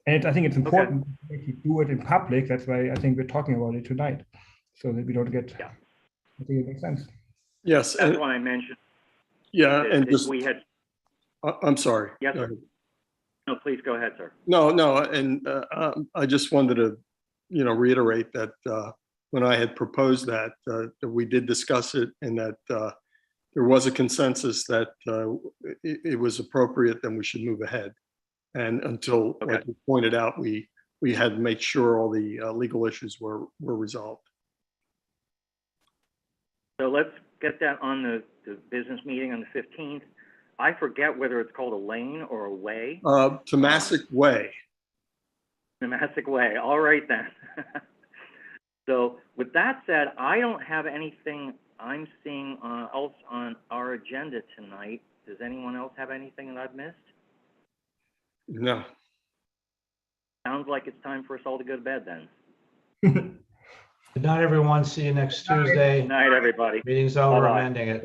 And I think it's important to actually do it in public. That's why I think we're talking about it tonight, so that we don't get, I think it makes sense. Yes. That's why I mentioned. Yeah, that, and that just, we had. I'm sorry. Yes, sir. No, please go ahead, sir. No, and I just wanted to, reiterate that when I had proposed that we did discuss it and that there was a consensus that it was appropriate, then we should move ahead. And until, like you pointed out, we had to make sure all the legal issues were resolved. So let's get that on the business meeting on the 15th. I forget whether it's called a lane or a way. Tomasic Way. Tomasic Way. All right then. So with that said, I don't have anything I'm seeing else on our agenda tonight. Does anyone else have anything that I've missed? No. Sounds like it's time for us all to go to bed then. Good night, everyone. See you next Tuesday. Good night, everybody. Meeting's over. I'm Bye-bye. ending it.